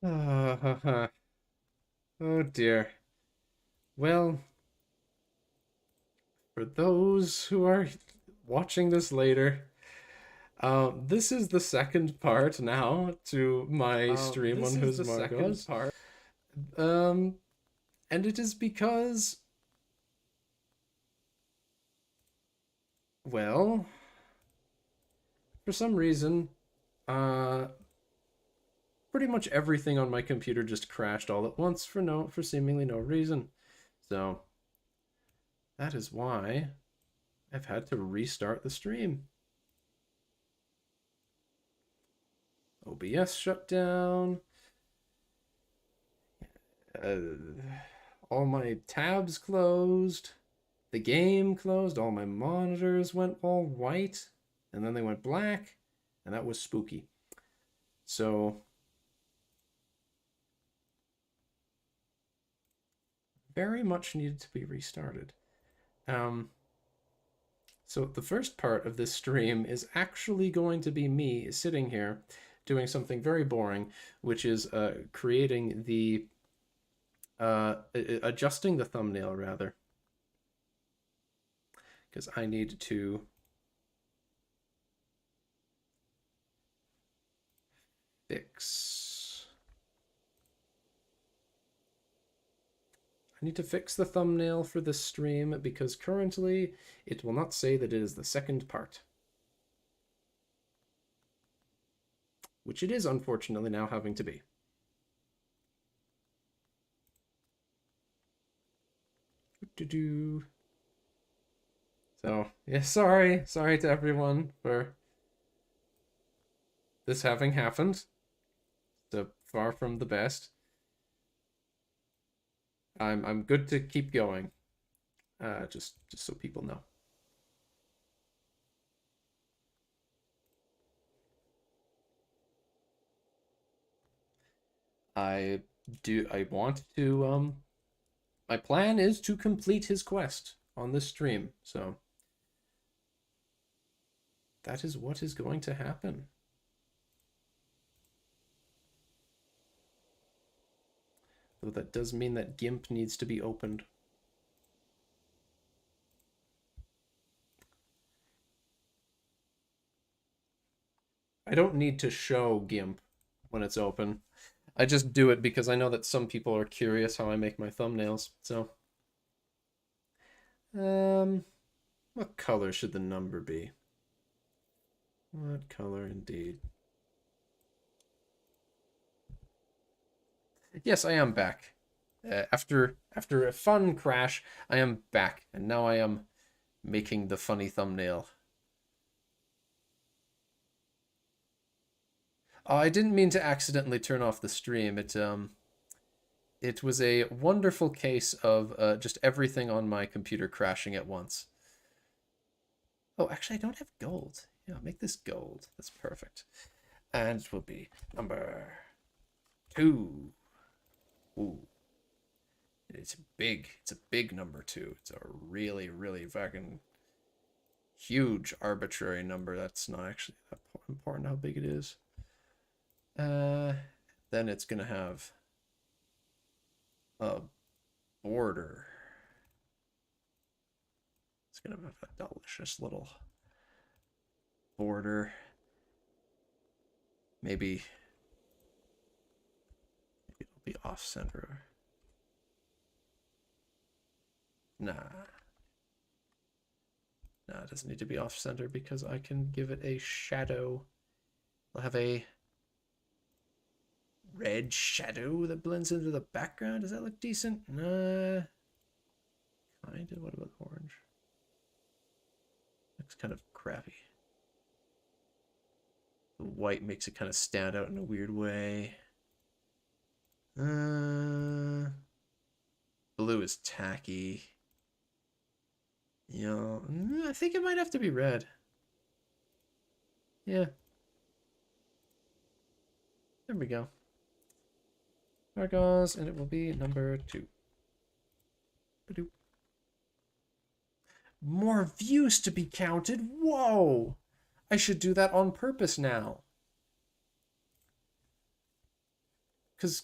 Oh dear. Well, for those who are watching this later, this is the second part now to my stream on This is the second Hûz-Margoz. part. Um, and it is because, well, for some reason, uh, pretty much everything on my computer just crashed all at once for seemingly no reason. So that is why I've had to restart the stream. OBS shut down. All my tabs closed. The game closed. All my monitors went all white. And then they went black. And that was spooky. So, very much needed to be restarted. Um, so the first part of this stream is actually going to be me sitting here doing something very boring, which is creating the adjusting the thumbnail rather, because I need to fix. I need to fix the thumbnail for this stream because currently it will not say that it is the second part. Which it is unfortunately now having to be. So, yeah, sorry to everyone for this having happened. So far from the best. I'm good to keep going. Just so people know. I want to my plan is to complete his quest on this stream. So that is what is going to happen. Though that does mean that GIMP needs to be opened. I don't need to show GIMP when it's open. I just do it because I know that some people are curious how I make my thumbnails. So, what color should the number be? What color indeed? Yes, I am back. After a fun crash, I am back, and now I am making the funny thumbnail. I didn't mean to accidentally turn off the stream. It was a wonderful case of just everything on my computer crashing at once. Oh, actually, I don't have gold. Yeah, I'll make this gold. That's perfect. And it will be number 2. Ooh. It's big. It's a big number 2. It's a really, really fucking huge arbitrary number. That's not actually that important how big it is. Then it's gonna have a border. It's gonna have a delicious little border. Maybe it'll be off center. Nah. Nah, it doesn't need to be off center because I can give it a shadow. I'll have a red shadow that blends into the background. Does that look decent? Nah. Kind of. What about orange? Looks kind of crappy. The white makes it kind of stand out in a weird way. Blue is tacky. You know, I think it might have to be red. Yeah. There we go. Margoz, and it will be number 2. Ba-doop. More views to be counted? Whoa! I should do that on purpose now.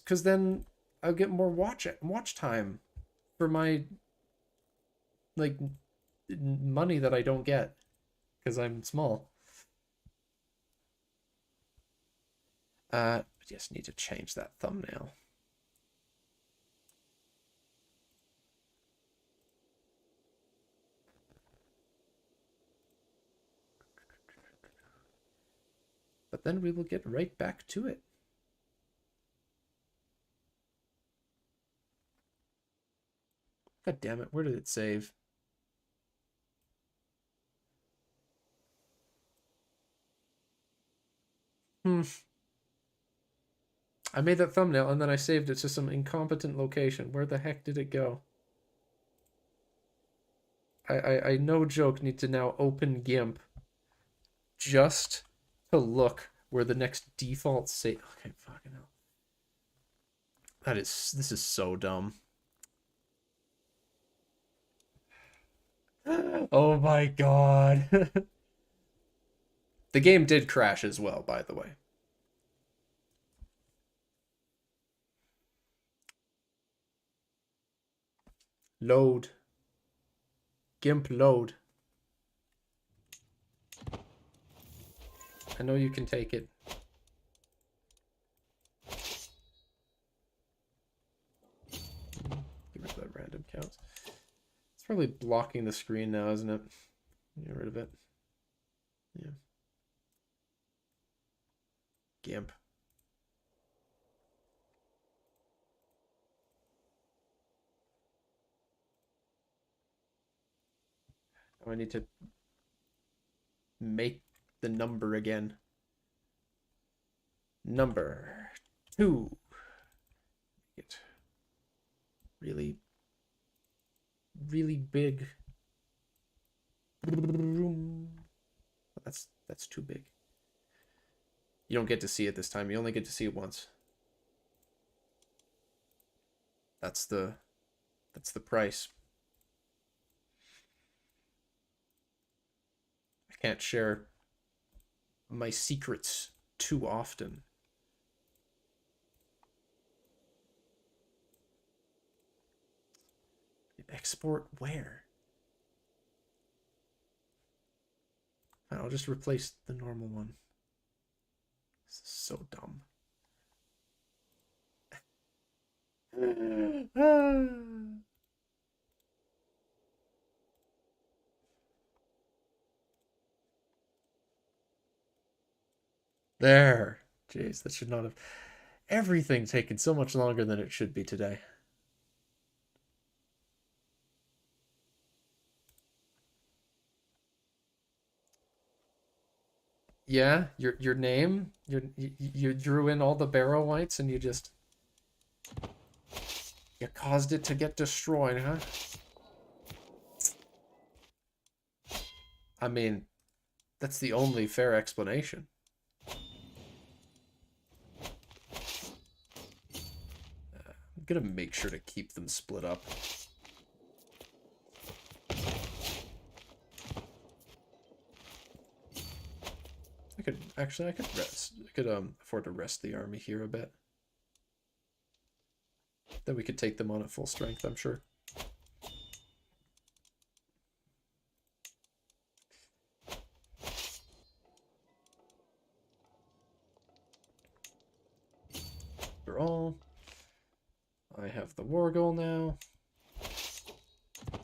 Cause then I'll get more watch time for my like money that I don't get because I'm small. Just need to change that thumbnail. But then we will get right back to it. God damn it, where did it save? I made that thumbnail and then I saved it to some incompetent location. Where the heck did it go? I no joke need to now open GIMP just to look where the next default save. Okay, fucking hell. This is so dumb. Oh my god. The game did crash as well, by the way. Load. GIMP load. I know you can take it. Get rid of that random counts. It's probably blocking the screen now, isn't it? Get rid of it. Yeah. GIMP. Oh, I need to make the number again. Number 2. It really, really big. That's too big. You don't get to see it this time. You only get to see it once. That's the price. I can't share my secrets too often. Export where? I'll just replace the normal one. This is so dumb. There. Jeez, that should not have... Everything taken so much longer than it should be today. Yeah, your name, you drew in all the barrow whites and you caused it to get destroyed, huh? I mean, that's the only fair explanation. I'm gonna make sure to keep them split up. I could rest. I could afford to rest the army here a bit. Then we could take them on at full strength, I'm sure. They're all. I have the war goal now.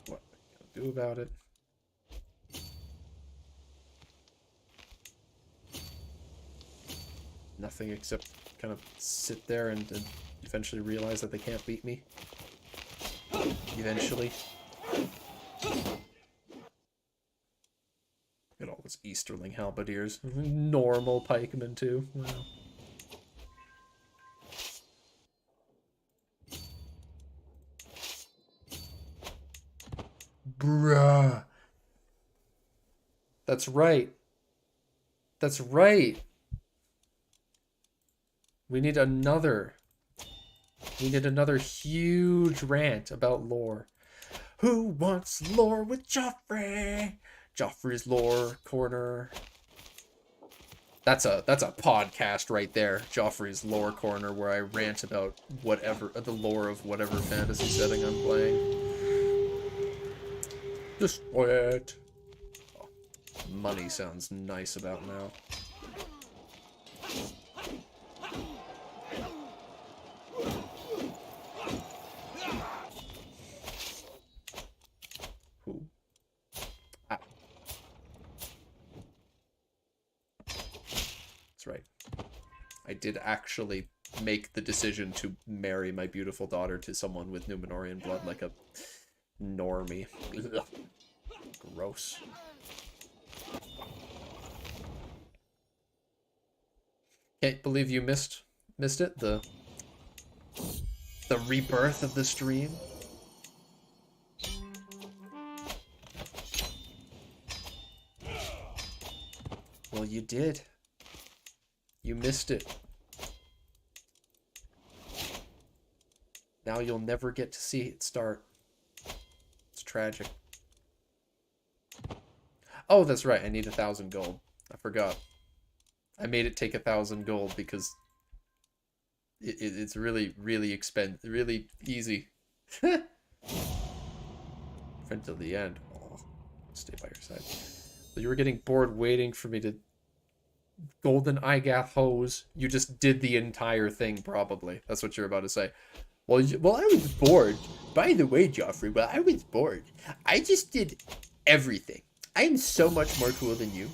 What am I gonna do about it? Nothing except kind of sit there and eventually realize that they can't beat me. Eventually. Got all those Easterling halberdiers. Normal pikemen too. Wow. Bruh. That's right. That's right. We need another huge rant about lore. Who wants lore with Joffrey? Joffrey's lore corner. That's a podcast right there. Joffrey's lore corner, where I rant about whatever the lore of whatever fantasy setting I'm playing. Destroy it. Oh, money sounds nice about now. Ooh. Ah. That's right. I did actually make the decision to marry my beautiful daughter to someone with Númenórean blood, like a normie. Ugh. Gross. Can't believe you missed it. The rebirth of the stream. Well, you did. You missed it. Now you'll never get to see it start. It's tragic. Oh, that's right. I need 1,000 gold. I forgot. I made it take 1,000 gold because it's really, really really easy. Friend till the end. Oh, stay by your side. So you were getting bored waiting for me to golden Igath hose. You just did the entire thing, probably. That's what you're about to say. Well, I was bored. By the way, Joffrey, well, I was bored. I just did everything. I am so much more cool than you.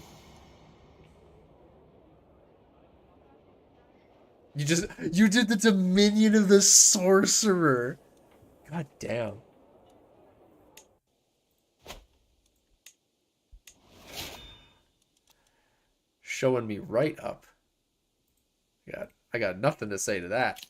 You did the Dominion of the Sorcerer. God damn. Showing me right up. I got nothing to say to that.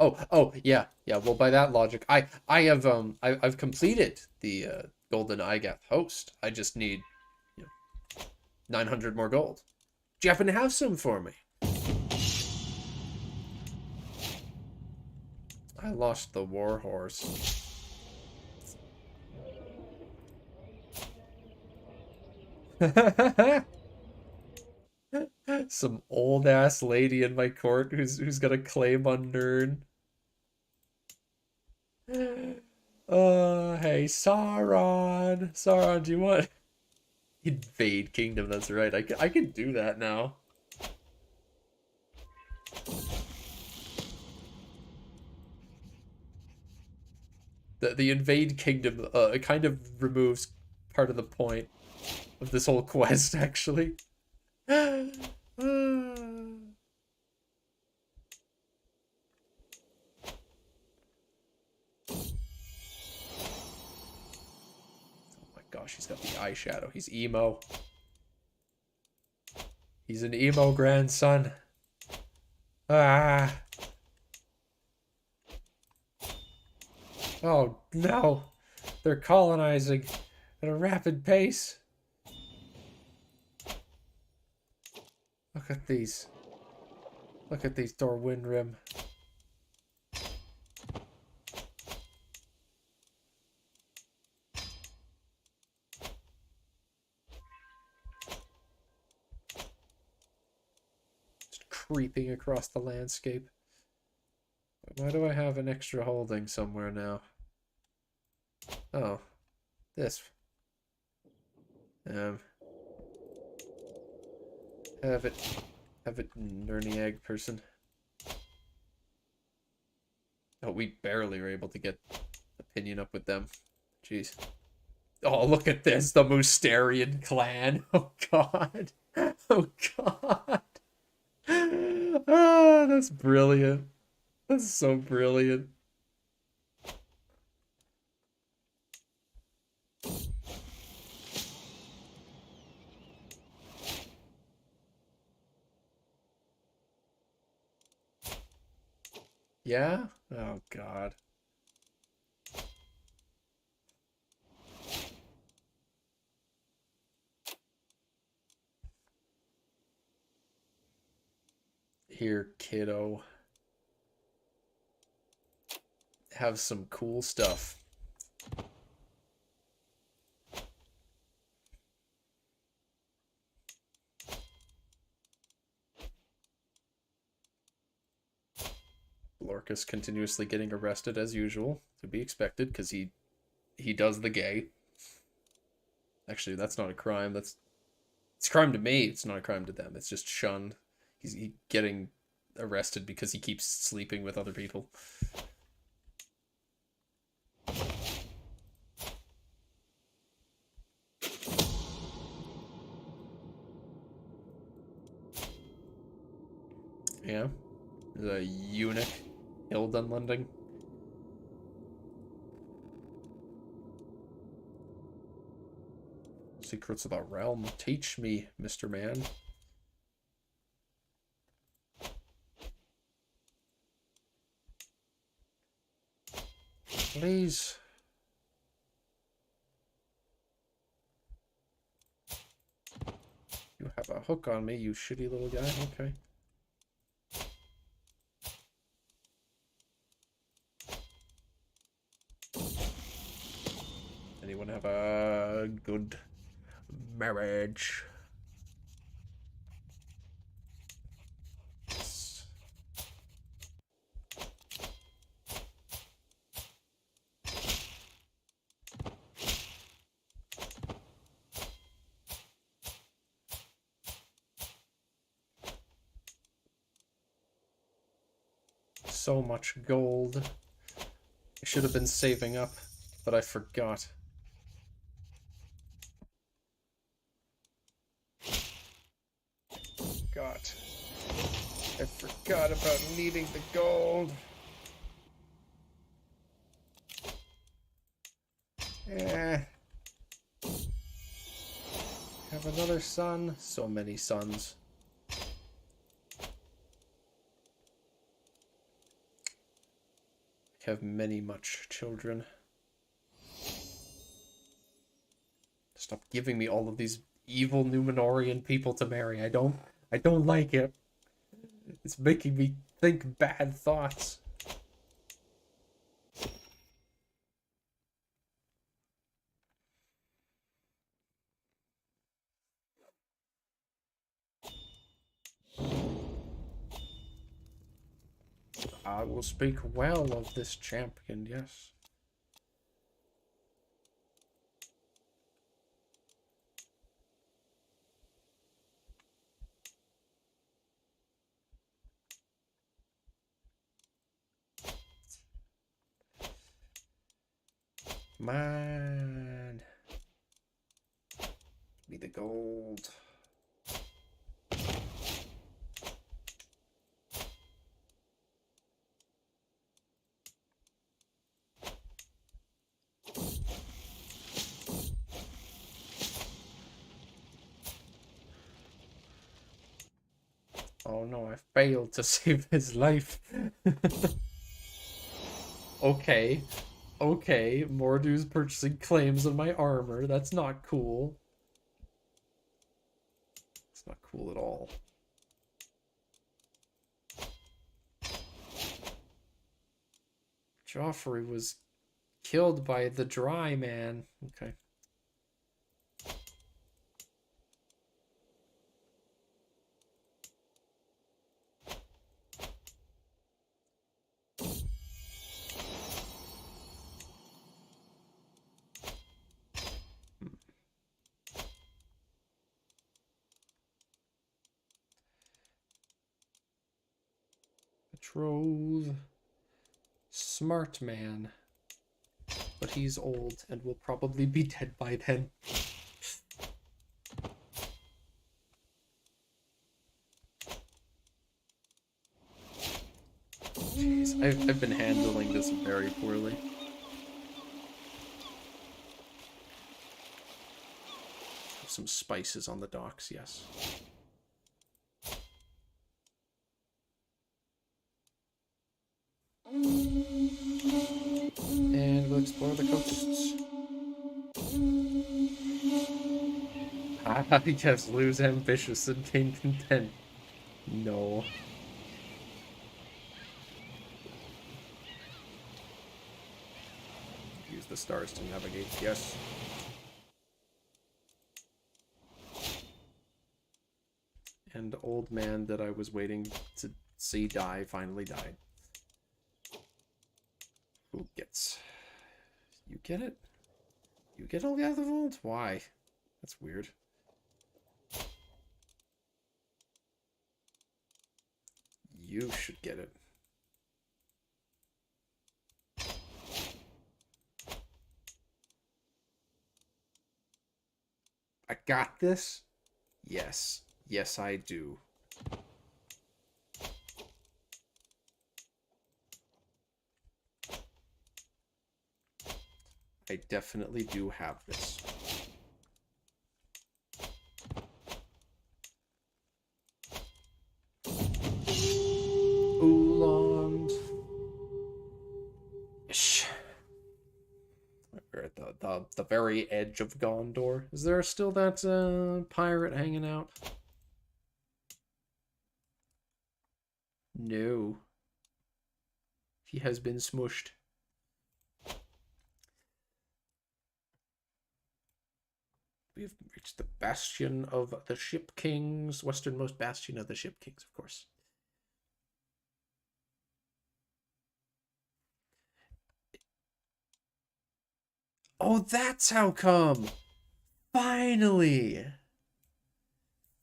Oh, yeah. Well, by that logic, I've completed the Golden Igath host. I just need, 900 more gold. Do you happen to have some for me? I lost the war horse. Some old ass lady in my court who's got a claim on Nirn. Hey, Sauron. Sauron, do you want invade kingdom? That's right. I can do that now. The invade kingdom it kind of removes part of the point of this whole quest, actually. Gosh, he's got the eyeshadow. He's emo. He's an emo grandson. Ah. Oh, no. They're colonizing at a rapid pace. Look at these. Look at these Thor Windrim. Creeping across the landscape. Why do I have an extra holding somewhere now? Oh, this. Have it, Nerniag person. Oh, we barely were able to get opinion up with them. Jeez. Oh, look at this, the Mousterian clan. Oh god. Oh god. Ah, that's brilliant. That's so brilliant. Yeah? Oh god. Here, kiddo. have some cool stuff. Lorcas continuously getting arrested as usual, to be expected, because he does the gay. Actually, that's not a crime. It's a crime to me. It's not a crime to them. It's just shunned. He's getting arrested because he keeps sleeping with other people. Yeah. The eunuch, Hildenlunding. Secrets of the realm. Teach me, Mr. Man. Please. You have a hook on me, you shitty little guy. Okay. Anyone have a good marriage? So much gold. I should have been saving up, but I forgot. I forgot about needing the gold. Have another son. So many sons. Have many much children. Stop giving me all of these evil Numenorian people to marry. I don't like it. It's making me think bad thoughts. I will speak well of this champion, yes. Man. Give me the gold. Oh no, I failed to save his life. Okay. Okay, Mordu's purchasing claims on my armor. That's not cool. It's not cool at all. Joffrey was killed by the Dry Man. Okay. Betroth. Smart man. But he's old and will probably be dead by then. Jeez, I've been handling this very poorly. Some spices on the docks, yes. And we'll explore the coasts. Yes, lose ambitious and gain content. No. the stars to navigate. Yes. And the old man that I was waiting to see die finally died. Who gets... You get it? You get all the other vault? Why? That's weird. You should get it. I got this? Yes. Yes, I do. I definitely do have this. Ooland. Ish. We're at the very edge of Gondor. Is there still that pirate hanging out? No. He has been smushed. We've reached the bastion of the Ship Kings. Westernmost bastion of the Ship Kings, of course. Oh, that's how come! Finally!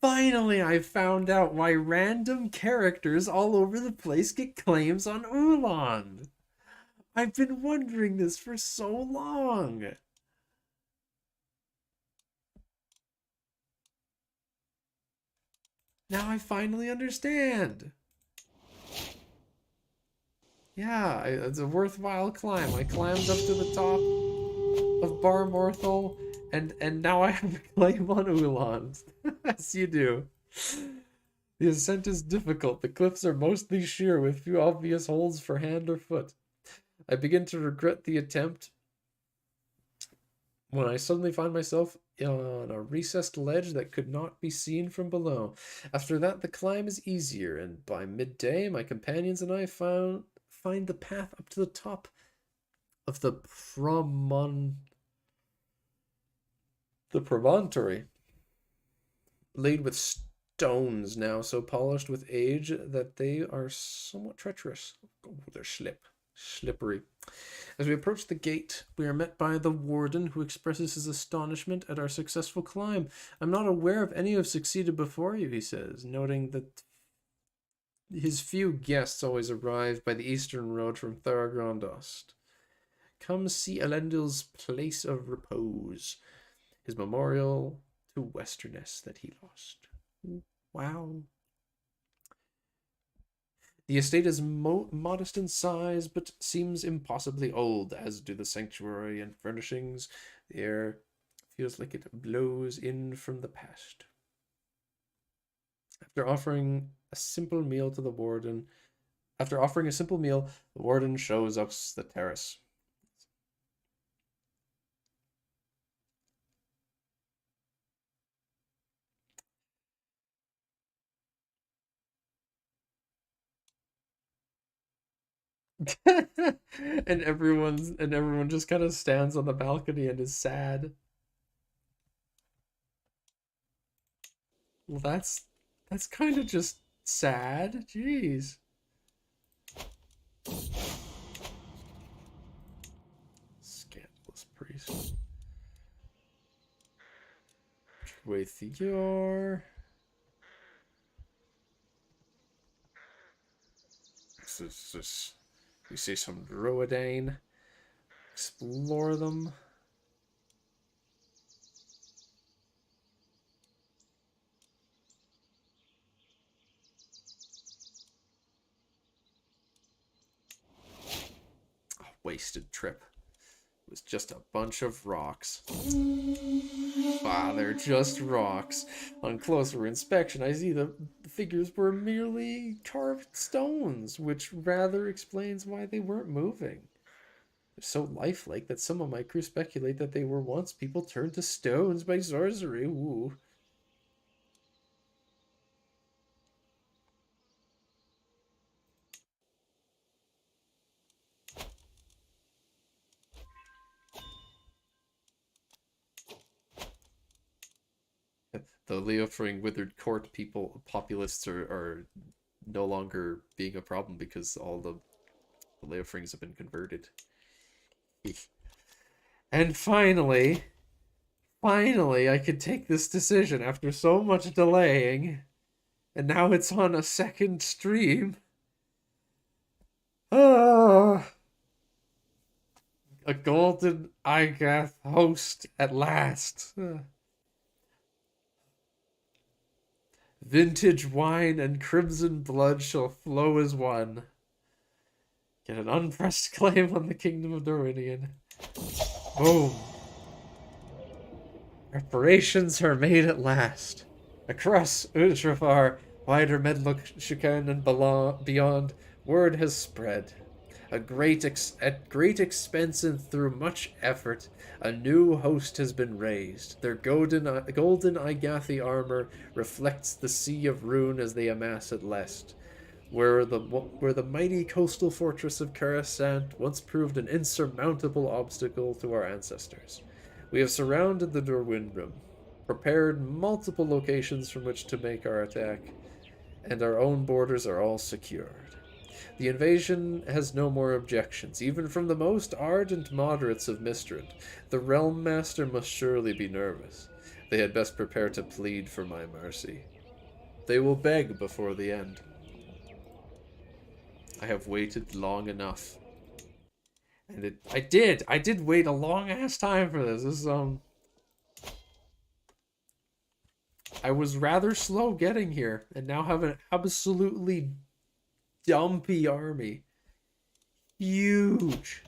Finally, I found out why random characters all over the place get claims on Ooland. I've been wondering this for so long. Now I finally understand. Yeah, it's a worthwhile climb. I climbed up to the top of Bar Morthal, and now I have a claim on Ooland. As you do. The ascent is difficult. The cliffs are mostly sheer, with few obvious holds for hand or foot. I begin to regret the attempt when I suddenly find myself on a recessed ledge that could not be seen from below. After that, the climb is easier, and by midday, my companions and I find the path up to the top of the promontory, laid with stones now so polished with age that they are somewhat treacherous. Oh, they're slippery. As we approach the gate, we are met by the warden, who expresses his astonishment at our successful climb. I'm not aware of any who have succeeded before you, he says, noting that his few guests always arrive by the eastern road from Tharagondost. Come see Elendil's place of repose, his memorial to Westerness that he lost. Wow. The estate is modest in size, but seems impossibly old, as do the sanctuary and furnishings. The air feels like it blows in from the past. After offering a simple meal, the warden shows us the terrace. and everyone just kind of stands on the balcony and is sad. Well, that's kind of just sad. Jeez. Scandalous priest. With your this we see some Druidane. Explore them. Oh, wasted trip. It was just a bunch of rocks. Ah, they're just rocks. On closer inspection, I see the figures were merely carved stones, which rather explains why they weren't moving. They're so lifelike that some of my crew speculate that they were once people turned to stones by sorcery. Ooh. the Leofring withered court populists are no longer being a problem because all the Leofrings have been converted. And finally, I could take this decision after so much delaying, and now it's on a second stream. Ah, a golden Igath host at last. Vintage wine and crimson blood shall flow as one. Get an unpressed claim on the kingdom of Dorwinion. Boom. Preparations are made at last. Across Utrafar, wider Medlook, Shukan, and beyond, word has spread. At great expense and through much effort, a new host has been raised. Their golden Igathi armor reflects the sea of Rhûn as they amass at Lest, where the mighty coastal fortress of Coruscant once proved an insurmountable obstacle to our ancestors. We have surrounded the Dorwindrum, prepared multiple locations from which to make our attack, and our own borders are all secured. The invasion has no more objections, even from the most ardent moderates of Mistrand. The Realm Master must surely be nervous. They had best prepare to plead for my mercy. They will beg before the end. I have waited long enough. And I did wait a long ass time for this. I was rather slow getting here, and now have an absolutely dumpy army. Huge.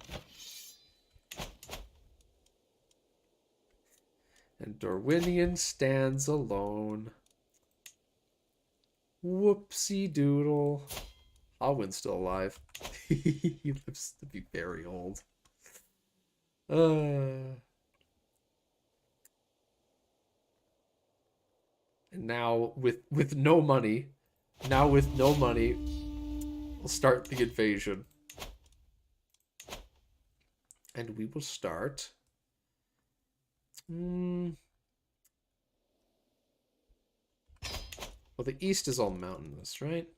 And Dorwinion stands alone. Whoopsie doodle. Alwyn's still alive. He lives to be very old. And now with no money, we'll start the invasion. And we will start. Well, the east is all mountainous, right?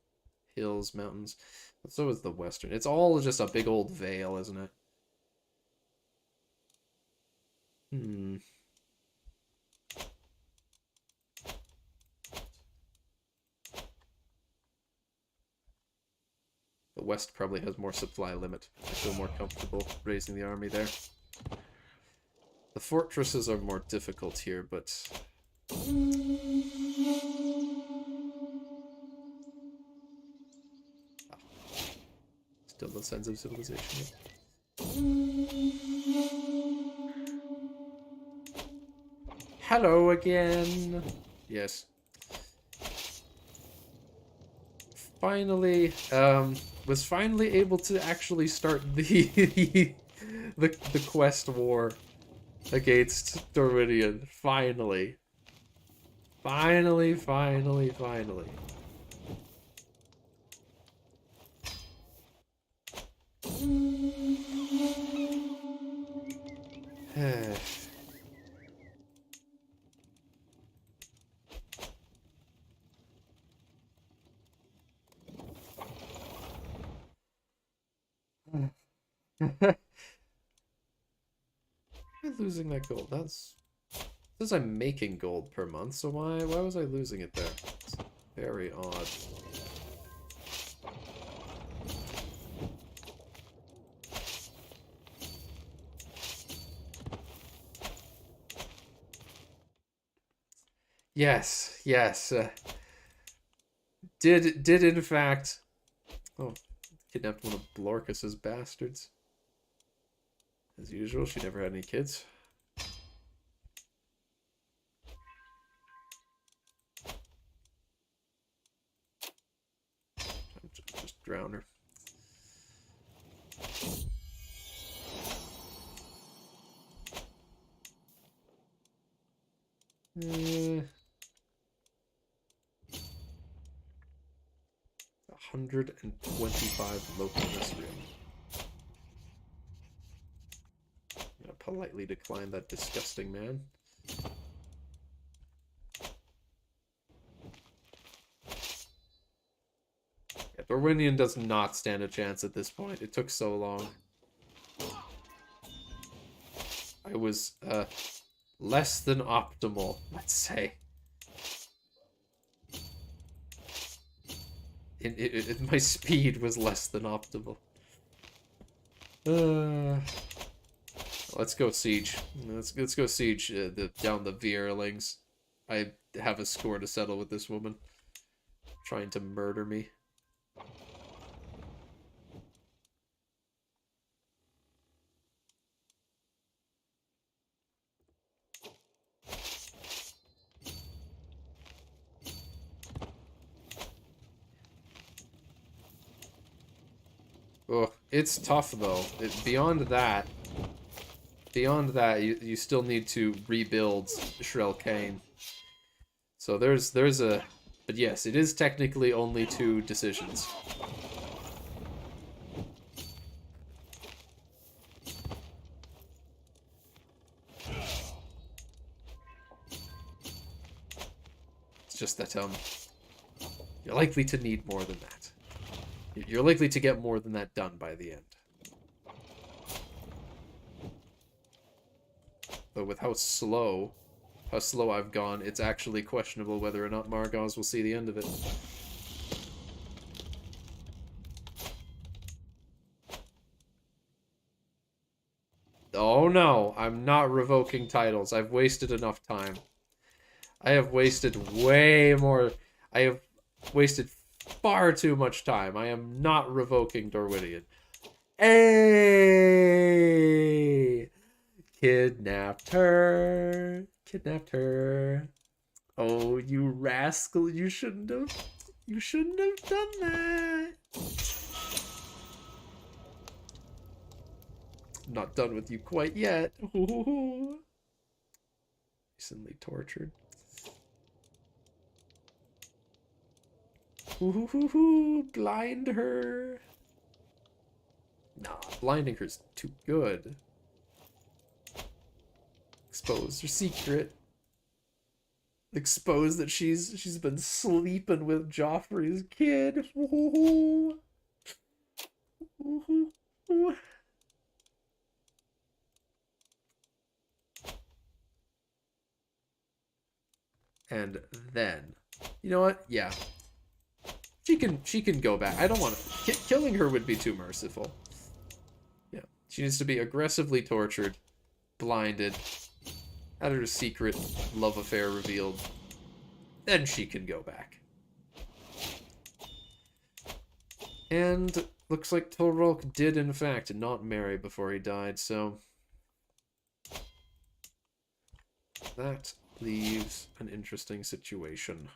Hills, mountains. But so is the western. It's all just a big old vale, isn't it? The west probably has more supply limit. I feel more comfortable raising the army there. The fortresses are more difficult here, but... Still no sense of civilization yet. Hello again! Yes. Finally, was finally able to actually start the quest war against Dorwinion. Finally. Finally. I'm losing that gold. That's... It says I'm making gold per month, so why was I losing it there? It's very odd. Yes. Did in fact... Oh, kidnapped one of Blorkus's bastards. As usual, she never had any kids. Just drown her. $125 local misreal. I'm gonna politely decline that disgusting man. Dorwinion does not stand a chance at this point. It took so long. I was, less than optimal, let's say. My speed was less than optimal. Let's go siege. Let's go siege down the Vierlings. I have a score to settle with this woman. Trying to murder me. Oh, it's tough though. Beyond that, you still need to rebuild Shrel Kane. So there's a, but yes, it is technically only 2 decisions. It's just that you're likely to need more than that. You're likely to get more than that done by the end. But with how slow I've gone, it's actually questionable whether or not Margoz will see the end of it. Oh no, I'm not revoking titles. I've wasted enough time. I have wasted way more. I have wasted far too much time. I am not revoking Dorwinion. Hey! Kidnapped her. Kidnapped her. Oh, you rascal. You shouldn't have done that. I'm not done with you quite yet. Ooh. Recently tortured. Ooh, blind her. Nah, blinding her's too good. Expose her secret. Expose that she's been sleeping with Joffrey's kid. Ooh. Ooh. And then, you know what? Yeah. She can go back. I don't want to. Killing her would be too merciful. Yeah. She needs to be aggressively tortured, blinded, had her secret love affair revealed. Then she can go back. And looks like Torvalk did in fact not marry before he died, so that leaves an interesting situation.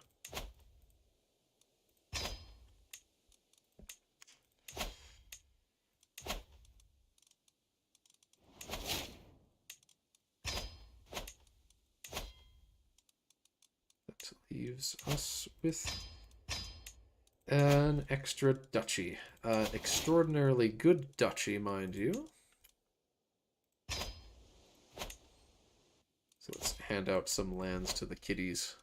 That leaves us with an extra duchy. Extraordinarily good duchy, mind you. So let's hand out some lands to the kiddies.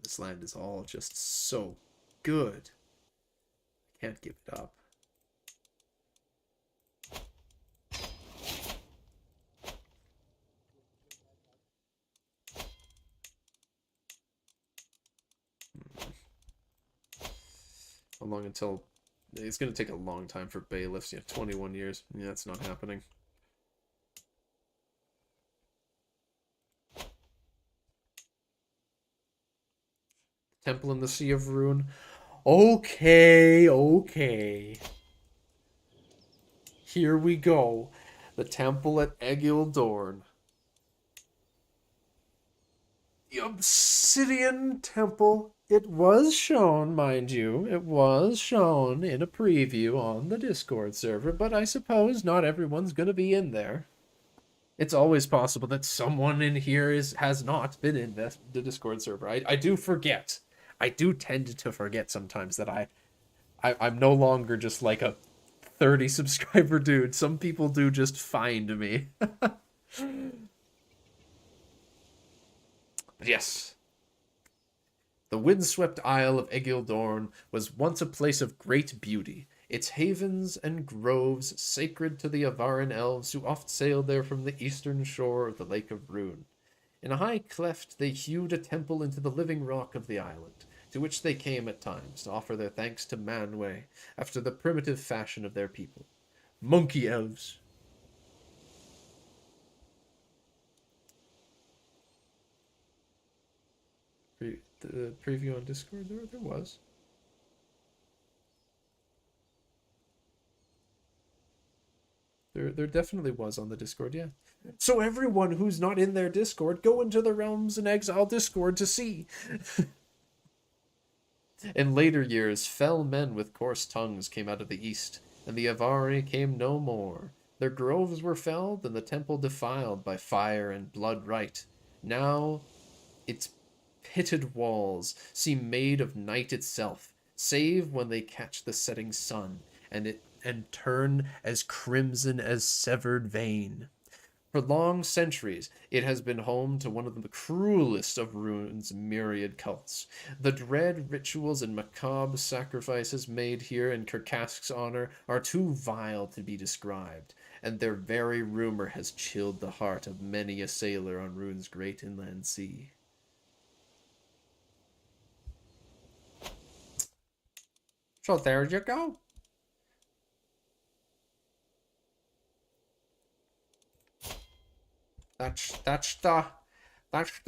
This land is all just so good. I can't give it up. How long until... It's going to take a long time for bailiffs. 21 years. Yeah, that's not happening. Temple in the Sea of Rhûn. Okay. Here we go. The temple at Exile. The Obsidian Temple. It was shown, mind you. It was shown in a preview on the Discord server, but I suppose not everyone's going to be in there. It's always possible that someone in here has not been in the Discord server. I do forget. I do tend to forget sometimes that I'm no longer just like a 30 subscriber dude. Some people do just find me. But yes. The windswept isle of Egildorn was once a place of great beauty, its havens and groves sacred to the Avaran elves who oft sailed there from the eastern shore of the Lake of Rhûn. In a high cleft they hewed a temple into the living rock of the island, to which they came at times to offer their thanks to Manwë after the primitive fashion of their people. Monkey elves. The preview on Discord, there was. There definitely was on the Discord, yeah. So everyone who's not in their Discord, go into the Realms in Exile Discord to see. In later years, fell men with coarse tongues came out of the east, and the Avari came no more. Their groves were felled, and the temple defiled by fire and blood rite. Now its pitted walls seem made of night itself, save when they catch the setting sun, and turn as crimson as severed vein. For long centuries, it has been home to one of the cruelest of Rhûn's myriad cults. The dread rituals and macabre sacrifices made here in Kirkask's honor are too vile to be described, and their very rumor has chilled the heart of many a sailor on Rhûn's great inland sea. So there you go. That's the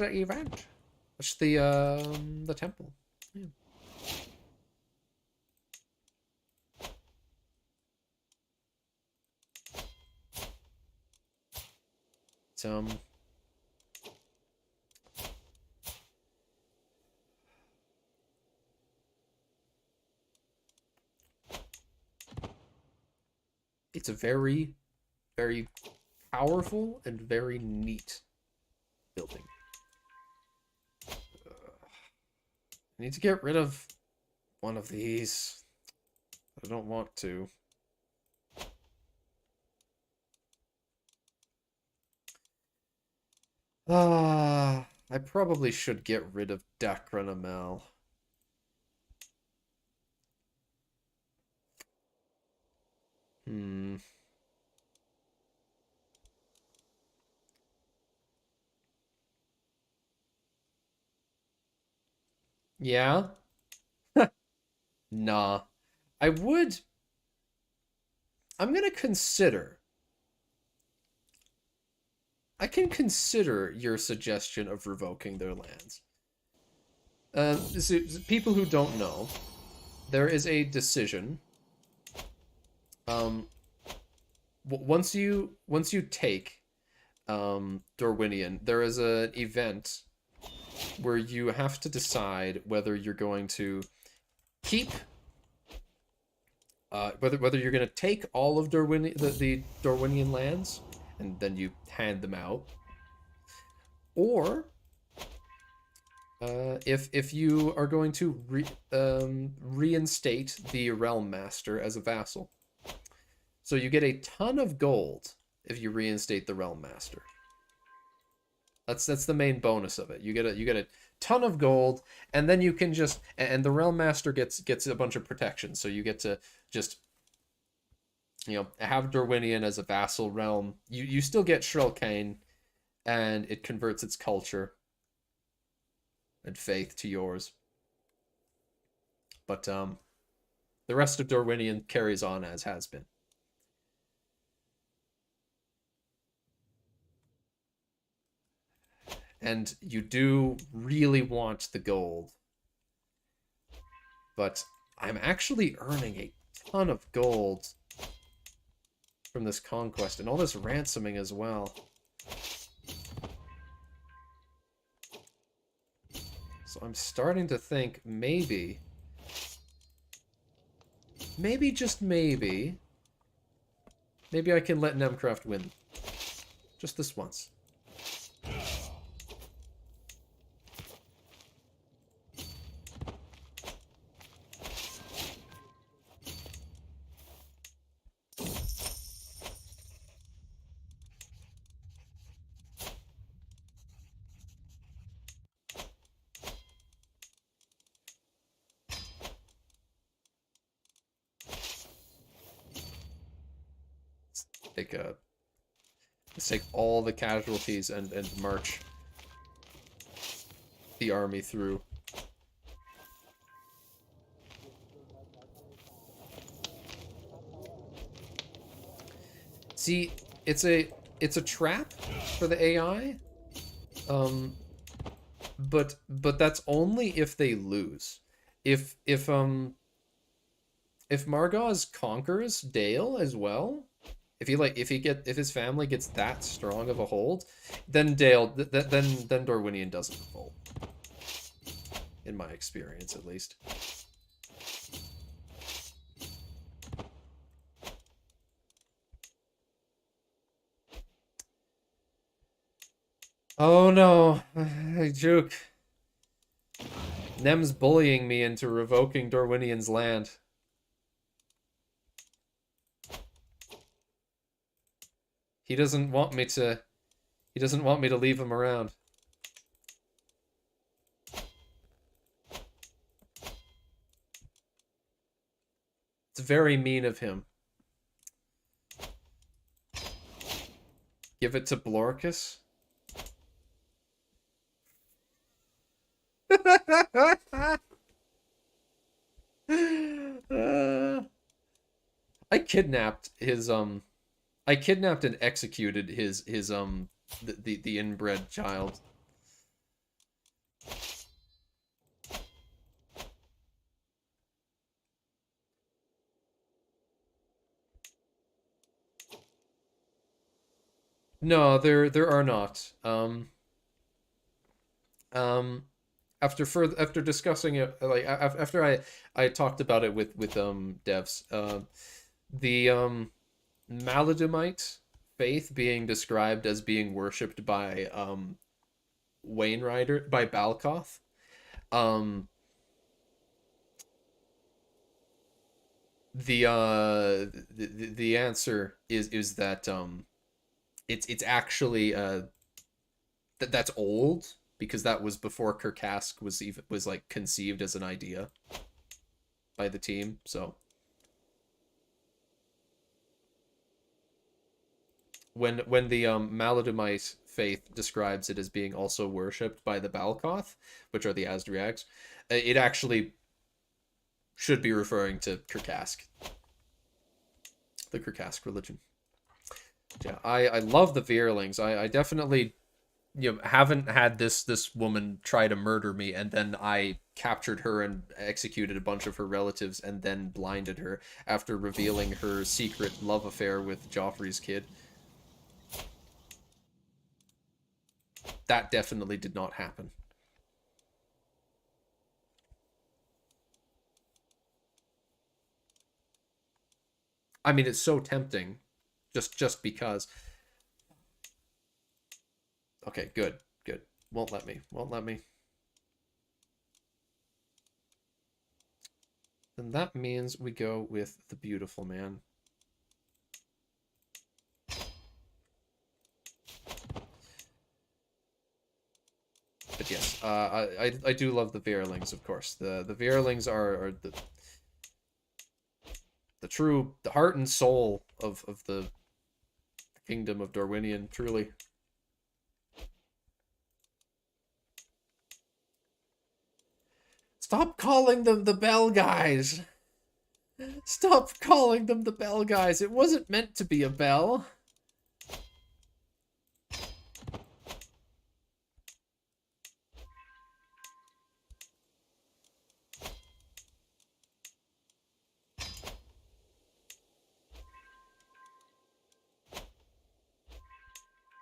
event. That's the temple. Yeah. It's it's a very, very powerful and very neat building. I need to get rid of one of these. I don't want to. I probably should get rid of Dacranamel. Yeah? Nah. I would... I'm gonna consider... I can consider your suggestion of revoking their lands. So people who don't know, there is a decision. Once you take Dorwinion, there is an event where you have to decide whether you're going to keep whether you're going to take all of the Dorwinion lands and then you hand them out, or if you are going to reinstate the Realm Master as a vassal. So you get a ton of gold if you reinstate the Realm Master. That's the main bonus of it. You get a ton of gold, and then you can just, and the Realm Master gets a bunch of protection. So you get to just, you know, have Dorwinion as a vassal realm. You still get Shrelkane, and it converts its culture and faith to yours. But the rest of Dorwinion carries on as has been. And you do really want the gold. But I'm actually earning a ton of gold from this conquest and all this ransoming as well. So I'm starting to think maybe, just maybe I can let Nemcraft win. Just this once. let's take all the casualties and march the army through. See, it's a trap for the AI. But that's only if they lose. If Margoz conquers Dale as well, if his family gets that strong of a hold, then then Dorwinion doesn't revolt. In my experience, at least. Oh no, Juke. Nem's bullying me into revoking Dorwinion's land. He doesn't want me to leave him around. It's very mean of him. Give it to Blorkus? I kidnapped and executed his the inbred child. No, there are not. After discussing it, like after I talked about it with devs, the Maladumite faith being described as being worshipped by Wainrider, by Balkoth. The answer is that it's actually that's old, because that was before Kirkask was like conceived as an idea by the team. So when the Maladumite faith describes it as being also worshipped by the Balkoth, which are the Asdriags, it actually should be referring to Kirkask, the Kirkask religion. Yeah, I love the Veerlings. I definitely, haven't had this woman try to murder me, and then I captured her and executed a bunch of her relatives, and then blinded her after revealing her secret love affair with Joffrey's kid. That definitely did not happen. I mean, it's so tempting, just because. Okay, good. Won't let me. Then that means we go with the beautiful man. But yes, I do love the Veerlings, of course. The Veerlings are the heart and soul of the kingdom of Dorwinion, truly. Stop calling them the Bell Guys! Stop calling them the Bell Guys! It wasn't meant to be a bell!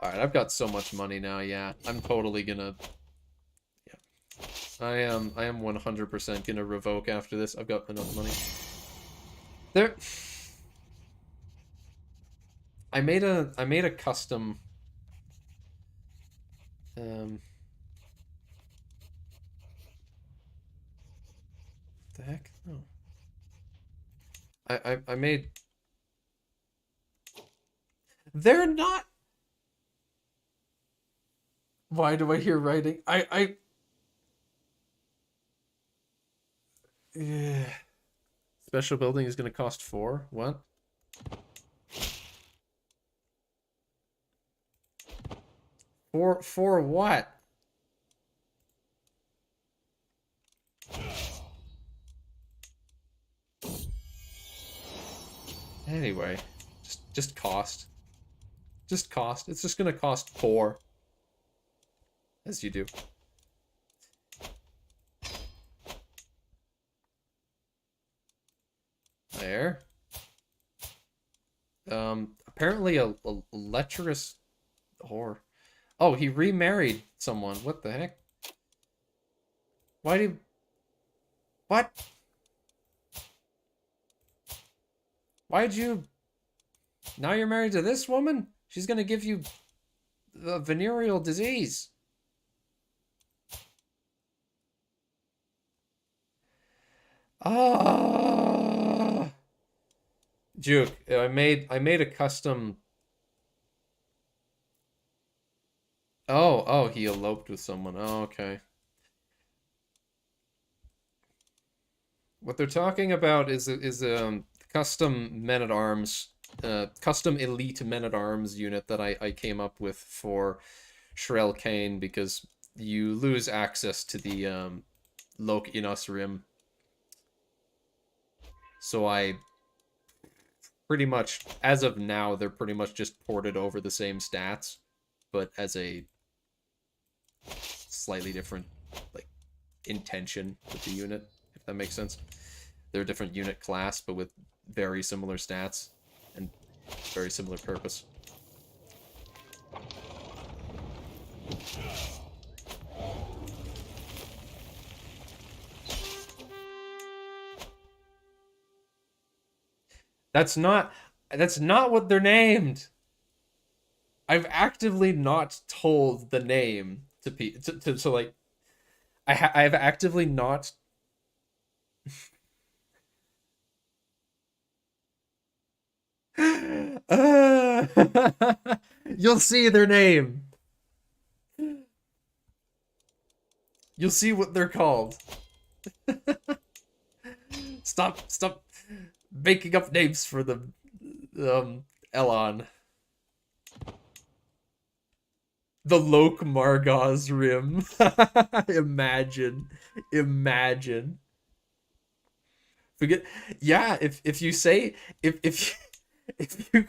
Alright, I've got so much money now, yeah. I'm totally gonna... Yeah. I am 100% gonna revoke after this. I've got enough money. There... I made a custom... The heck? No. I made... They're not... Why do I hear writing? Yeah. Special building is going to cost 4? What? For what? Anyway, just cost. Just cost. It's just gonna cost 4. As you do. There. Apparently a lecherous whore. Oh, he remarried someone. What the heck? Why do... What? Why'd you... Now you're married to this woman? She's gonna give you the venereal disease. Ah, Juke, I made a custom. Oh, he eloped with someone. Oh, okay. What they're talking about is custom men-at-arms, custom elite men-at-arms unit that I came up with for Shrel Kane because you lose access to the Lok Inos Rim. So I pretty much, as of now, they're pretty much just ported over the same stats, but as a slightly different, like, intention with the unit, if that makes sense. They're a different unit class, but with very similar stats and very similar purpose. That's not what they're named. I've actively not told the name to people to like I've actively not You'll see their name. You'll see what they're called. Stop making up names for them, Elon. The Hûz-Margoz rim. Imagine. Forget. Yeah, if you say if you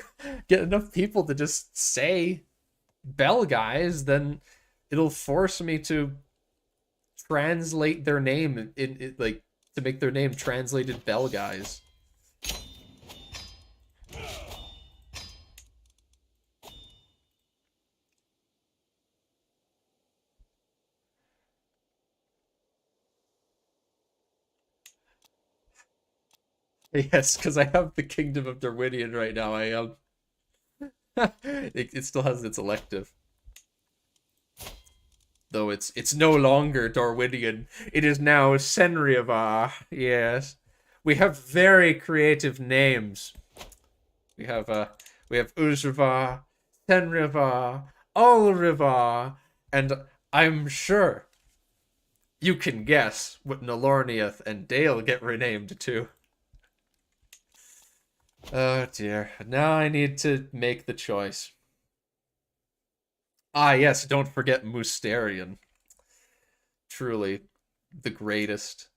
get enough people to just say Bell guys, then it'll force me to translate their name in like to make their name translated Bell guys. Yes, because I have the Kingdom of Darwinian right now. It still has its elective. Though it's no longer Darwinian. It is now Senriva. Yes. We have very creative names. We have Uzriva, Senriva, Ulriva, and I'm sure you can guess what Nalorniath and Dale get renamed to. Oh dear. Now I need to make the choice. Ah, yes, don't forget Mousterian. Truly, the greatest.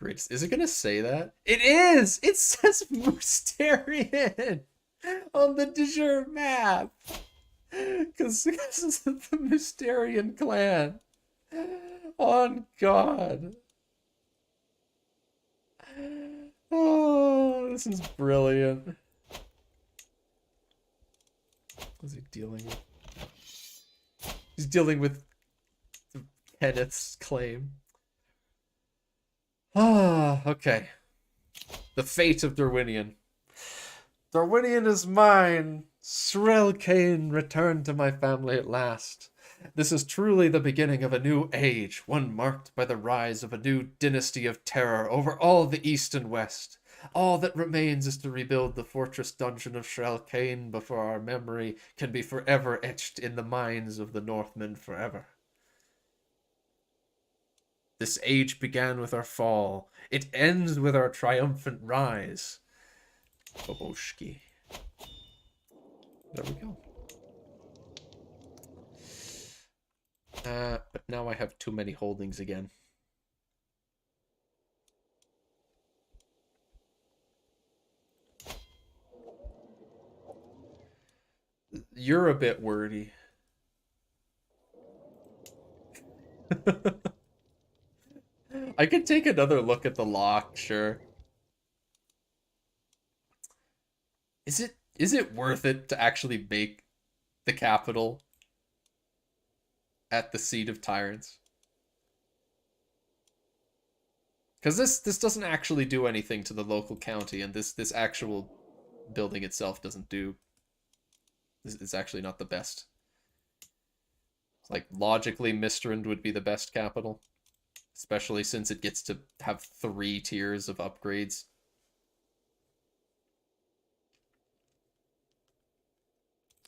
Greatest. Is it gonna say that? It is! It says Mousterian on the de jure map! Because this is the Mousterian clan. On God. Oh, this is brilliant. What's he dealing with? He's dealing with Kenneth's claim. Ah, okay. The fate of Darwinian. Darwinian is mine. Shrel Kane returned to my family at last. This is truly the beginning of a new age, one marked by the rise of a new dynasty of terror over all the East and West. All that remains is to rebuild the fortress dungeon of Shrel Kane before our memory can be forever etched in the minds of the Northmen forever. This age began with our fall. It ends with our triumphant rise. Boboshki. There we go. But now I have too many holdings again. You're a bit wordy. I could take another look at the lock, sure. Is it worth it to actually make the capital at the seat of tyrants? Because this doesn't actually do anything to the local county, and this actual building itself doesn't do. It's actually not the best. Like, logically, Mistrand would be the best capital, especially since it gets to have 3 tiers of upgrades.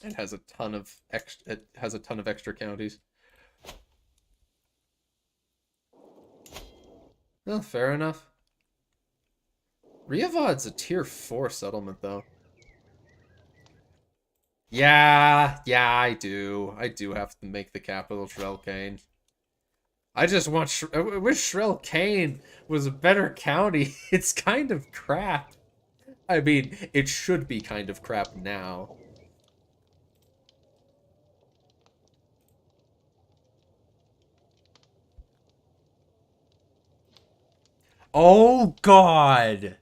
It has a ton of extra counties. Well, fair enough. Riavod's a tier 4 settlement, though. Yeah, I do. I do have to make the capital Shrelkane. I just want. I wish Shrelkane was a better county. It's kind of crap. I mean, it should be kind of crap now. Oh, God.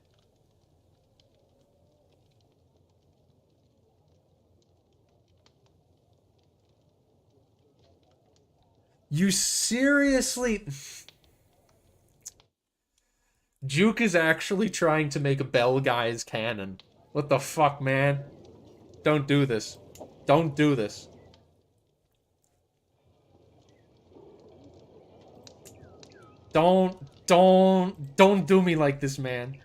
You seriously... Juke is actually trying to make a Bell Guy's cannon. What the fuck, man? Don't do this. Don't do this. Don't do me like this, man.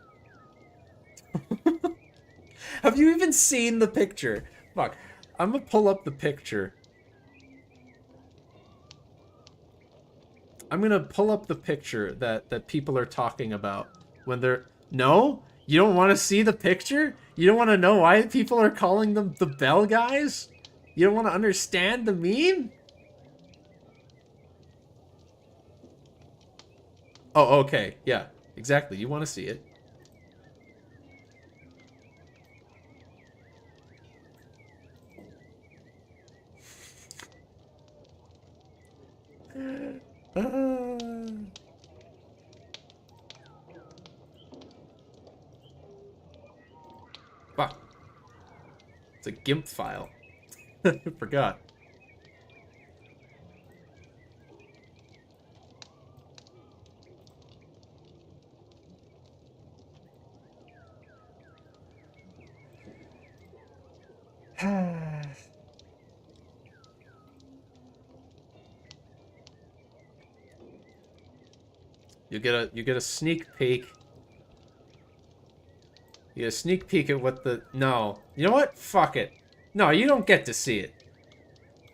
Have you even seen the picture? Fuck. I'm gonna pull up the picture. I'm gonna pull up the picture that people are talking about when they're... No? You don't want to see the picture? You don't want to know why people are calling them the Bell Guys? You don't want to understand the meme? Oh, okay. Yeah, exactly. You want to see it. Fuck. It's a GIMP file. I forgot. You get a sneak peek. You get a sneak peek at what the... No. You know what? Fuck it. No, you don't get to see it.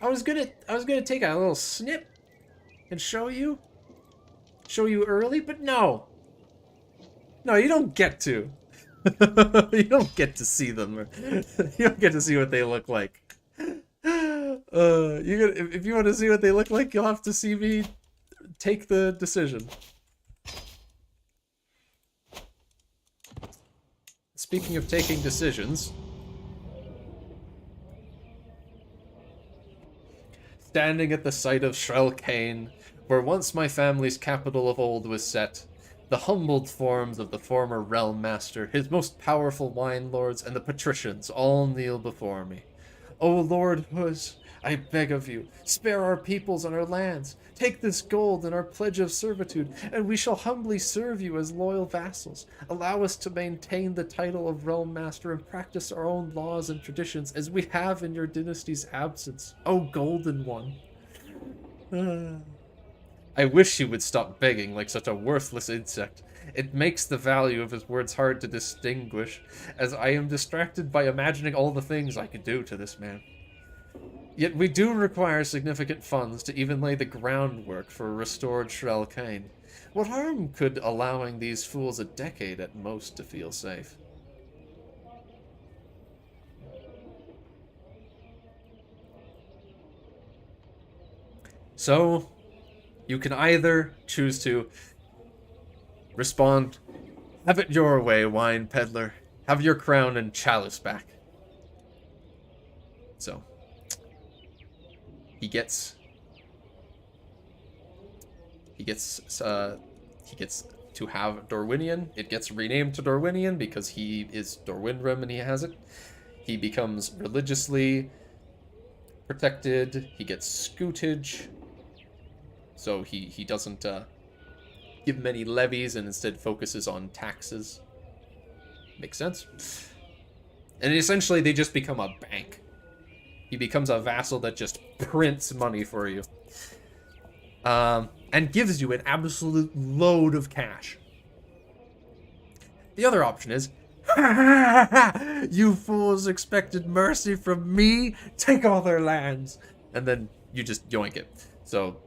I was gonna take a little snip and show you early, but no. No, you don't get to. You don't get to see them. You don't get to see what they look like. If you want to see what they look like, you'll have to see me take the decision. Speaking of taking decisions, standing at the site of Shrelkane, where once my family's capital of old was set, the humbled forms of the former realm master, his most powerful wine lords, and the patricians all kneel before me. O Lord Hûz, I beg of you, spare our peoples and our lands. Take this gold and our pledge of servitude, and we shall humbly serve you as loyal vassals. Allow us to maintain the title of realm master and practice our own laws and traditions as we have in your dynasty's absence. O golden one. I wish he would stop begging like such a worthless insect. It makes the value of his words hard to distinguish, as I am distracted by imagining all the things I could do to this man. Yet we do require significant funds to even lay the groundwork for a restored Shrelkane. What harm could allowing these fools a decade at most to feel safe? So, you can either choose to respond, "Have it your way, wine peddler. Have your crown and chalice back." So, he gets he gets uh he gets to have Dorwinion. It gets renamed to Dorwinion because he is Dorwinrim and he has it. He becomes religiously protected. He gets scutage, so he doesn't give many levies and instead focuses on taxes. Makes sense. And essentially, they just become a bank. He becomes a vassal that just prints money for you. And gives you an absolute load of cash. The other option is, you fools expected mercy from me? Take all their lands. And then you just yoink it. So,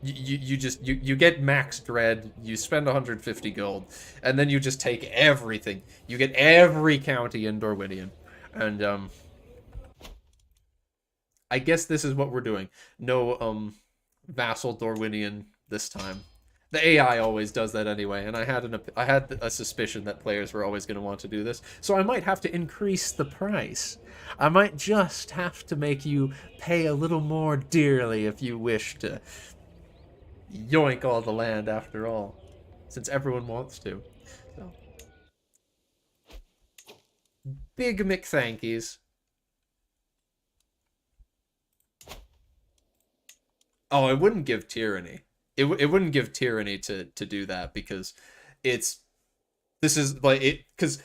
you get max dread, you spend 150 gold, and then you just take everything. You get every county in Dorwinion. And, I guess this is what we're doing. No, vassal Dorwinion this time. The AI always does that anyway, and I had a suspicion that players were always going to want to do this, so I might have to increase the price. I might just have to make you pay a little more dearly if you wish to yoink all the land after all, since everyone wants to. So, big McThankies. Oh, it wouldn't give tyranny. It wouldn't give tyranny to do that because this is like it because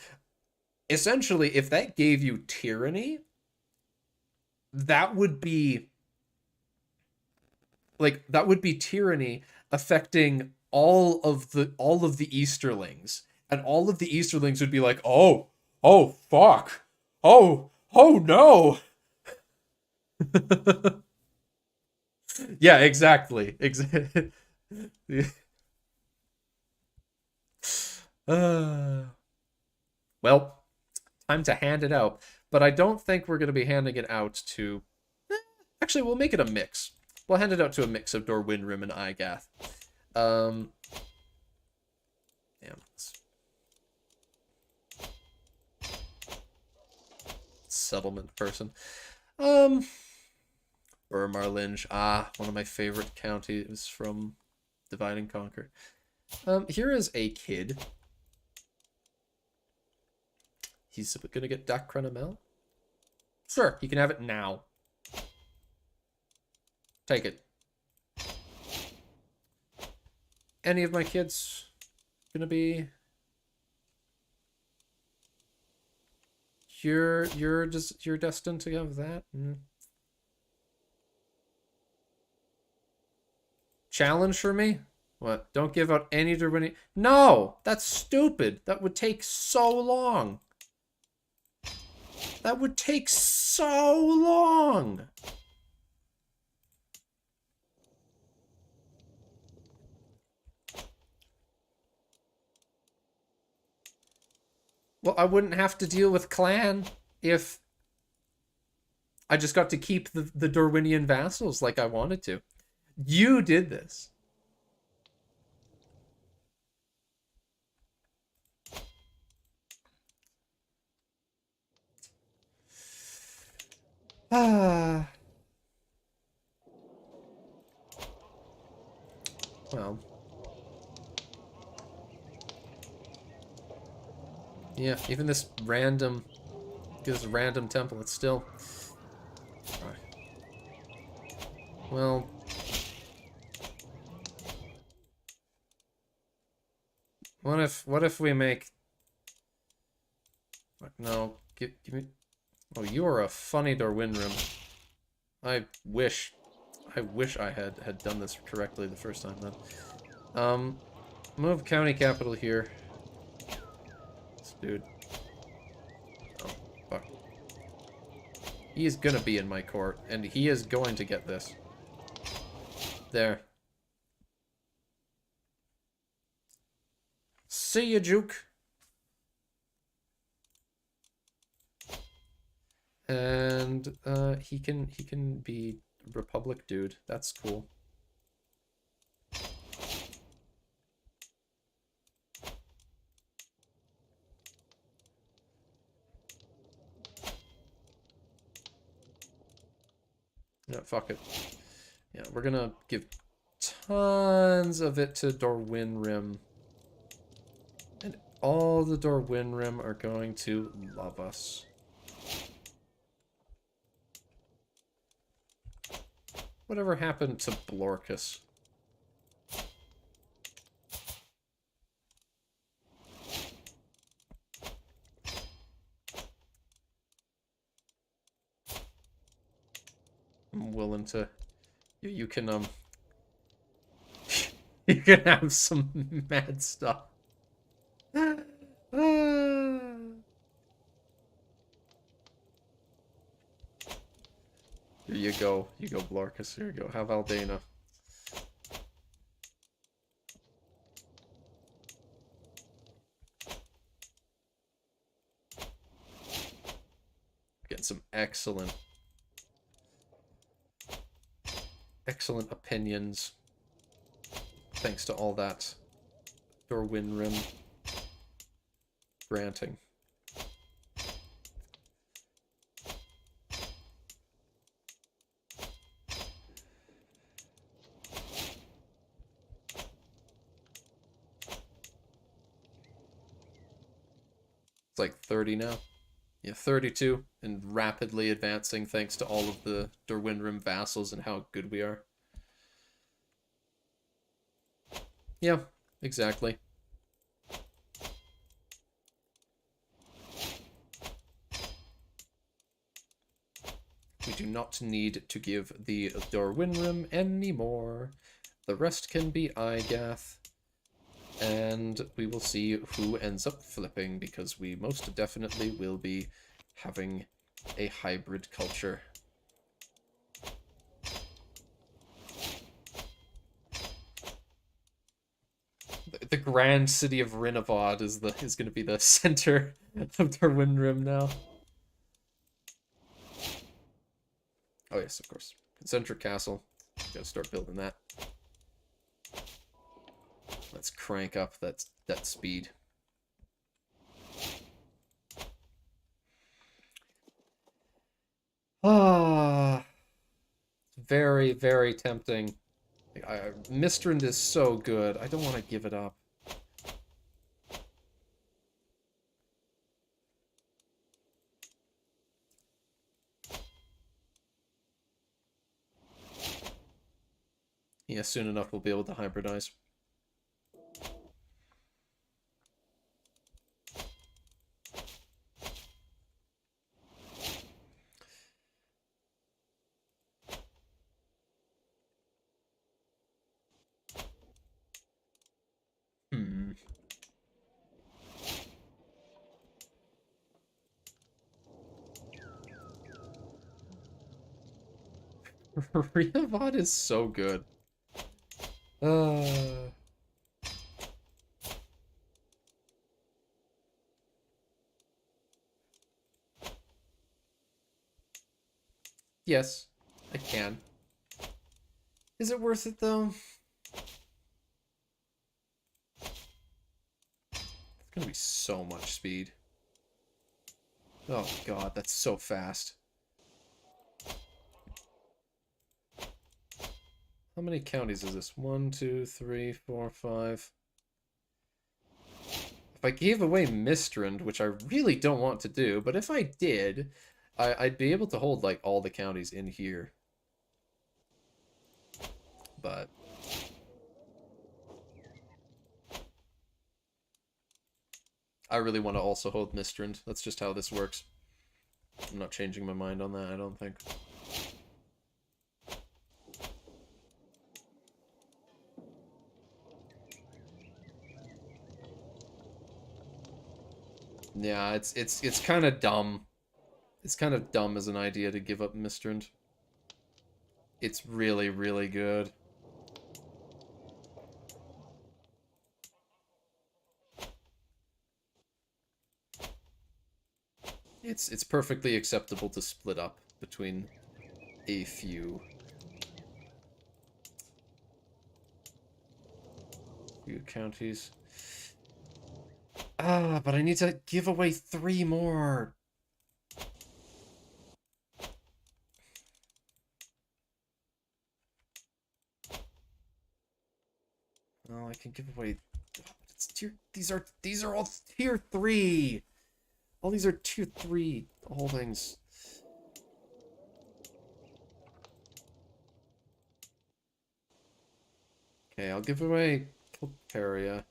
essentially if that gave you tyranny, that would be tyranny affecting all of the Easterlings, and all of the Easterlings would be like, oh fuck, oh no. Yeah, exactly. Well, time to hand it out. But I don't think we're going to be handing it out to... Actually, we'll make it a mix. We'll hand it out to a mix of Dorwinrim and Igath. Damn. Settlement person. Burmarlinge. One of my favorite counties from Divide and Conquer. Here is a kid. He's gonna get Dak Crenamel? Sure, he can have it now. Take it. Any of my kids gonna be... You're destined to have that? Challenge for me? What? Don't give out any Dorwinion? No! That's stupid! That would take so long! That would take so long! Well, I wouldn't have to deal with clan if I just got to keep the Dorwinion vassals like I wanted to. You did this. Well. Yeah, even this random temple, it's still... Well... What if we make... No, give me... Oh, you are a funny Dorwinrim. I wish I had done this correctly the first time then. Move county capital here. This dude. Oh, fuck. He is gonna be in my court, and he is going to get this. There. See ya, Juke. And he can be Republic dude. That's cool. Yeah, fuck it. Yeah, we're gonna give tons of it to Dorwynrim. And all the Dorwynrim are going to love us. Whatever happened to Blorkus? I'm willing to... You can, you can have some mad stuff. Here you go. You go, Blorkus. Here you go. Have Aldana. Getting some excellent opinions. Thanks to all that Dorwynrim granting. It's like 30 now. Yeah, 32, and rapidly advancing thanks to all of the Dorwynrim vassals and how good we are. Yeah, exactly. We do not need to give the Dorwynrim anymore. The rest can be Igath. And we will see who ends up flipping, because we most definitely will be having a hybrid culture. The grand city of Rinavad is going to be the center of Dorwynrim now. Oh yes, of course. Concentric castle. Gotta start building that. Let's crank up that speed. Ah, very, very tempting. Mistrand is so good. I don't want to give it up. Yeah, soon enough we'll be able to hybridize. Rhûn is so good. Yes, I can. Is it worth it, though? It's gonna be so much speed. Oh god, that's so fast. How many counties is this? 1, 2, 3, 4, 5. If I gave away Mistrand, which I really don't want to do, but if I did, I'd be able to hold, like, all the counties in here. But... I really want to also hold Mistrand. That's just how this works. I'm not changing my mind on that, I don't think. Yeah, it's kind of dumb. It's kind of dumb as an idea to give up Mistrand. It's really, really good. It's perfectly acceptable to split up between a few. Few counties. Ah, but I need to give away 3 more. No, I can give away. It's tier. These are all tier 3. All these are tier 3 holdings. Okay, I'll give away Kilparia.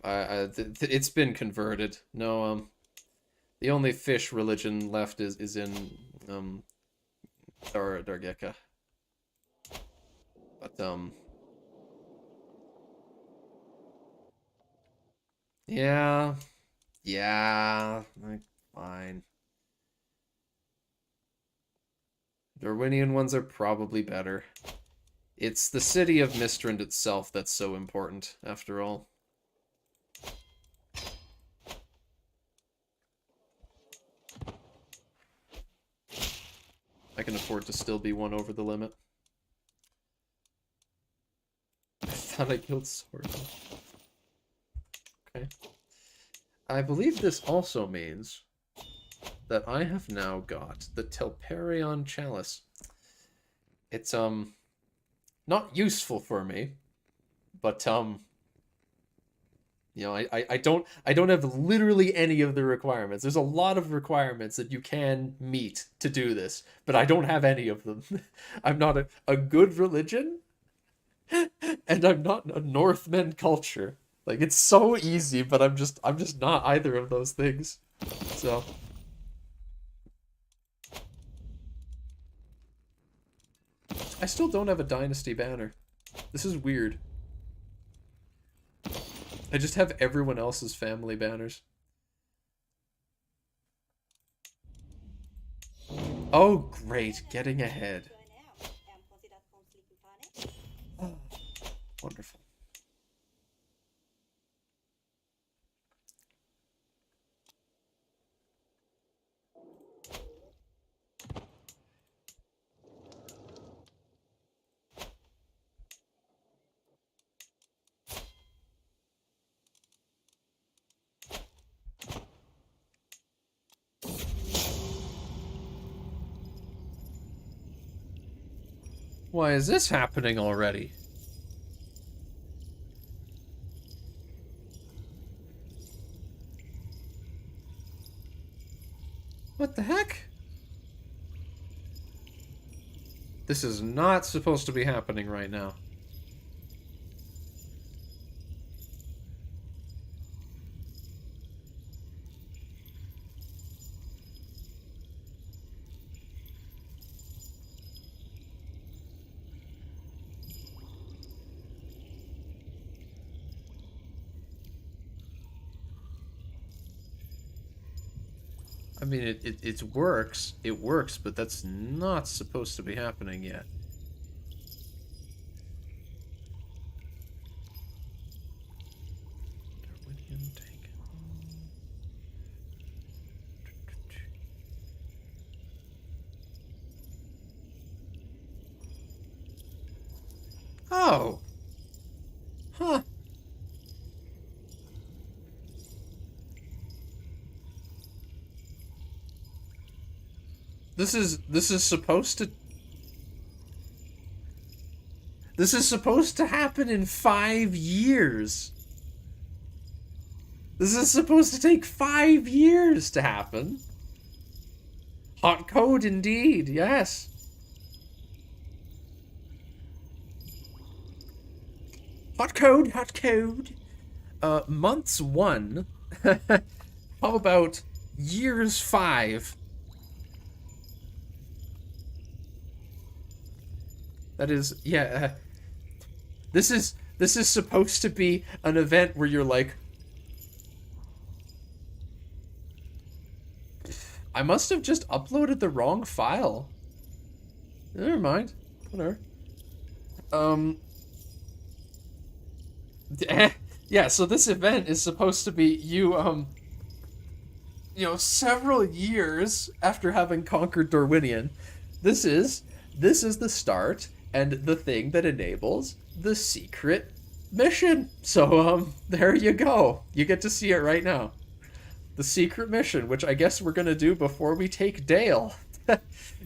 It's been converted. No, the only fish religion left is in Dargeka. But yeah, fine. Darwinian ones are probably better. It's the city of Mistrand itself that's so important, after all. I can afford to still be 1 over the limit. I thought I killed Sword. Okay. I believe this also means that I have now got the Telperion Chalice. It's not useful for me, but you know, I don't have literally any of the requirements. There's a lot of requirements that you can meet to do this, but I don't have any of them. I'm not a good religion, and I'm not a Northman culture. Like, it's so easy, but I'm just not either of those things. So I still don't have a dynasty banner. This is weird. I just have everyone else's family banners. Oh, great. Getting ahead. Oh, wonderful. Why is this happening already? What the heck? This is not supposed to be happening right now. I mean, it works. It works, but that's not supposed to be happening yet. Darwinian tank. Oh! Huh. This is supposed to... This is supposed to happen in 5 years. This is supposed to take 5 years to happen. Hot code indeed, yes. Hot code, hot code. Months 1. How about years 5? That is, yeah. This is supposed to be an event where you're like, I must have just uploaded the wrong file. Never mind. Whatever. Yeah, so this event is supposed to be you, you know, several years after having conquered Darwinian. This is the start, and the thing that enables the secret mission. So, there you go. You get to see it right now. The secret mission, which I guess we're going to do before we take Dale.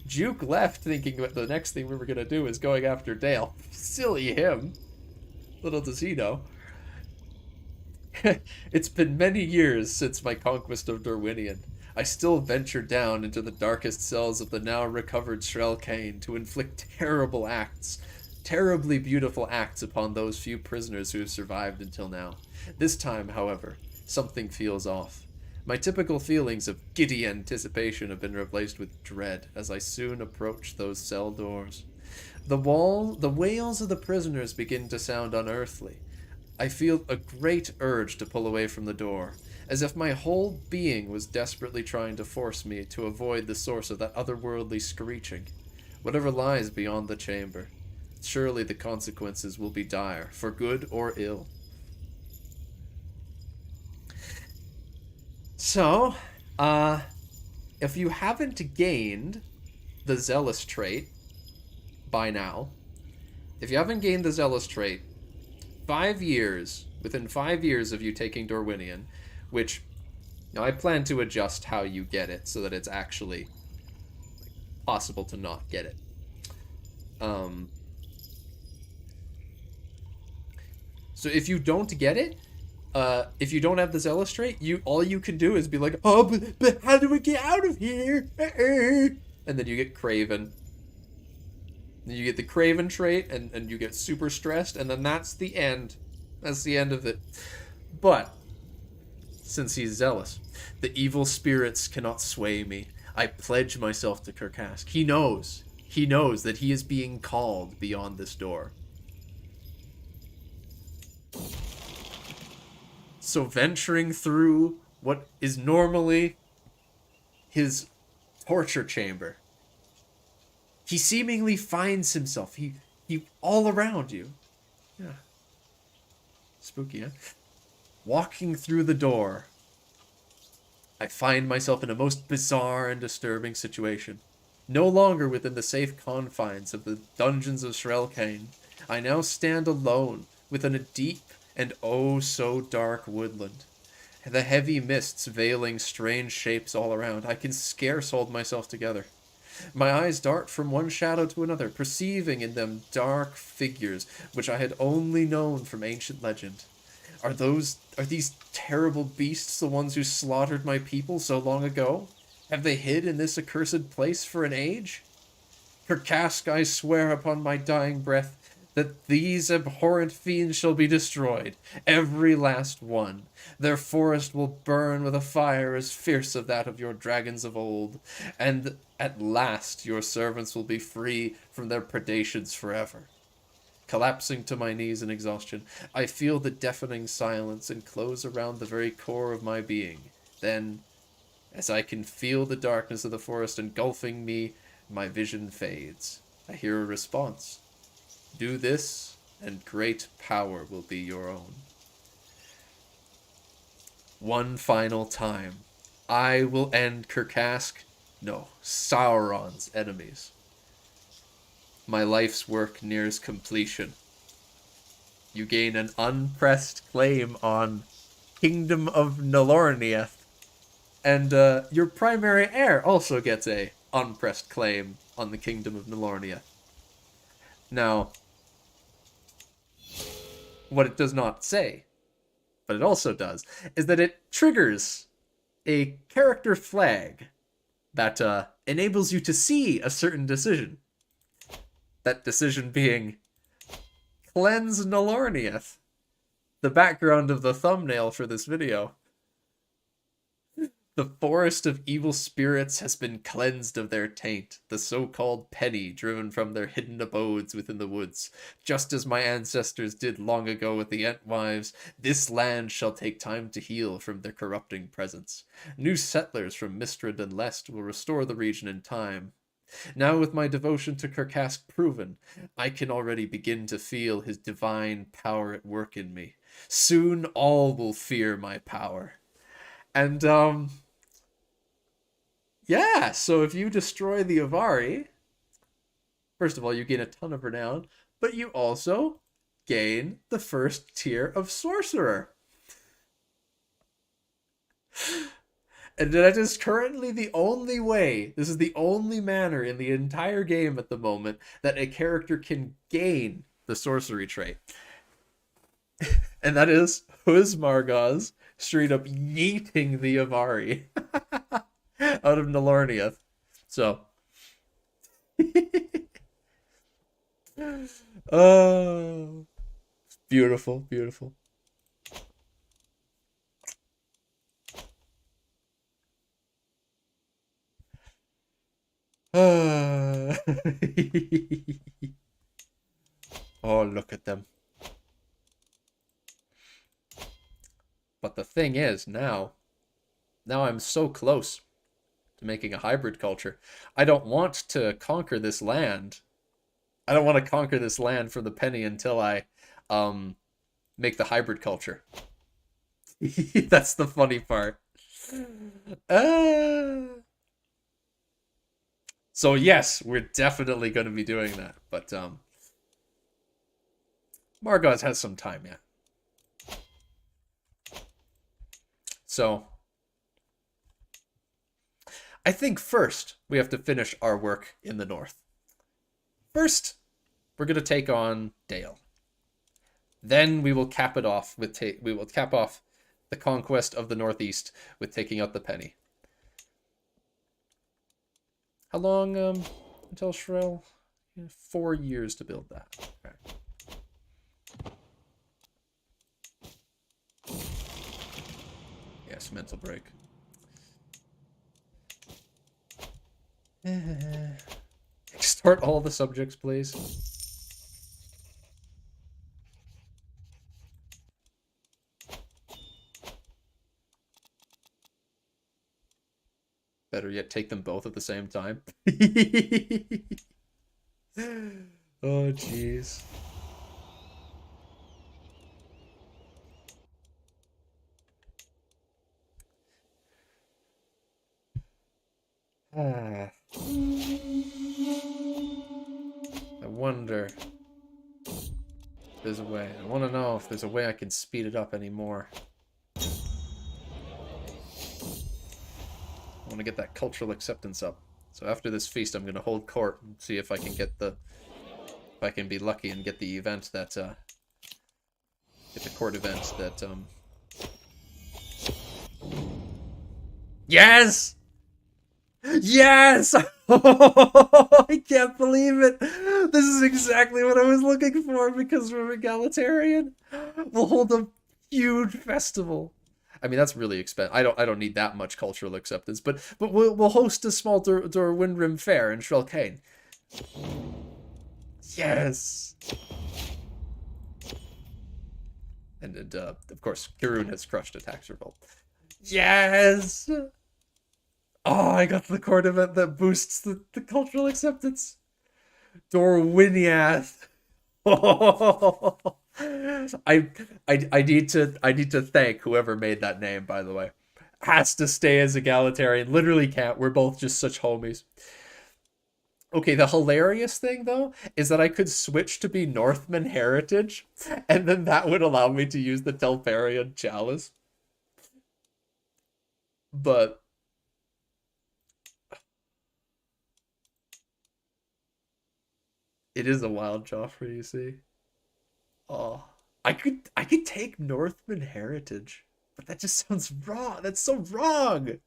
Juke left thinking that the next thing we were going to do is going after Dale. Silly him. Little does he know. It's been many years since my conquest of Dorwinion. I still venture down into the darkest cells of the now recovered Shrelkane to inflict terrible acts, terribly beautiful acts upon those few prisoners who have survived until now. This time, however, something feels off. My typical feelings of giddy anticipation have been replaced with dread as I soon approach those cell doors. The wails of the prisoners begin to sound unearthly. I feel a great urge to pull away from the door, as if my whole being was desperately trying to force me to avoid the source of that otherworldly screeching. Whatever lies beyond the chamber, surely the consequences will be dire, for good or ill. So, if you haven't gained the Zealous trait by now, if you haven't gained the Zealous trait, within 5 years of you taking Dorwinion, which, I plan to adjust how you get it so that it's actually possible to not get it. So if you don't get it, if you don't have the Zealous trait, all you can do is be like, oh, but how do we get out of here? And then you get Craven. Then you get the Craven trait, and you get super stressed, and then that's the end. That's the end of it. But, since he's zealous, the evil spirits cannot sway me. I pledge myself to Kurkask. He knows that he is being called beyond this door. So venturing through what is normally his torture chamber, he seemingly finds himself. He all around you. Yeah. Spooky, huh? Walking through the door, I find myself in a most bizarre and disturbing situation. No longer within the safe confines of the dungeons of Shrelkane, I now stand alone within a deep and oh so dark woodland. The heavy mists veiling strange shapes all around. I can scarce hold myself together. My eyes dart from one shadow to another, perceiving in them dark figures which I had only known from ancient legend. Are these terrible beasts the ones who slaughtered my people so long ago? Have they hid in this accursed place for an age? Kurkask, I swear upon my dying breath that these abhorrent fiends shall be destroyed, every last one. Their forest will burn with a fire as fierce as that of your dragons of old, and at last your servants will be free from their predations forever. Collapsing to my knees in exhaustion, I feel the deafening silence enclose around the very core of my being. Then, as I can feel the darkness of the forest engulfing me, my vision fades. I hear a response. Do this, and great power will be your own. One final time, I will end Sauron's enemies. My life's work nears completion. You gain an unpressed claim on Kingdom of Nolornieth, and your primary heir also gets a unpressed claim on the Kingdom of Nolornieth. Now, what it does not say, but it also does, is that it triggers a character flag that enables you to see a certain decision. That decision being Cleanse Nolornieth, the background of the thumbnail for this video. The forest of evil spirits has been cleansed of their taint, the so-called penny driven from their hidden abodes within the woods. Just as my ancestors did long ago with the Entwives, this land shall take time to heal from their corrupting presence. New settlers from Mistrad and Lest will restore the region in time. Now with my devotion to Kurkask proven, I can already begin to feel his divine power at work in me. Soon all will fear my power. And, yeah, so if you destroy the Avari, First of all, you gain a ton of renown, but you also gain the first tier of sorcerer. And that is currently the only way, this is the only manner in the entire game at the moment that a character can gain the sorcery trait. And that is Hûz-Margoz straight up yeeting the Avari out of Nilorniath. So, oh, beautiful, beautiful. Oh, look at them. But the thing is, now I'm so close to making a hybrid culture. I don't want to conquer this land. I don't want to conquer this land for the penny until I make the hybrid culture. That's the funny part. So yes, we're definitely going to be doing that, but Margoz has some time yet. So I think first we have to finish our work in the north. First, we're going to take on Dale. Then we will cap it off with we will cap off the conquest of the northeast with taking out the penny. How long until Shrell? 4 years to build that. Okay. Yes, mental break. Start all the subjects, please. Better yet, take them both at the same time. Oh, jeez. I wonder if there's a way. I want to know if there's a way I can speed it up anymore. I want to get that cultural acceptance up. So after this feast, I'm going to hold court and see if I can get the... If I can be lucky and get the event that... get the court event that... Yes! Yes! I can't believe it! This is exactly what I was looking for because we're egalitarian. We'll hold a huge festival. I mean, that's really expensive. I don't need that much cultural acceptance, but we'll host a small Windrim fair in Shrelkane. Yes. And of course, Rhûn has crushed a tax revolt. Yes. Oh, I got the court event that boosts the cultural acceptance. Dorwiniath. Oh. I need to thank whoever made that name, by the way. Has to stay as egalitarian. Literally can't. We're both just such homies. Okay, the hilarious thing though is that I could switch to be Northman heritage, and then that would allow me to use the Telperian chalice. But it is a wild Joffrey, you see. Oh, I could take Northman heritage, but that just sounds wrong. That's so wrong.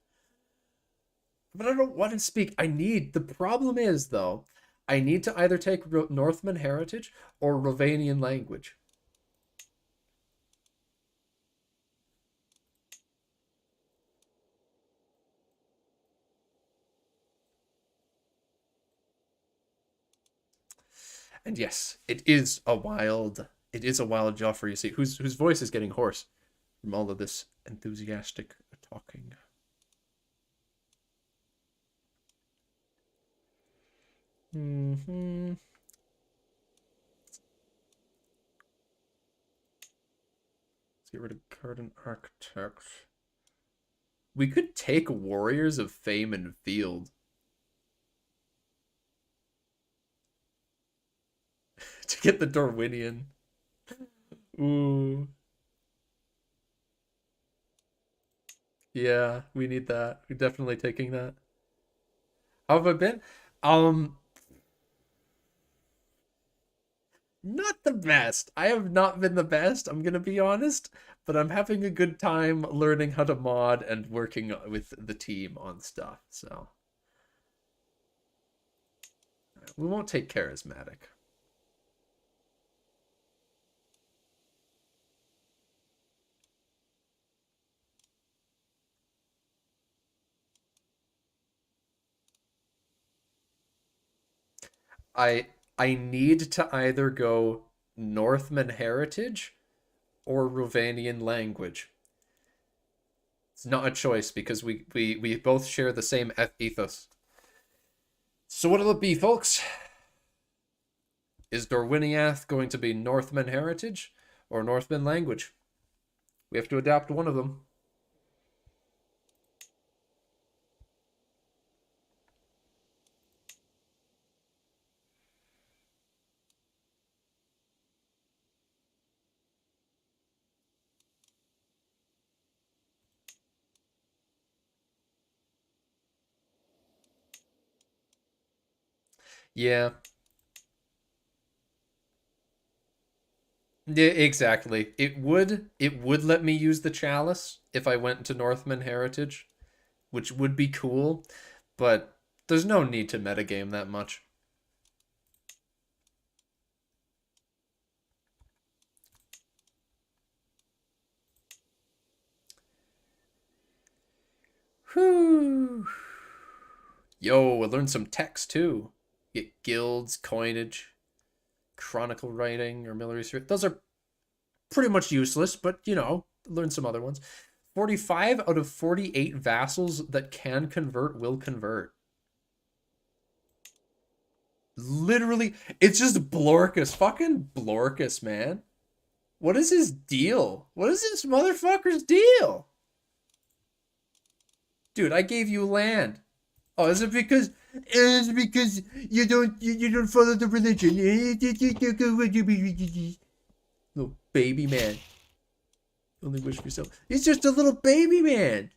But I don't want to speak. The problem is though, I need to either take Northman heritage or Rovanian language. And yes, it is a wild Joffrey, you see, whose voice is getting hoarse from all of this enthusiastic talking. Let's get rid of Garden Architects. We could take Warriors of Fame and Field. to get the Dorwinian. Ooh. Yeah, we need that. We're definitely taking that. How have I been? Um, Not the best. I have not been the best, I'm gonna be honest, but I'm having a good time learning how to mod and working with the team on stuff. So we won't take charismatic. I I need to either go Northman heritage or Rovanian language. It's not a choice because we both share the same ethos. So what'll it be, folks? Is Dorwiniath going to be Northman heritage or Northman language? We have to adapt one of them. Yeah. Yeah, exactly. It would let me use the chalice if I went into Northman heritage, which would be cool, but there's no need to metagame that much. Whew. Yo, I learned some text too. Get guilds, coinage, chronicle writing, or military spirit. Those are pretty much useless, but you know, learn some other ones. 45 out of 48 vassals that can convert will convert. Literally, it's just Blorkus. Fucking Blorkus, man. What is his deal? What is this motherfucker's deal? Dude, I gave you land. Oh, is it because you don't follow the religion? Little baby man. Only wish for yourself. He's just a little baby man.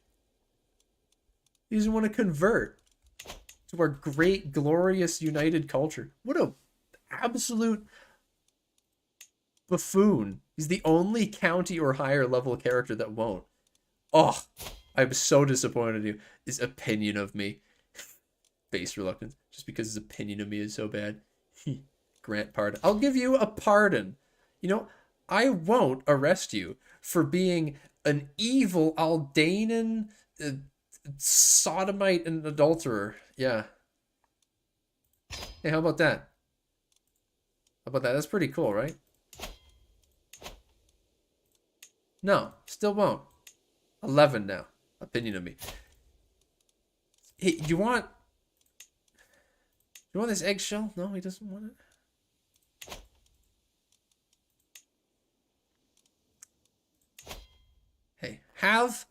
He doesn't want to convert to our great, glorious, united culture. What a absolute buffoon. He's the only county or higher level character that won't. Oh, I'm so disappointed in you. His opinion of me. Base reluctance. Just because his opinion of me is so bad. Grant pardon. I'll give you a pardon. You know, I won't arrest you for being an evil Aldanan sodomite and adulterer. Yeah. Hey, how about that? How about that? That's pretty cool, right? No, still won't. 11 now. Opinion of me. Hey, do you want this eggshell? No, he doesn't want it. Hey, have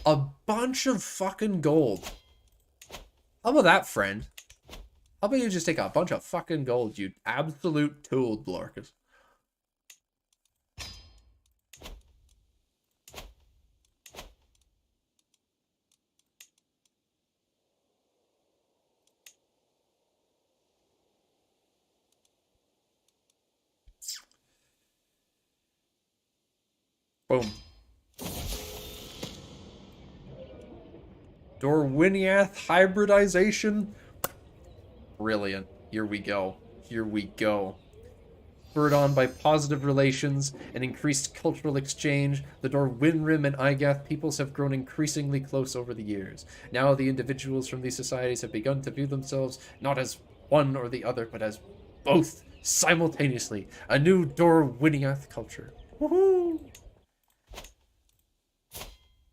a bunch of fucking gold. How about that, friend? How about you just take a bunch of fucking gold, you absolute tool, Blorkus? Boom. Dorwiniath hybridization. Brilliant. Here we go. Here we go. Spurred on by positive relations and increased cultural exchange, the Dorwinrim and Igath peoples have grown increasingly close over the years. Now the individuals from these societies have begun to view themselves not as one or the other, but as both simultaneously. A new Dorwiniath culture. Woohoo!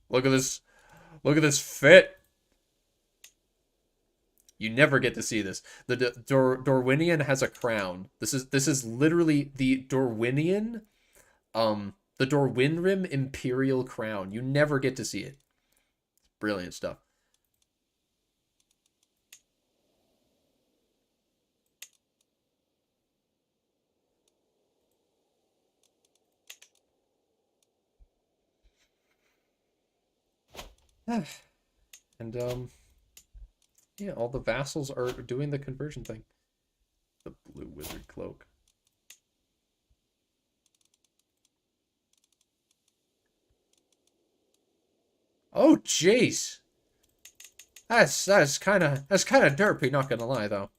Look at this. Look at this fit. You never get to see this. The Dorwinian has a crown. This is literally the Dorwinian, the Dorwinrim imperial crown. You never get to see it. Brilliant stuff. And yeah, all the vassals are doing the conversion thing. The blue wizard cloak. Oh jeez. That's kind of derpy, not gonna lie though.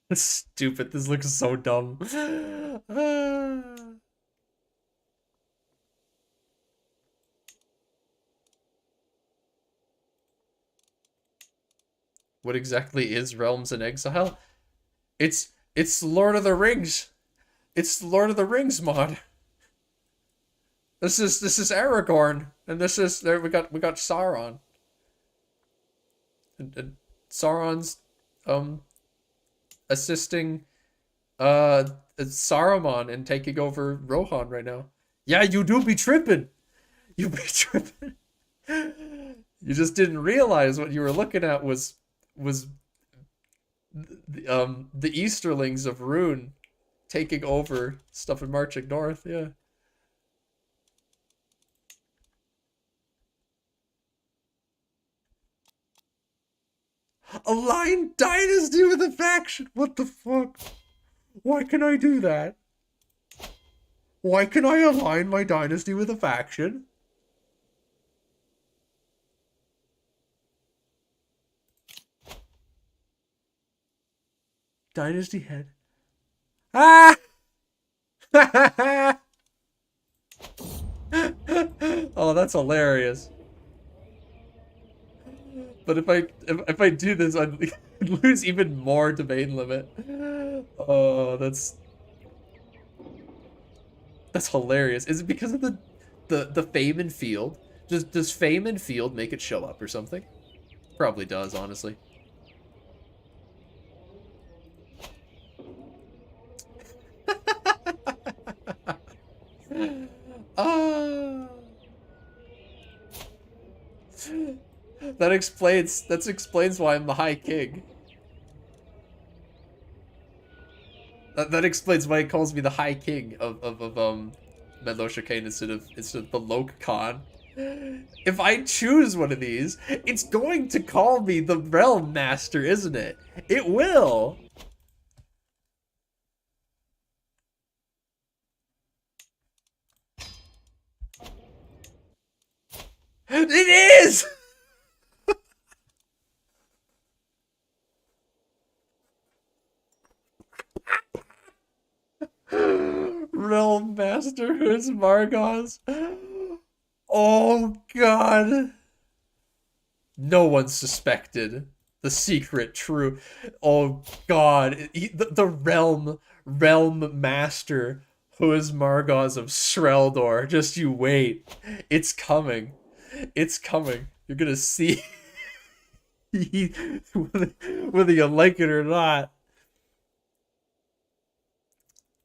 That's stupid. This looks so dumb. What exactly is Realms in Exile? It's Lord of the Rings. It's Lord of the Rings mod. This is Aragorn, and this is there we got Sauron. And Sauron's assisting Saruman in taking over Rohan right now. Yeah, you do be tripping. You be tripping. You just didn't realize what you were looking at was the Easterlings of Rhûn taking over stuff and marching north. Yeah. Align dynasty with a faction. What the fuck? Why can I do that? Why can I align my dynasty with a faction? Dynasty head. Ah! Oh, that's hilarious. But if I do this, I'd lose even more domain limit. Oh, that's hilarious. Is it because of the fame and field? Does fame and field make it show up or something? Probably does, honestly. That explains why I'm the High King. That explains why he calls me the High King of Medlosha Kane instead of the Loke Khan. If I choose one of these, it's going to call me the Realm Master, isn't it? It will. It is! Realm Master Hûz-Margoz. Oh god. No one suspected the secret true. Oh god. The realm master Hûz-Margoz of Sreldor. Just you wait. It's coming. It's coming. You're gonna see whether you like it or not.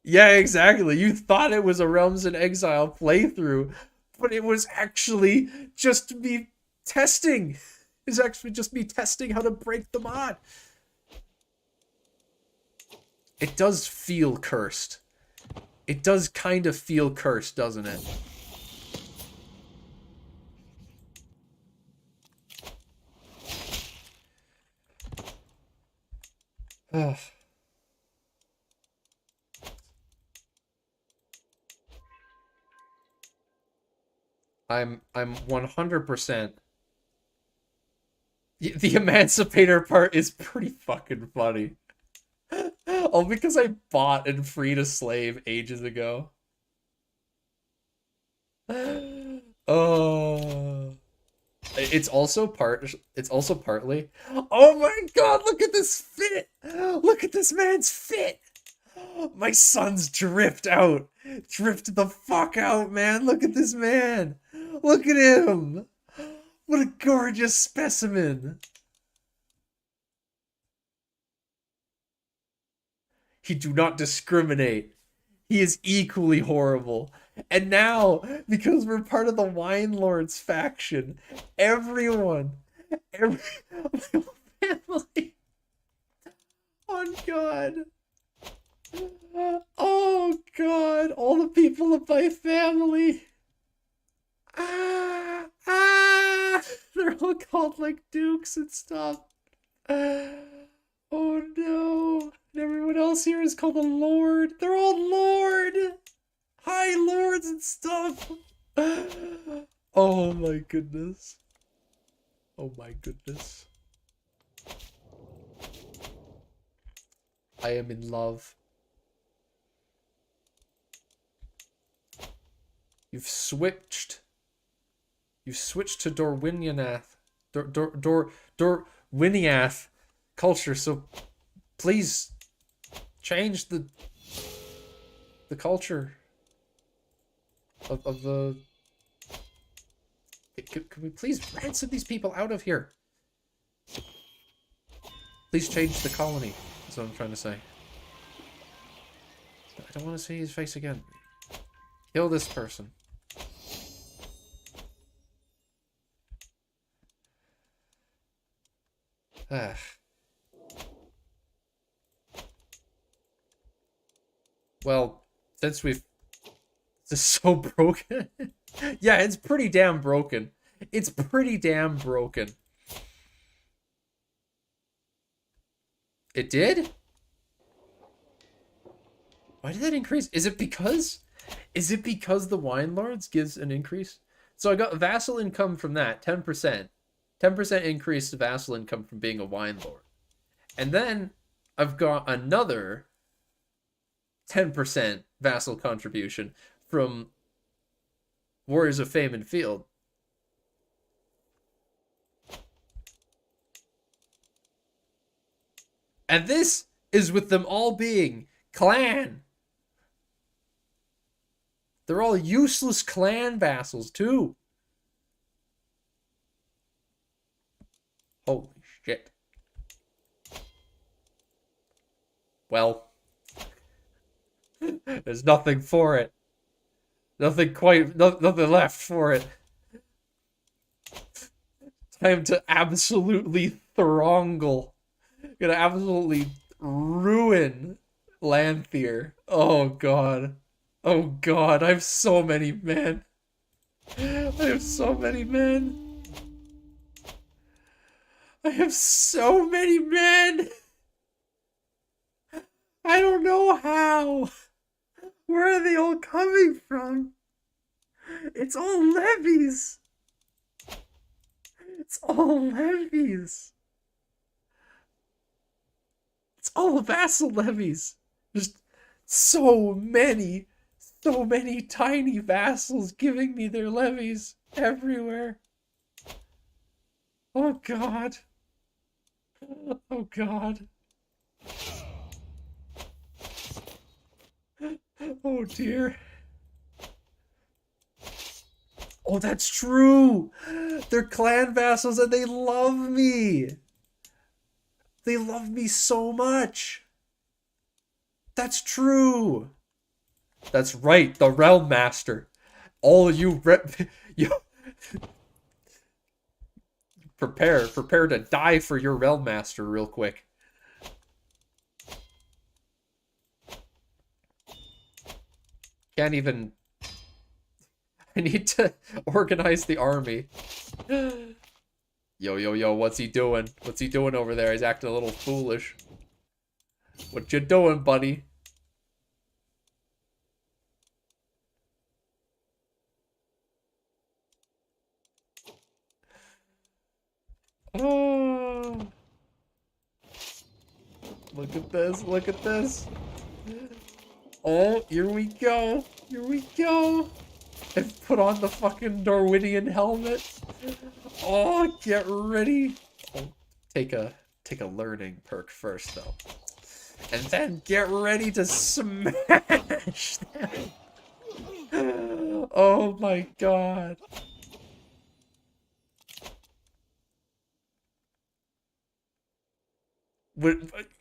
Yeah, exactly. You thought it was a Realms in Exile playthrough, but it was actually just me testing. It's actually just me testing how to break the mod. It does feel cursed. It does kind of feel cursed, doesn't it? Ugh. I'm 100%. The Emancipator part is pretty fucking funny. All because I bought and freed a slave ages ago. Oh. It's also partly. Oh my god, look at this fit! Look at this man's fit! My sons drift out. Drift the fuck out, man. Look at this man. Look at him. What a gorgeous specimen. He do not discriminate. He is equally horrible. And now, because we're part of the Wine Lords faction, everyone Every my whole family. Oh God. Oh God. All the people of my family. They're all called like dukes and stuff. Oh no. And everyone else here is called a lord. They're all lord. High lords and stuff. Oh my goodness. Oh my goodness. I am in love. You've switched to Dorwinianath. Dorwiniath culture, so please change the culture of the... Can we please ransom these people out of here? Please change the colony. That's what I'm trying to say. I don't want to see his face again. Kill this person. Ah. Well, since we've... This is so broken. Yeah, it's pretty damn broken. It's pretty damn broken. It did? Why did that increase? Is it because the Wine Lords gives an increase? So I got vassal income from that, 10%. 10% increase to vassal income from being a Wine Lord. And then I've got another 10% vassal contribution from Warriors of Fame and Field. And this is with them all being clan. They're all useless clan vassals too. Holy shit. Well, there's nothing for it. Nothing left for it. Time to absolutely throngle. Gonna absolutely ruin Lanthier. Oh god. Oh god, I have so many men. I have so many men. I have so many men. I don't know how. Where are they all coming from? It's all levies. It's all levies. It's all vassal levies. Just so many tiny vassals giving me their levies everywhere. Oh god. Oh god. Oh dear. Oh, that's true. They're clan vassals and they love me. They love me so much. That's true. That's right, the Realm Master. All of you prepare to die for your Realm Master real quick. Can't even... I need to organize the army. Yo, what's he doing? What's he doing over there? He's acting a little foolish. What you doing, buddy? Oh. Look at this, look at this. Oh, here we go. Here we go. I've put on the fucking Norwegian helmet. Oh, get ready. Oh, take a learning perk first though. And then get ready to smash them. Oh my god.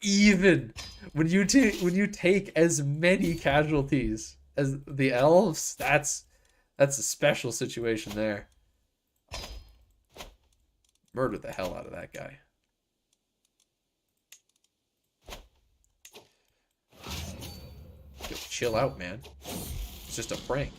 Even when you take as many casualties as the elves, that's a special situation there. Murder the hell out of that guy. Yo, chill out, man. It's just a prank.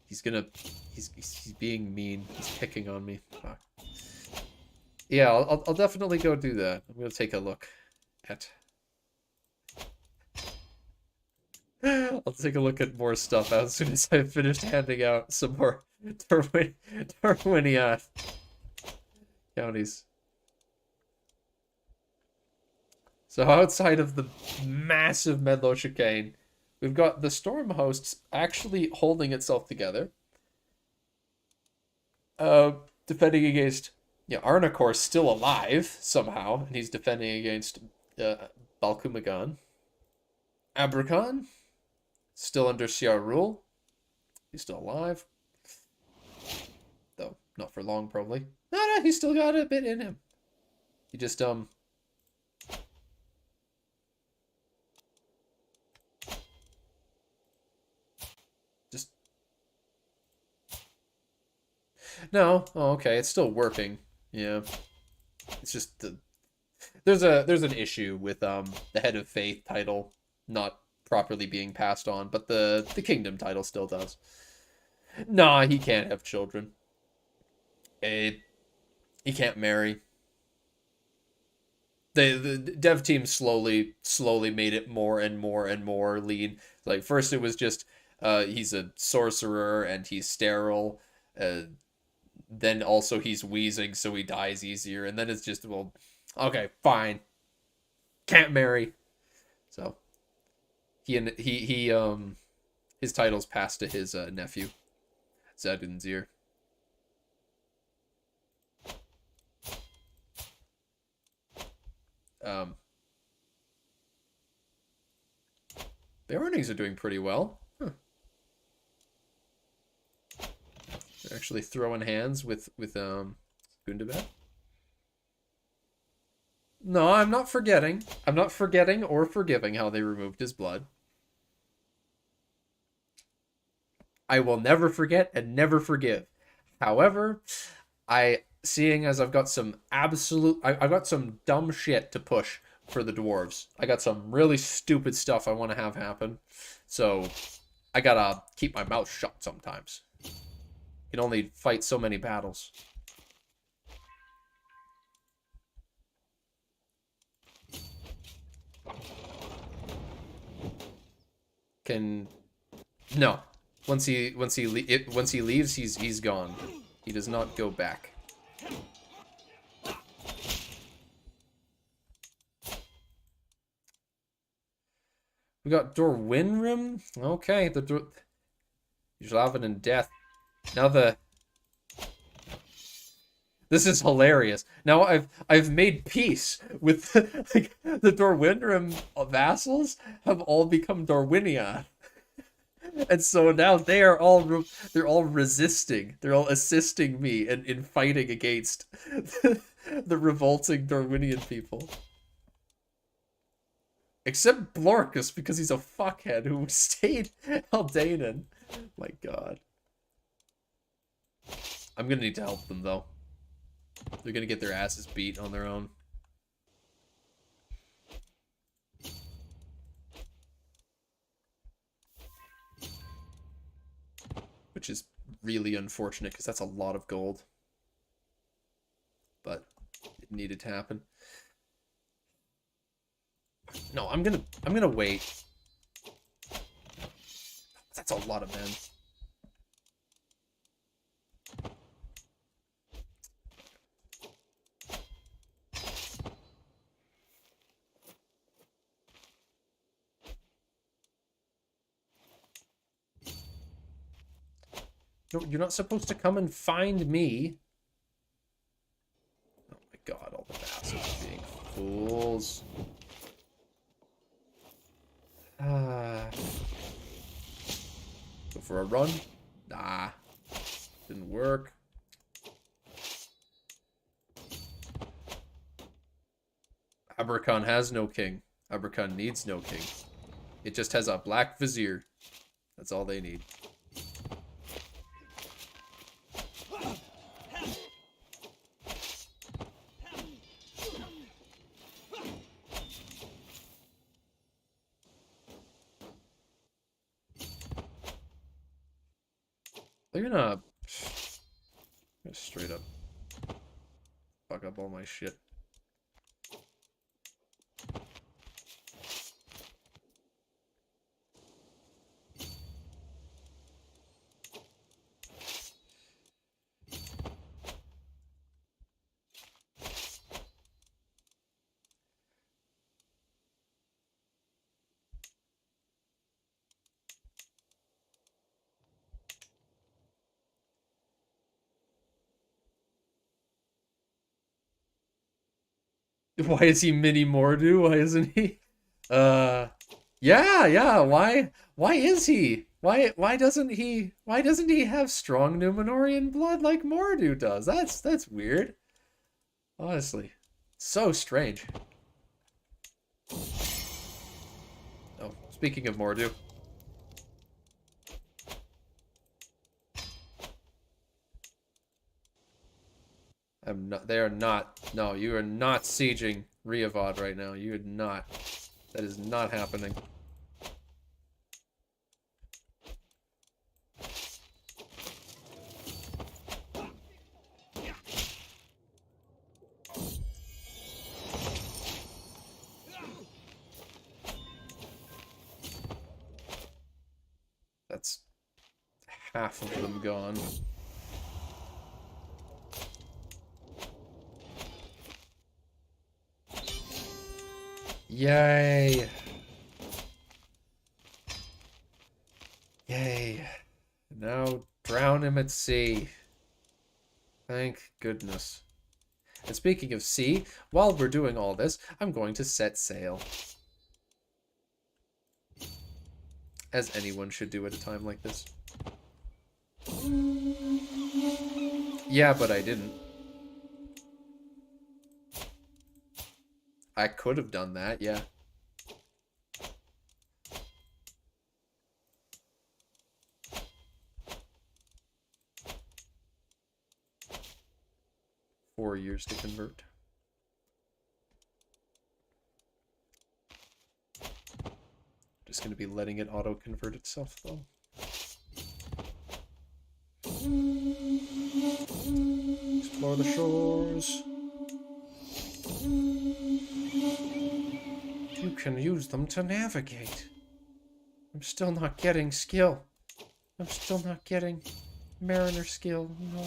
He's gonna... He's being mean. He's picking on me. Fuck. Yeah, I'll definitely go do that. I'm gonna take a look at... I'll take a look at more stuff as soon as I've finished handing out some more Darwinian counties. So outside of the massive Medlo chicane, we've got the Storm Hosts actually holding itself together. Defending against... Yeah, Arnacor's still alive, somehow, and he's defending against Balkumagan. Abrakan, still under CR rule. He's still alive. Though, not for long, probably. No, he's still got a bit in him. He just, No. Oh, okay. It's still working. Yeah. It's just there's an issue with the Head of Faith title not properly being passed on, but the Kingdom title still does. Nah, he can't have children. He can't marry. The dev team slowly made it more and more and more lean. Like first it was just he's a sorcerer and he's sterile. Then also he's wheezing, so he dies easier. And then it's just, well, okay, fine. Can't marry. So his title's passed to his nephew, Zadunzir. Their earnings are doing pretty well. Huh. They're actually throwing hands with Gundabad. No, I'm not forgetting. I'm not forgetting or forgiving how they removed his blood. I will never forget and never forgive. However, seeing as I've got some I've got some dumb shit to push for the dwarves. I got some really stupid stuff I want to have happen. So I gotta keep my mouth shut sometimes. You can only fight so many battles. No. Once he leaves, he's gone. He does not go back. We got Dorwinrim. Okay, you shall have it in death. Now this is hilarious. Now I've made peace with the Dorwinrim vassals have all become Dorwinia. And so now they're all resisting. They're all assisting me in fighting against the revolting Dorwinian people. Except Blorkus, because he's a fuckhead who stayed Aldanan. My god. I'm gonna need to help them, though. They're gonna get their asses beat on their own. Which is really unfortunate, because that's a lot of gold. But it needed to happen. No, I'm gonna wait. That's a lot of men. No, you're not supposed to come and find me. Oh my god, all the bastards are being fools. Go for a run? Nah. Didn't work. Abrakan has no king. Abrakan needs no king. It just has a black vizier. That's all they need. They're gonna straight up fuck up all my shit. Why is he mini Mordu? Why isn't he? Yeah. Why is he? Why doesn't he have strong Numenorian blood like Mordu does? That's weird. Honestly. So strange. Oh, speaking of Mordu. They are not. No, you are not sieging Riavad right now. You are not. That is not happening. That's half of them gone. Yay! Yay. Now drown him at sea. Thank goodness. And speaking of sea, while we're doing all this, I'm going to set sail. As anyone should do at a time like this. Yeah, but I didn't. I could have done that, yeah. Four years to convert. Just going to be letting it auto-convert itself, though. Explore the shores. You can use them to navigate. I'm still not getting skill. I'm still not getting mariner skill. No.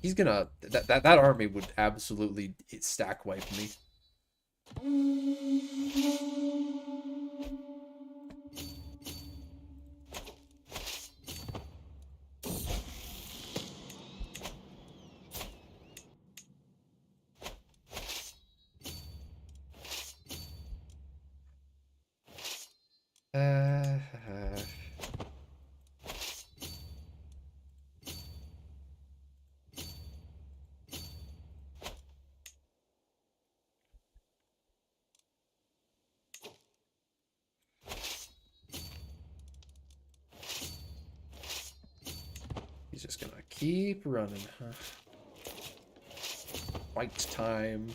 He's gonna... That army would absolutely stack wipe me. He's just gonna keep running, huh? Fight time.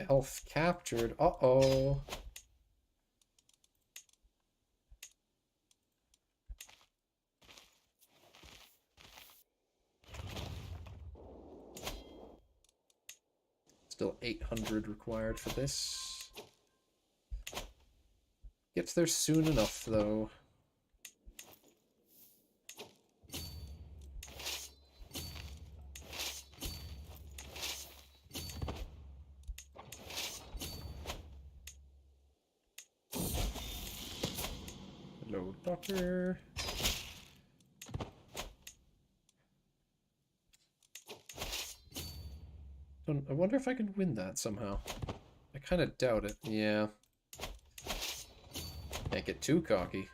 Elf captured. Uh-oh. Still 800 required for this. Gets there soon enough, though. Hello, doctor. I wonder if I can win that somehow. I kind of doubt it. Yeah. Can't get too cocky.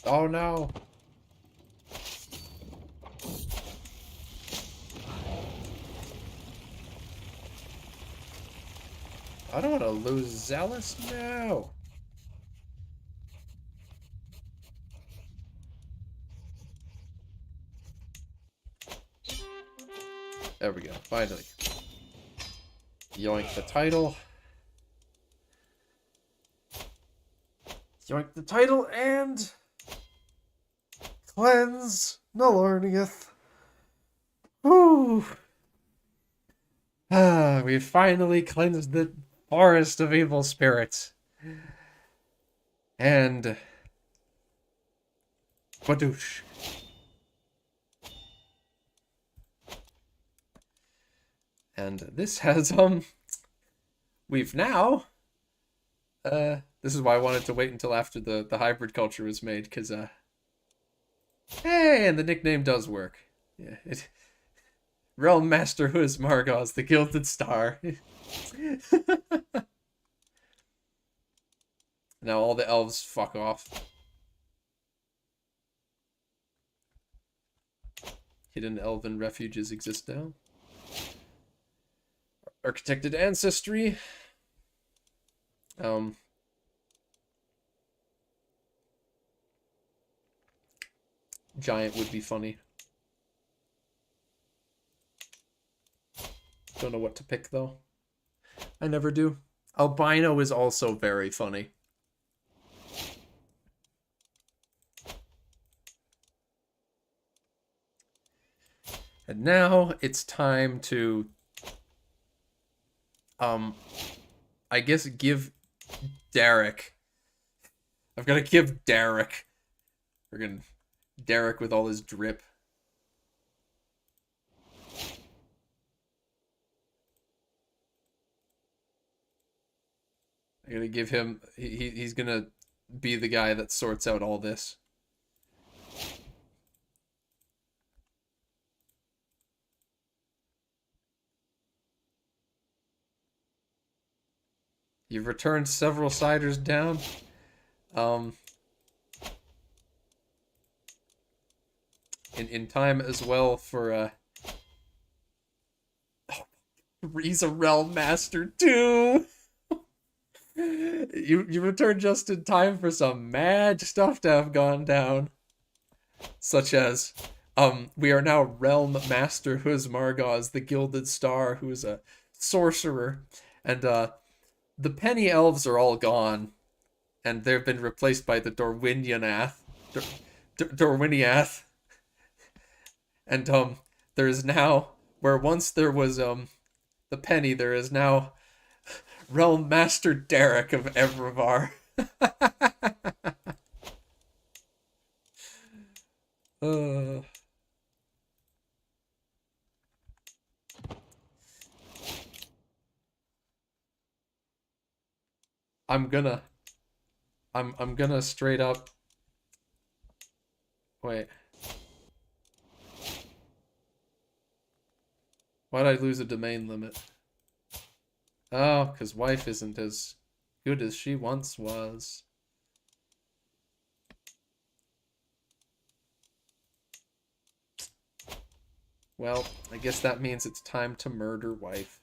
Oh no! I don't want to lose Zealous now. There we go, finally. Yoink the title. Yoink the title and cleanse Nalorniath. Whew. Ah, we finally cleansed the forest of evil spirits. And badoosh. And this has we've now this is why I wanted to wait until after the hybrid culture was made, because hey, and the nickname does work. Yeah, it Realm Master Hûz-Margoz, the Gilded Star. Now all the elves fuck off. Hidden elven refuges exist now. Architected ancestry. Giant would be funny. Don't know what to pick though. I never do. Albino is also very funny. And now it's time to I guess give Derek. I've got to give Derek. Friggin' Derek with all his drip. I gotta give him. He's gonna be the guy that sorts out all this. You've returned several ciders down. In time as well for he's a Realm Master too. You returned just in time for some mad stuff to have gone down. Such as we are now Realm Master Hûz-Margoz, the Gilded Star, who is a sorcerer, and the Penny Elves are all gone, and they've been replaced by the Dorwinianath. Dorwiniath. And there is now, where once there was the Penny, there is now Realm Master Derek of Evravar. I'm gonna straight up. Wait. Why'd I lose a domain limit? Oh, because wife isn't as good as she once was. Well, I guess that means it's time to murder wife.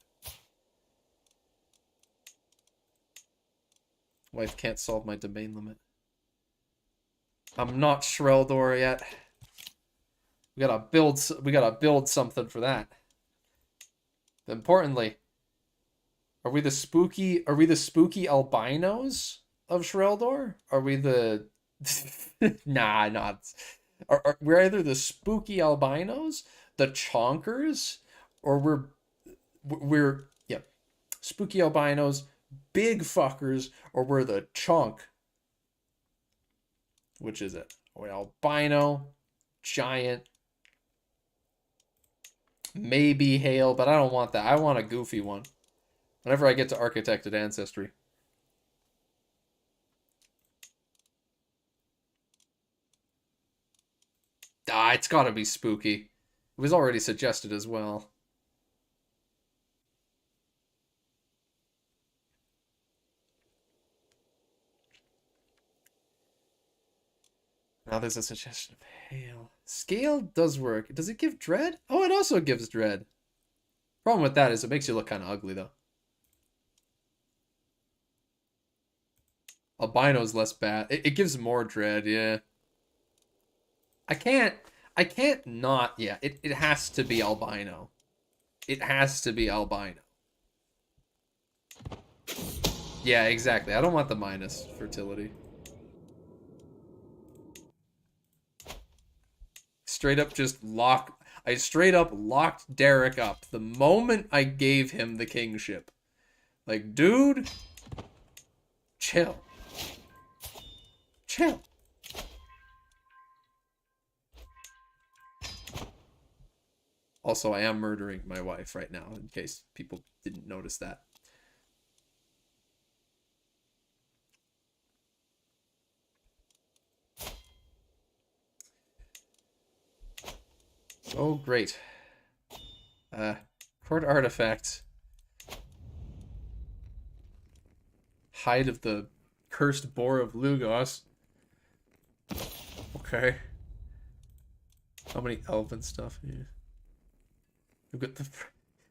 Wife can't solve my domain limit. I'm not Shreldor yet. We gotta build something for that. Importantly, are we the spooky albinos of Shreldor? Are we the nah, not. We're either the spooky albinos, the chonkers, or we're yeah, spooky albinos, big fuckers, or we're the chonk. Which is it? Are we albino, giant? Maybe hail, but I don't want that. I want a goofy one. Whenever I get to architected ancestry. Ah, it's gotta be spooky. It was already suggested as well. Now there's a suggestion of hail. Scale does work. Does it give dread? Oh, it also gives dread. Problem with that is it makes you look kind of ugly, though. Albino's less bad. It gives more dread, yeah. I can't... I can't not... Yeah, it has to be albino. It has to be albino. Yeah, exactly. I don't want the minus fertility. Straight up just lock... I straight up locked Derek up the moment I gave him the kingship. Like, dude, chill. Chill. Also, I am murdering my wife right now, in case people didn't notice that. Oh, great. Court artifact. Hide of the cursed boar of Lugos. Okay. How many elven stuff here? We've got the...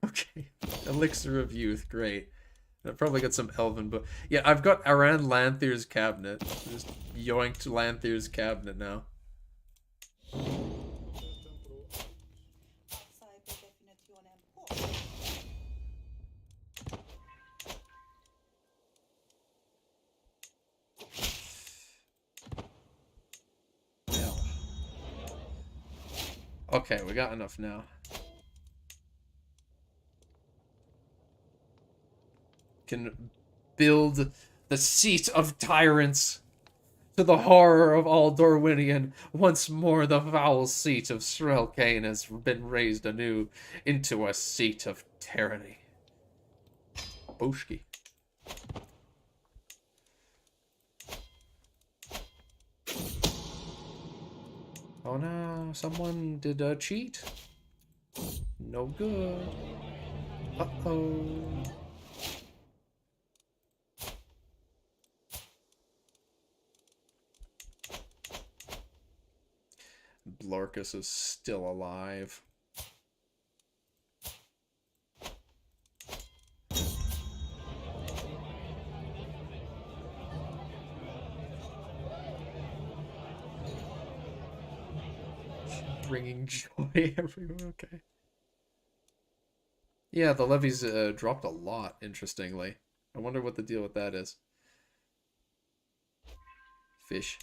Okay. Elixir of Youth, great. I probably got some elven, but... Yeah, I've got Aran Lanthir's cabinet. Just yoinked Lanthir's cabinet now. Okay, we got enough now. Can build the seat of tyrants. To the horror of all Dorwinian, once more the foul seat of Srelkane has been raised anew into a seat of tyranny. Boshki. Oh no, someone did a cheat. No good. Uh-oh. Blorkus is still alive. Bringing joy everywhere, okay. Yeah, the levies dropped a lot, interestingly. I wonder what the deal with that is. Fish.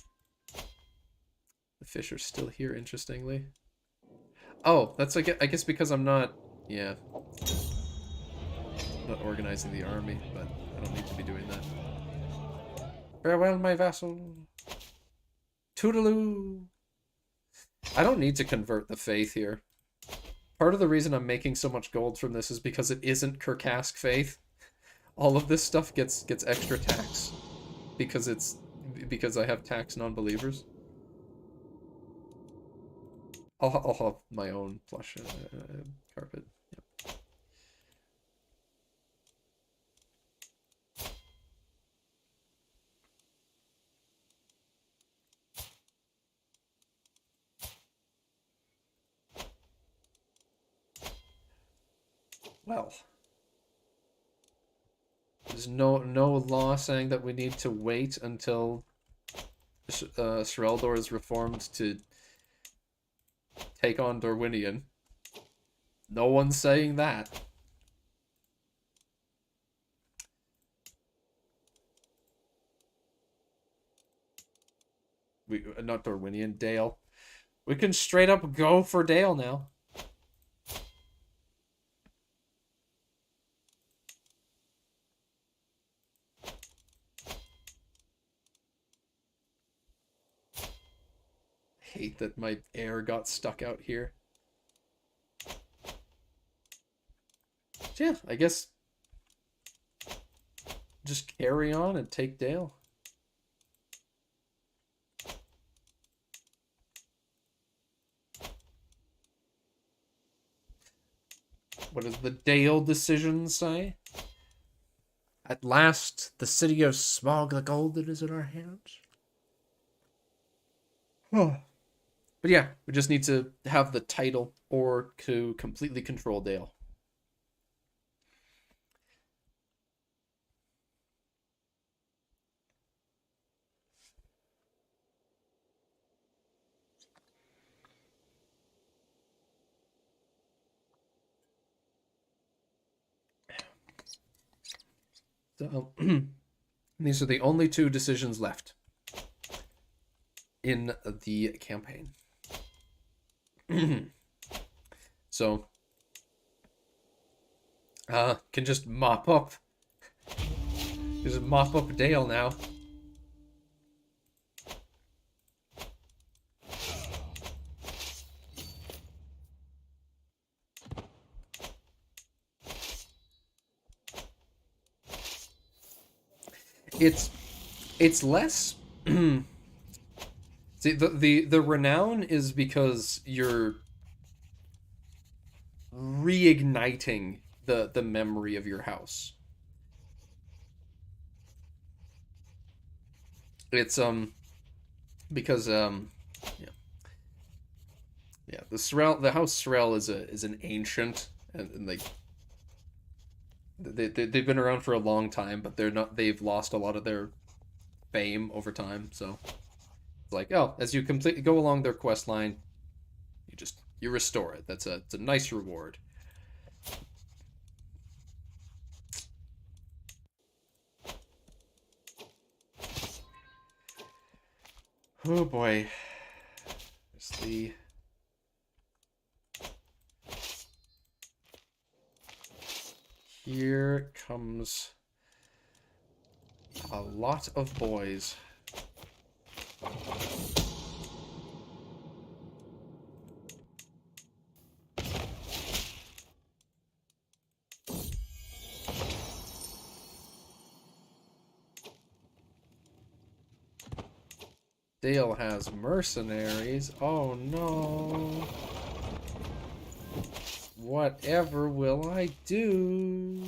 The fish are still here, interestingly. Oh, that's, I guess because I'm not... Yeah. Not organizing the army, but I don't need to be doing that. Farewell, my vassal. Toodaloo! I don't need to convert the faith here. Part of the reason I'm making so much gold from this is because it isn't Kirkask faith. All of this stuff gets extra tax because I have tax non-believers. I'll have my own plush carpet. Yep. Well, there's no law saying that we need to wait until Sreldor is reformed to take on Dorwinion. No one's saying that. Not Dorwinion, Dale. We can straight up go for Dale now. Hate that my air got stuck out here. So yeah, I guess just carry on and take Dale. What does the Dale decision say? At last, the city of Smog the Golden is in our hands. Oh. But yeah, we just need to have the title or to completely control Dale. So, these are the only two decisions left in the campaign. So, can just mop up. Just mop up Dale now. It's less. See, the renown is because you're reigniting the memory of your house. It's because yeah, the house Sorrel is an ancient, and like they've been around for a long time, but they've lost a lot of their fame over time. So it's like, oh, as you completely go along their quest line, you restore it. It's a nice reward. Oh boy. There's the Here comes a lot of boys. Dale has mercenaries. Oh no. Whatever will I do?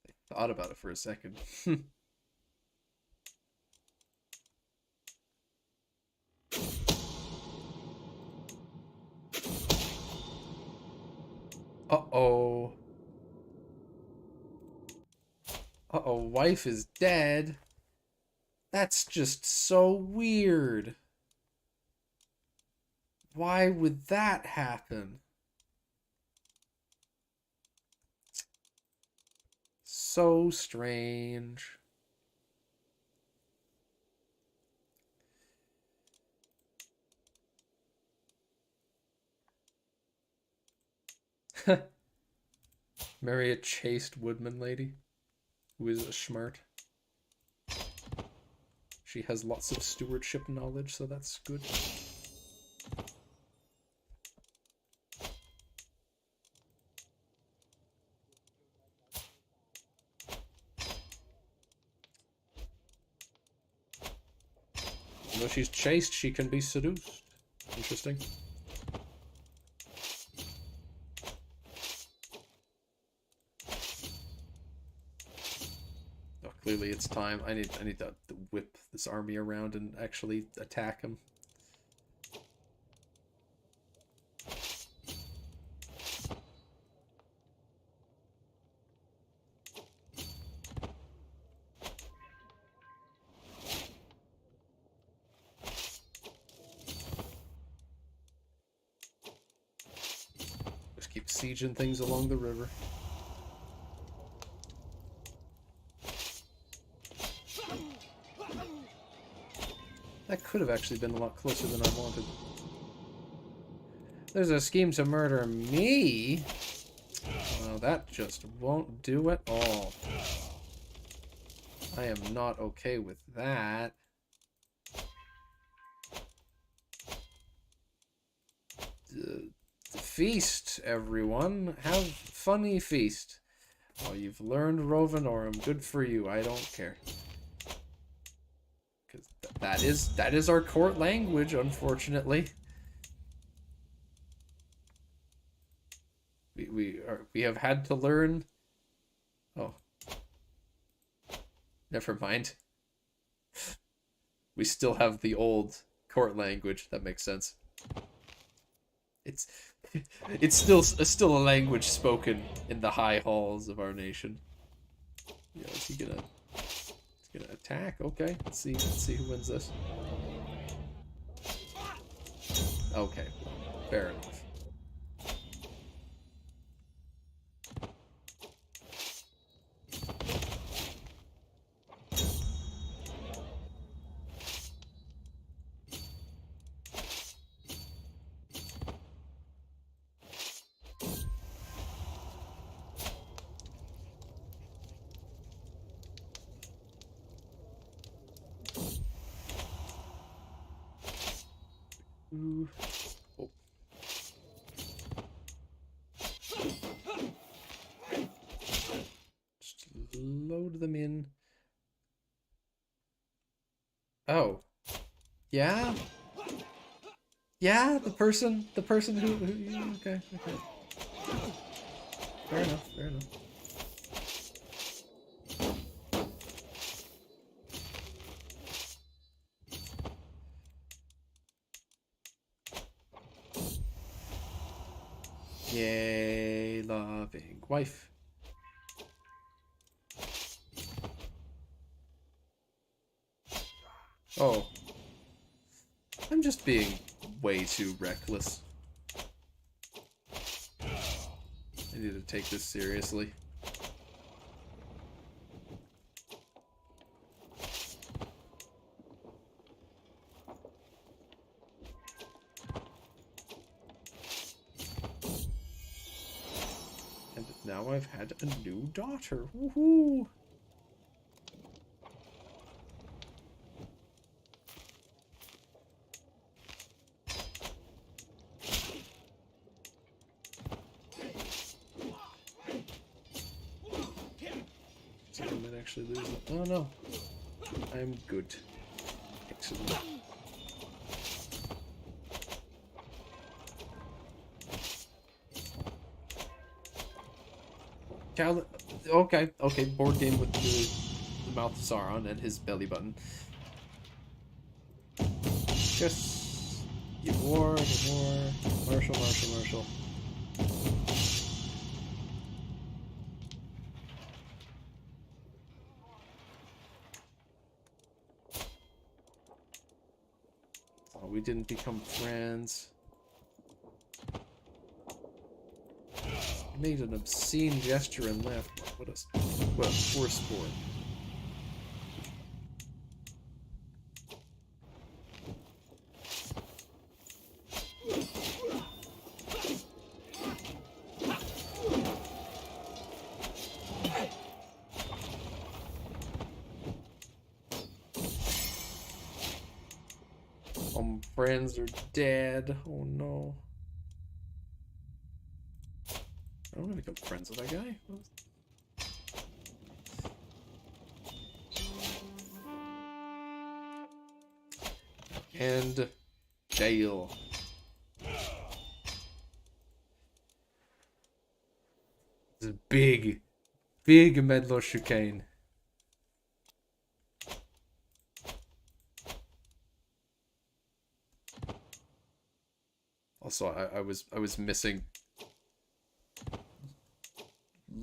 I thought about it for a second. Uh-oh. Uh-oh, wife is dead. That's just so weird. Why would that happen? So strange. Marry a chaste woodman lady who is a smart. She has lots of stewardship knowledge, so that's good. Though she's chaste, she can be seduced. Interesting. Oh, clearly it's time. I need to whip this army around and actually attack him. Keep sieging things along the river. That could have actually been a lot closer than I wanted. There's a scheme to murder me? Well, that just won't do at all. I am not okay with that. Feast, everyone. Have funny feast. Oh, you've learned Rovenorum. Good for you. I don't care. Because that is our court language, unfortunately. We have had to learn. Oh, never mind. We still have the old court language. That makes sense. It's still a language spoken in the high halls of our nation. Yeah, is he gonna? He's gonna attack. Okay, let's see who wins this. Okay, fair enough. Ooh. Oh. Just load them in. Oh. Yeah? Yeah, the person who okay, okay. Fair enough, fair enough. Yay, loving wife. Oh. I'm just being way too reckless. I need to take this seriously. And now I've had a new daughter. Woohoo! So I might actually lose it. Oh no. I'm good. Excellent. Okay, board game with the mouth of Sauron and his belly button. Just give war, Marshal. Oh, we didn't become friends. He made an obscene gesture and left. What a poor sport. Friends are dead. Oh no. I don't want to become friends with that guy. And Dale. This is big Medlo chicane. Also, I was missing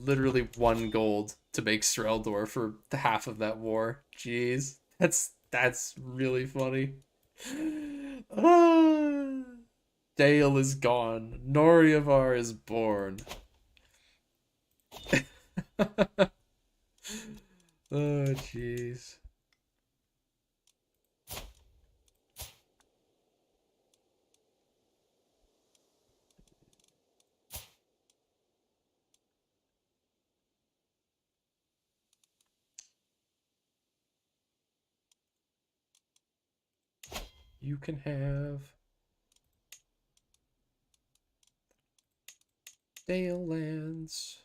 literally 1 gold to make Streldor for half of that war. Jeez, that's really funny. Dale is gone. Noriavar is born. Oh, jeez. You can have Dale lands.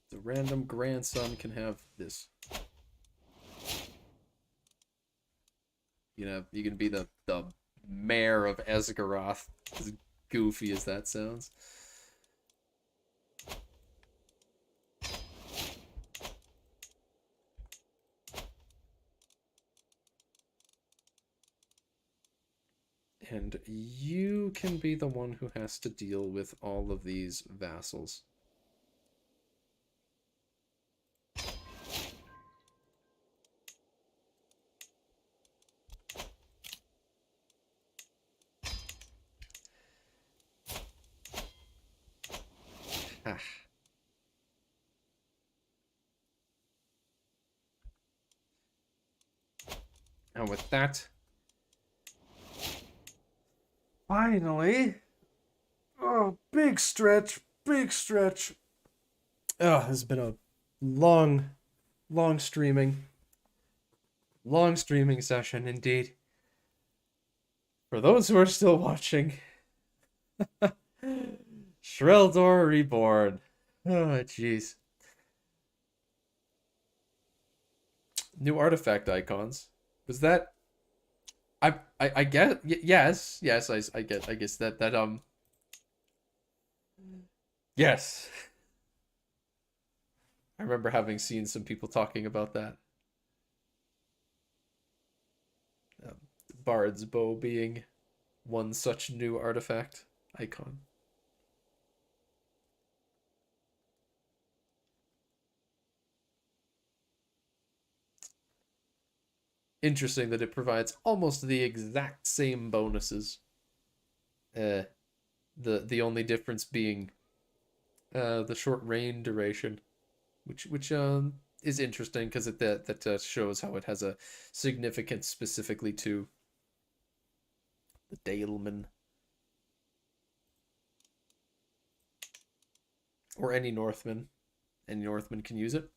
The random grandson can have this. You can be the mayor of Esgaroth, as goofy as that sounds. And you can be the one who has to deal with all of these vassals. Ah. And with that, finally, oh, big stretch, big stretch. Oh, this has been a long streaming session indeed. For those who are still watching, Shreldor Reborn. Oh, jeez. New artifact icons. Was that? I get yes I guess that yes. I remember having seen some people talking about that. Bard's Bow being one such new artifact icon. Interesting that it provides almost the exact same bonuses. The only difference being the short reign duration, which is interesting because that shows how it has a significance specifically to the Daleman or any Northman. Any Northman can use it.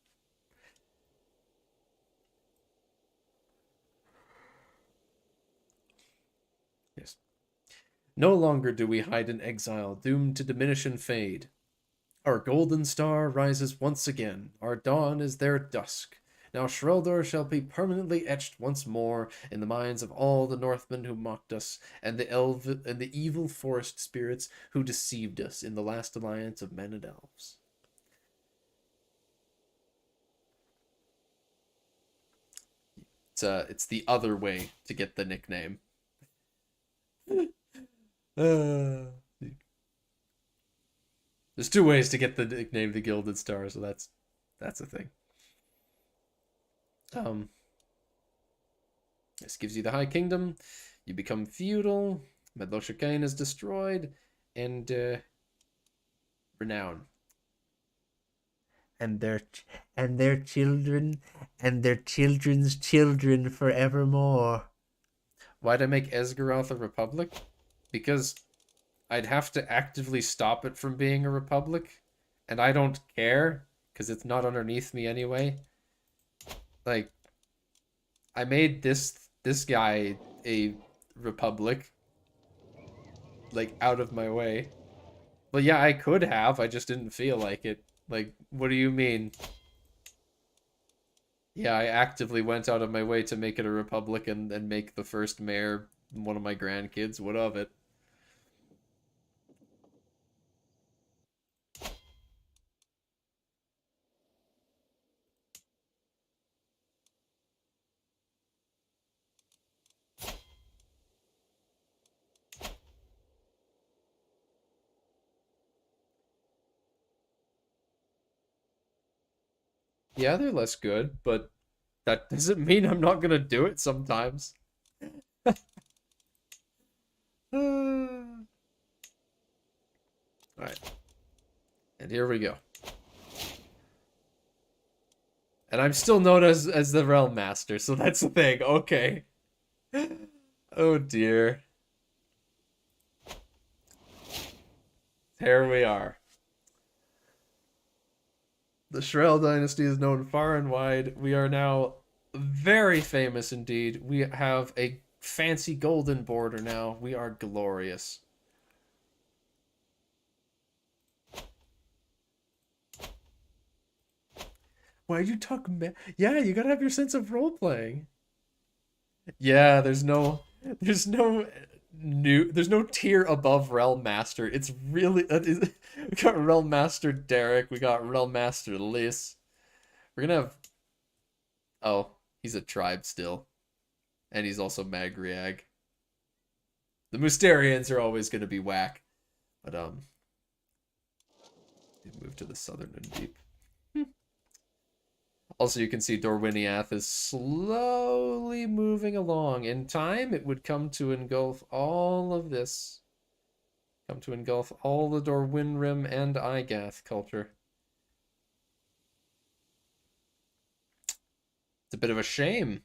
Yes. No longer do we hide in exile, doomed to diminish and fade. Our golden star rises once again. Our dawn is their dusk. Now Shreldor shall be permanently etched once more in the minds of all the Northmen who mocked us, and the evil forest spirits who deceived us in the last alliance of men and elves. It's the other way to get the nickname. There's two ways to get the nickname the Gilded Star, so that's a thing. This gives you the High Kingdom. You become feudal. Medloshakain is destroyed, and renown. And their children and their children's children forevermore. Why'd I make Esgaroth a republic? Because I'd have to actively stop it from being a republic, and I don't care because it's not underneath me anyway. Like, I made this guy a republic, like, out of my way. But yeah, I could have. I just didn't feel like it. Like, what do you mean? Yeah, I actively went out of my way to make it a republic and make the first mayor one of my grandkids. What of it? Yeah, they're less good, but that doesn't mean I'm not gonna do it sometimes. Alright. And here we go. And I'm still known as the Realm Master, so that's the thing. Okay. Oh dear. Here we are. The Shrel dynasty is known far and wide. We are now very famous indeed. We have a fancy golden border now. We are glorious. Why'd you talk? Yeah, you gotta have your sense of role playing. Yeah, there's no tier above Realm Master. It's really we got Realm Master Derek, we got Realm Master Lys. We're gonna have oh, he's a tribe still. And he's also Magriag. The Musterians are always gonna be whack. But they move to the southern and deep. Also, you can see Dorwiniath is slowly moving along. In time, it would come to engulf all of this. Come to engulf all the Dorwinrim and Igath culture. It's a bit of a shame.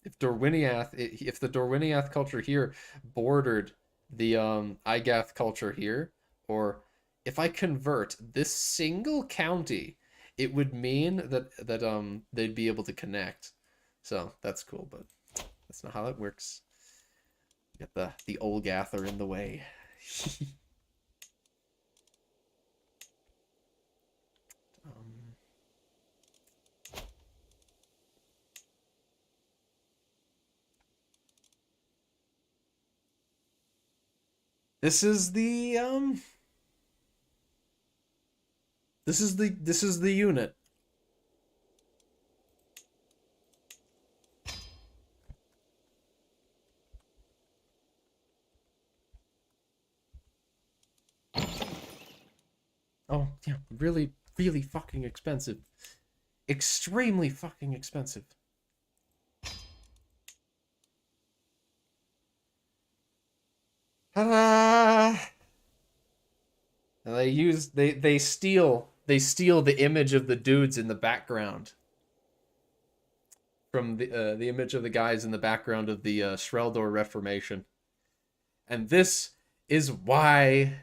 If the Dorwiniath culture here bordered the Igath culture here, or if I convert this single county, it would mean that they'd be able to connect. So that's cool, but that's not how that works. Get the Olgath are in the way. This is the this is the unit. Oh, yeah, really, really fucking expensive. Extremely fucking expensive. Ta-da! They steal the image of the dudes in the background from the image of the guys in the background of the Shreldor Reformation. And this is why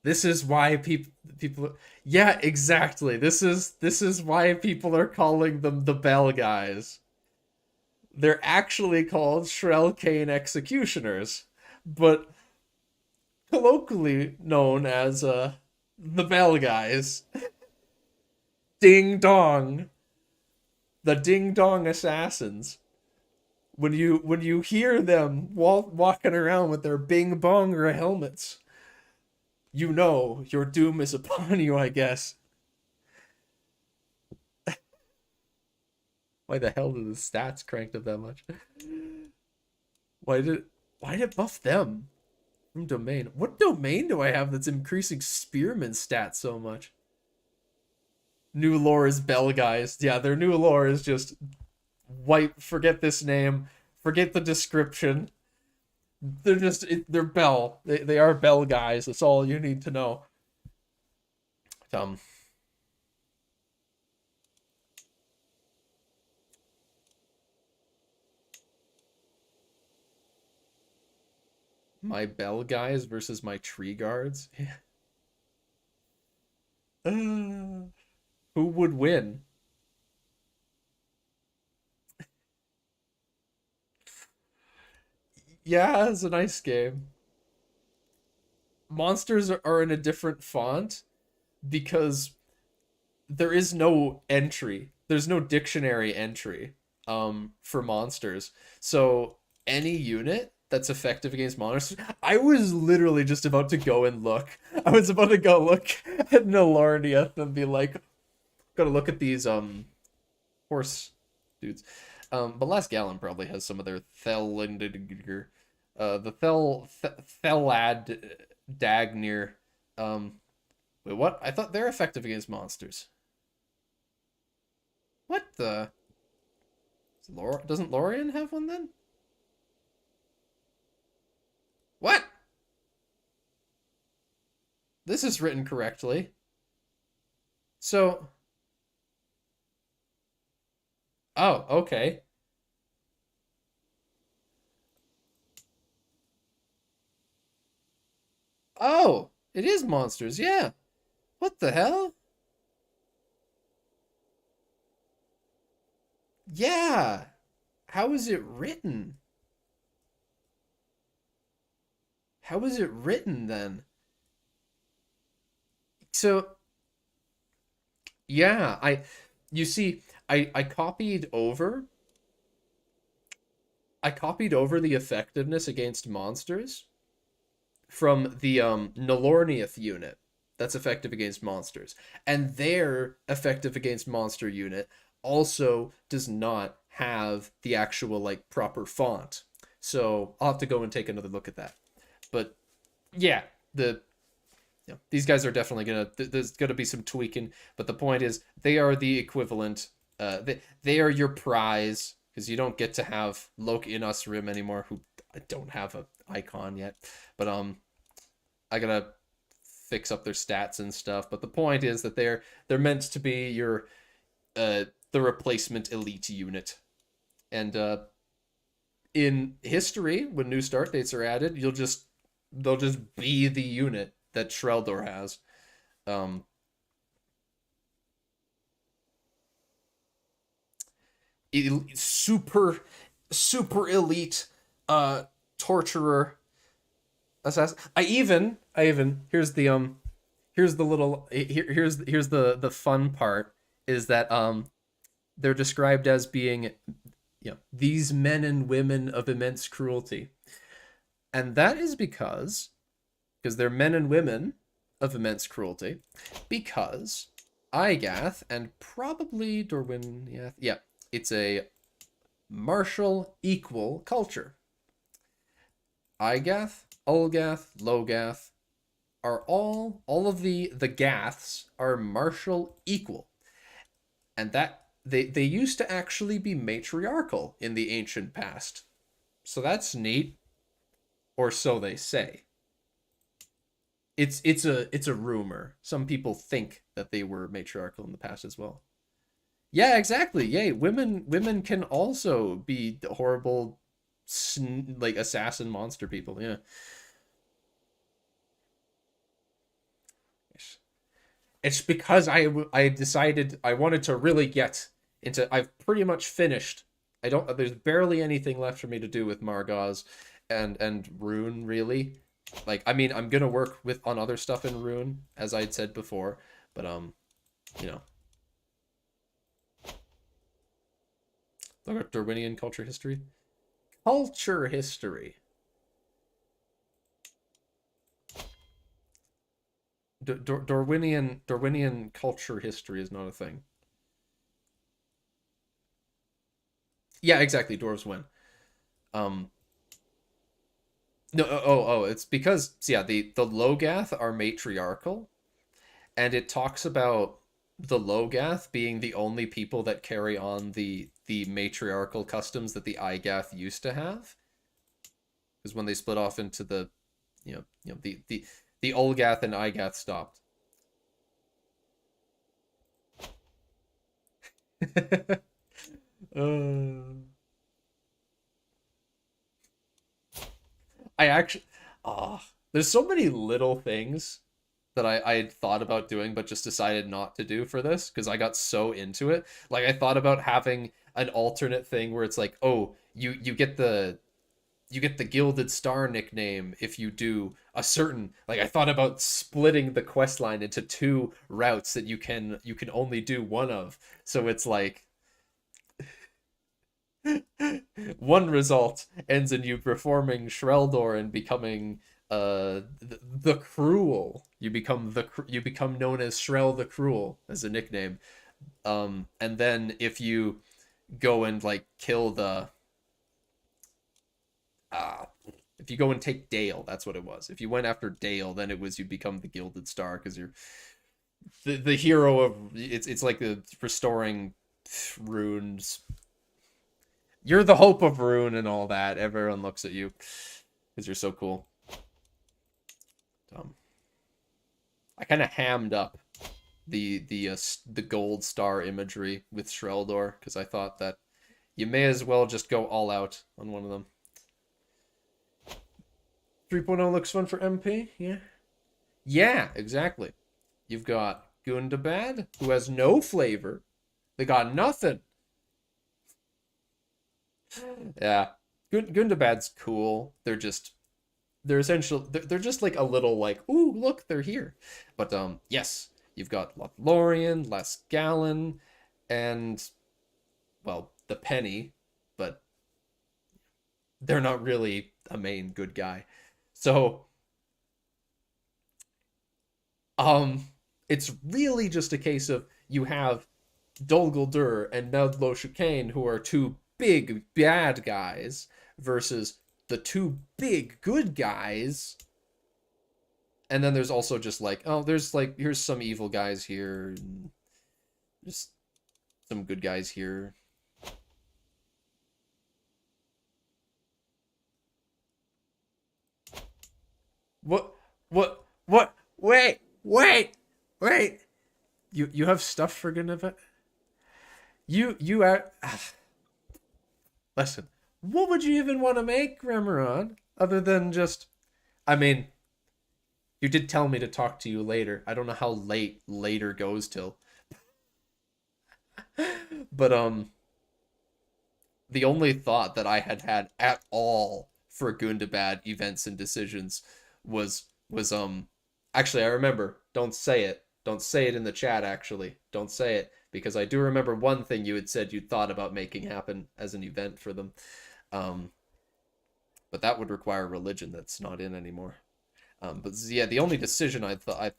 this is why people yeah, exactly. This is why people are calling them the Bell guys. They're actually called Shrelkane Executioners, but colloquially known as the Bell guys. Ding dong. The ding dong assassins. When you hear them walking around with their bing bonger helmets, you know your doom is upon you, I guess. Why the hell did the stats cranked up that much? Why did it buff them? From domain. What domain do I have that's increasing spearman stats so much? New lore is Bell guys. Yeah, their new lore is just forget this name, forget the description. They're Bell. They are Bell guys. That's all you need to know. My Bell guys versus my tree guards. Who would win? Yeah, it's a nice game. Monsters are in a different font because there is no entry. There's no dictionary entry for monsters. So any unit that's effective against monsters. I was literally just about to go and look. I was about to go look at Nilornia and be like, gotta look at these horse dudes. But Last Gallon probably has some of their Thelad Dagnir. Wait, what? I thought they're effective against monsters. What the? Doesn't Lorien have one then? What? This is written correctly. So. Oh, okay. Oh, It is monsters, yeah. What the hell? Yeah. How is it written? How is it written then? So, yeah, you see, I copied over the effectiveness against monsters from the Nilorniath unit that's effective against monsters. And their effective against monster unit also does not have the actual like proper font. So I'll have to go and take another look at that. But yeah, these guys are definitely there's gonna be some tweaking, but the point is they are the equivalent. They are your prize because you don't get to have Lok in us Rim anymore, who I don't have a icon yet. But I gotta fix up their stats and stuff. But the point is that they're meant to be your the replacement elite unit. And in history, when new start dates are added, they'll just be the unit that Shreldor has. Um, super super elite torturer assassin. I even here's the little here's the fun part is that they're described as being these men and women of immense cruelty. And that is because they're men and women of immense cruelty, because Igath and probably Dorwiniath, yeah, it's a martial equal culture. Igath, Ulgath, Logath are all of the Gaths are martial equal. And that they used to actually be matriarchal in the ancient past. So that's neat, or so they say. It's a rumor. Some people think that they were matriarchal in the past as well. Yeah, exactly. Yay, women can also be horrible like assassin monster people. Yeah. It's because I decided I wanted to really get into. I've pretty much finished. I don't. There's barely anything left for me to do with Margoz and Rhûn really. Like I mean, I'm gonna work with on other stuff in Rhûn as I'd said before, but you know, look at Darwinian culture history. Culture history. Darwinian culture history is not a thing. Yeah, exactly. Dwarves win. Um, no, it's because yeah, the Logath are matriarchal, and it talks about the Logath being the only people that carry on the matriarchal customs that the Igath used to have. Because when they split off into the, the Olgath and Igath stopped. uh, I actually, ah, there's so many little things that I had thought about doing, but just decided not to do for this because I got so into it. Like I thought about having an alternate thing where it's like, oh, you get the Gilded Star nickname if you do a certain like I thought about splitting the quest line into two routes that you can only do one of. So it's like one result ends in you performing Shreldor and becoming the Cruel. You become known as Shrel the Cruel as a nickname. And then if you go and like kill the uh if you go and take Dale, that's what it was. If you went after Dale, then it was you become the Gilded Star because you're the hero of it's like the restoring Rhûn's. You're the hope of Rhûn and all that. Everyone looks at you because you're so cool. I kind of hammed up the gold star imagery with Shreldor because I thought that you may as well just go all out on one of them. 3.0 looks fun for MP, yeah. Yeah, exactly. You've got Gundabad, who has no flavor. They got nothing. Yeah. Gundabad's cool. They're essential. They're just like a little like, ooh, look, they're here. But yes, you've got Lothlorien, Lascallon, and well, the Penny, but they're not really a main good guy. So um, it's really just a case of you have Dol Guldur and Mello Chicane, who are two big bad guys, versus the two big good guys. And then there's also just like, oh, there's like, here's some evil guys here, and just some good guys here. What? What? Wait. You have stuff for Gunnevet? You are. Listen, what would you even want to make, Remeron, other than just? I mean, you did tell me to talk to you later. I don't know how late later goes till. But the only thought that I had had at all for Gundabad events and decisions was actually I remember. Don't say it. Don't say it in the chat. Actually, don't say it because I do remember one thing you had said you'd thought about making happen as an event for them. Um, but that would require religion that's not in anymore. But yeah, the only decision I thought I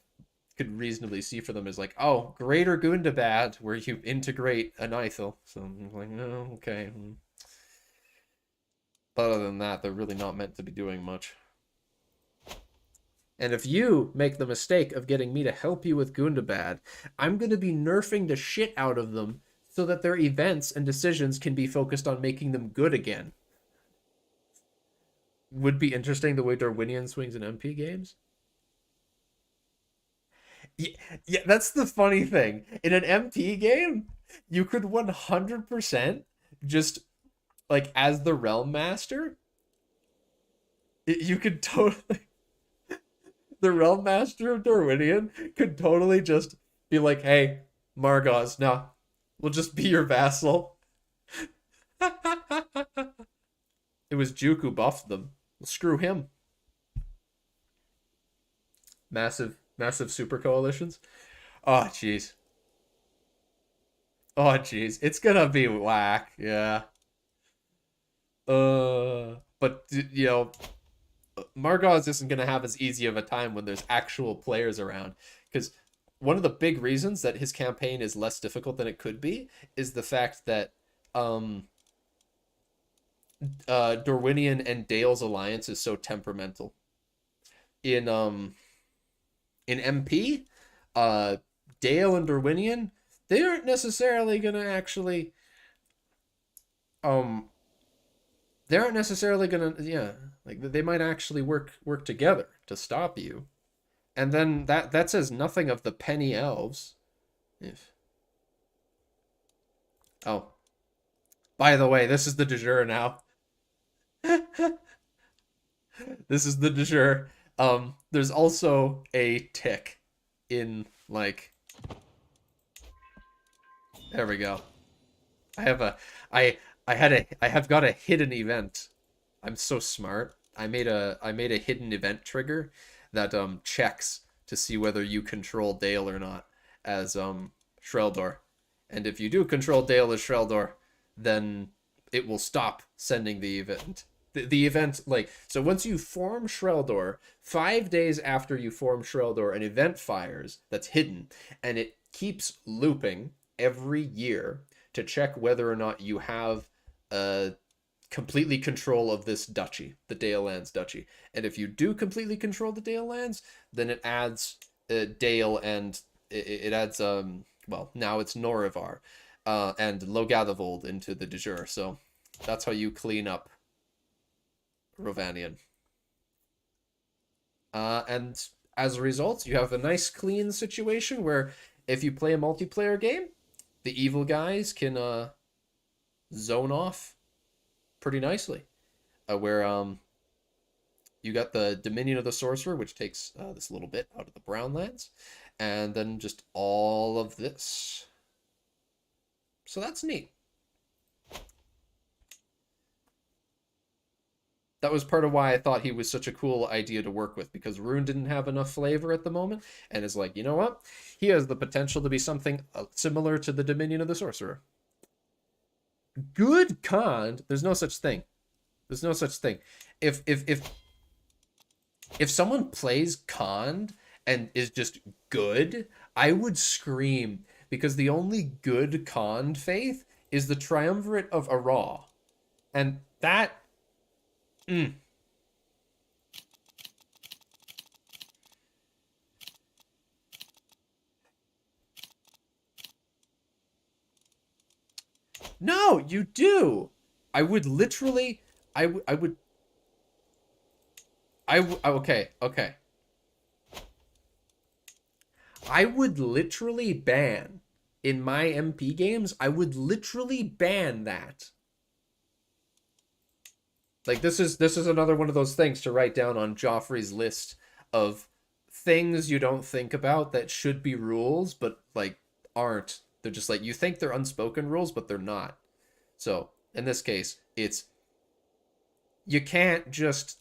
could reasonably see for them is like, oh, Greater Gundabad, where you integrate an Ithil. So I'm like, no, okay. But other than that, they're really not meant to be doing much. And if you make the mistake of getting me to help you with Gundabad, I'm going to be nerfing the shit out of them so that their events and decisions can be focused on making them good again. Would be interesting the way Darwinian swings in MP games. Yeah, yeah, that's the funny thing. In an MP game, you could 100% just like as the realm master, you could totally the realm master of Darwinian could totally just be like, "Hey, Margoz, no, we'll just be your vassal." It was Juke who buffed them. Well, screw him. Massive super coalitions. Oh jeez. Oh jeez. It's gonna be whack. Yeah. But you know, Margoz isn't going to have as easy of a time when there's actual players around. Because one of the big reasons that his campaign is less difficult than it could be is the fact that um, Dorwinian and Dale's alliance is so temperamental. In in MP, uh, Dale and Dorwinian, they aren't necessarily going to actually um they aren't necessarily gonna yeah like they might actually work together to stop you. And then that says nothing of the penny elves. If oh, by the way, this is the de jure now. This is the de jure. There's also a tick in like there we go. I have a I I have got a hidden event. I'm so smart. I made a hidden event trigger that checks to see whether you control Dale or not as Shreldor. And if you do control Dale as Shreldor, then it will stop sending the event. The event like so once you form Shreldor, 5 days after you form Shreldor, an event fires that's hidden, and it keeps looping every year to check whether or not you have completely control of this duchy, the Dale Lands duchy. And if you do completely control the Dale Lands, then it adds Dale and it adds well now it's Norivar and Logathavold into the de jure. So that's how you clean up Rovanian. And as a result, you have a nice clean situation where if you play a multiplayer game, the evil guys can zone off pretty nicely. Where you got the Dominion of the Sorcerer, which takes this little bit out of the brown lands, and then just all of this. So that's neat. That was part of why I thought he was such a cool idea to work with, because Rhûn didn't have enough flavor at the moment, and is like, you know what? He has the potential to be something similar to the Dominion of the Sorcerer. Good con. There's no such thing. There's no such thing. If someone plays conned and is just good, I would scream, because the only good conned faith is the Triumvirate of Ara. And that... No, you do. I would literally... okay. I would literally ban, in my MP games, I would literally ban that. Like, this is another one of those things to write down on Joffrey's list of things you don't think about that should be rules, but, like, aren't. They're just like, you think they're unspoken rules, but they're not. So, in this case, it's... You can't just...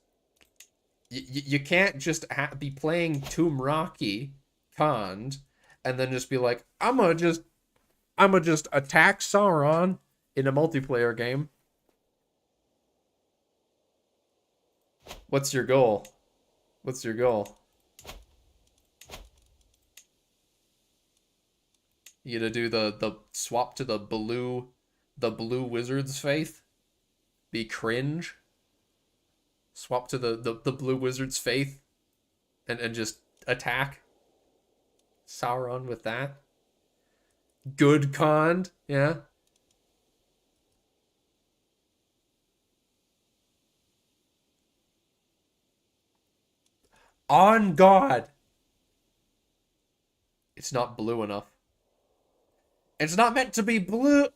You can't just be playing Tomb Rocky conned and then just be like, I'm gonna just attack Sauron in a multiplayer game. What's your goal? What's your goal? You gonna do the swap to the blue wizard's faith? Be cringe? Swap to the blue wizard's faith and just attack Sauron with that? Good conned, yeah. On God. It's not blue enough. It's not meant to be blue.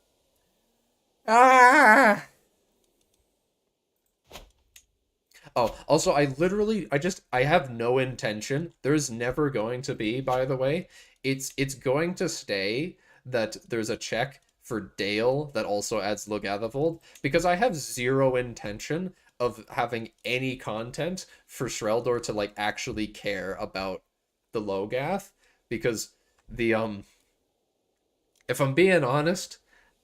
Ah! Oh, also, I have no intention. There's never going to be, by the way. It's going to stay that there's a check for Dale that also adds Logathavold, because I have zero intention of having any content for Shreldor to, like, actually care about the Logath, because the, if I'm being honest,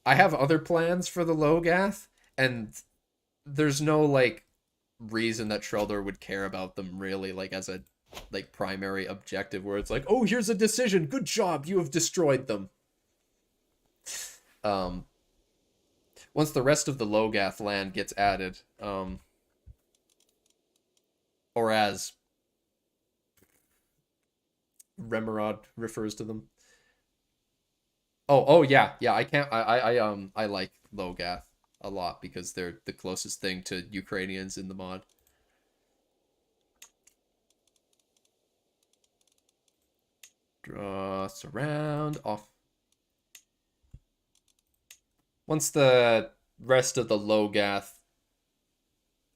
I have other plans for the Logath, and there's no, like, reason that Shreldor would care about them, really, like, as a, like, primary objective, where it's like, oh, here's a decision, good job, you have destroyed them. Once the rest of the Logath land gets added, or as Remerod refers to them. Oh yeah, I like Logath a lot, because they're the closest thing to Ukrainians in the mod. Draw, surround, off. Once the rest of the Logath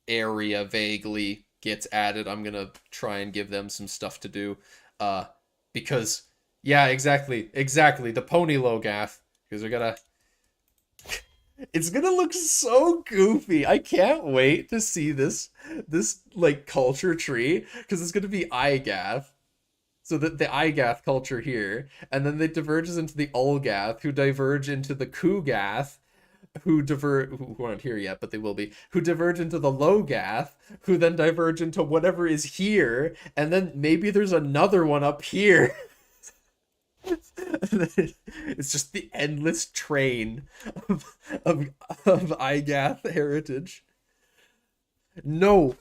area vaguely gets added, I'm gonna try and give them some stuff to do. Because, yeah, exactly, the Pony Logath, because they're gonna... It's gonna look so goofy. I can't wait to see this like culture tree, because it's gonna be Igath. So that the Igath culture here, and then they diverges into the Ulgath, who diverge into the Kugath, who aren't here yet, but they will be, who diverge into the Logath, who then diverge into whatever is here, and then maybe there's another one up here. It's just the endless train of Igath heritage. No.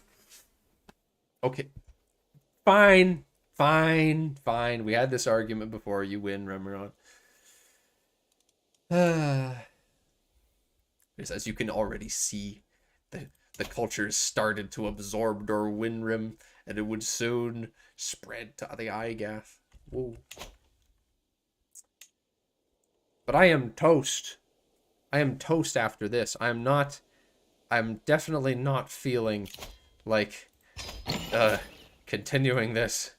Okay. Fine. We had this argument before. You win, Remeron. As you can already see, the culture started to absorb Dorwinrim, and it would soon spread to the Igath. Whoa. But I am toast. I am toast after this. I'm definitely not feeling like uh, continuing this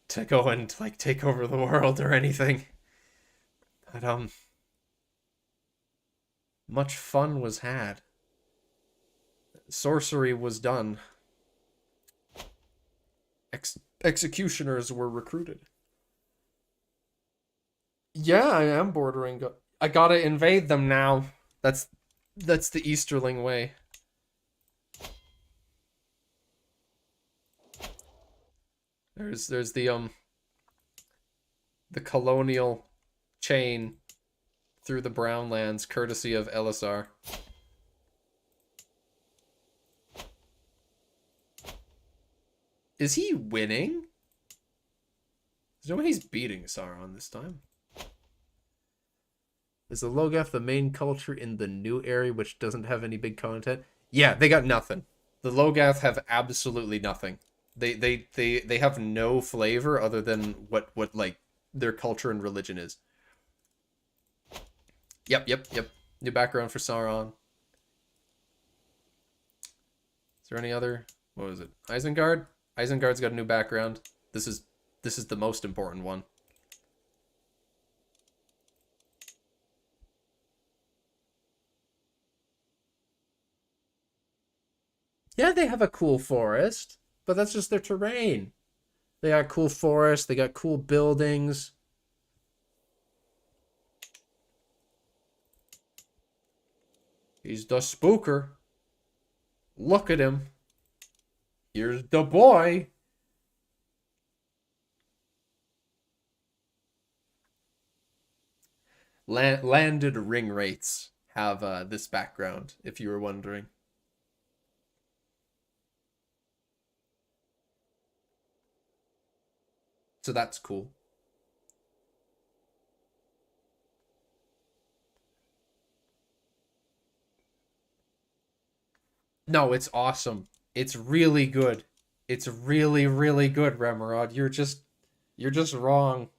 to go and like take over the world or anything. But much fun was had. Sorcery was done. Executioners were recruited. Yeah, I am bordering. I gotta invade them now. That's the Easterling way. There's the colonial chain through the Brown Lands, courtesy of Elisar. Is he winning? There's no way he's beating Sauron this time. Is the Logath the main culture in the new area which doesn't have any big content? Yeah, they got nothing. The Logath have absolutely nothing. They have no flavor other than what like their culture and religion is. Yep. New background for Sauron. Is there any other? What was it? Isengard? Isengard's got a new background. This is the most important one. Yeah, they have a cool forest, but that's just their terrain. They got cool forests, they got cool buildings. He's the spooker. Look at him. Here's the boy. Landed ring rates have this background, if you were wondering. So that's cool. No, it's awesome. It's really good. It's really, really good, Remerod. You're just wrong.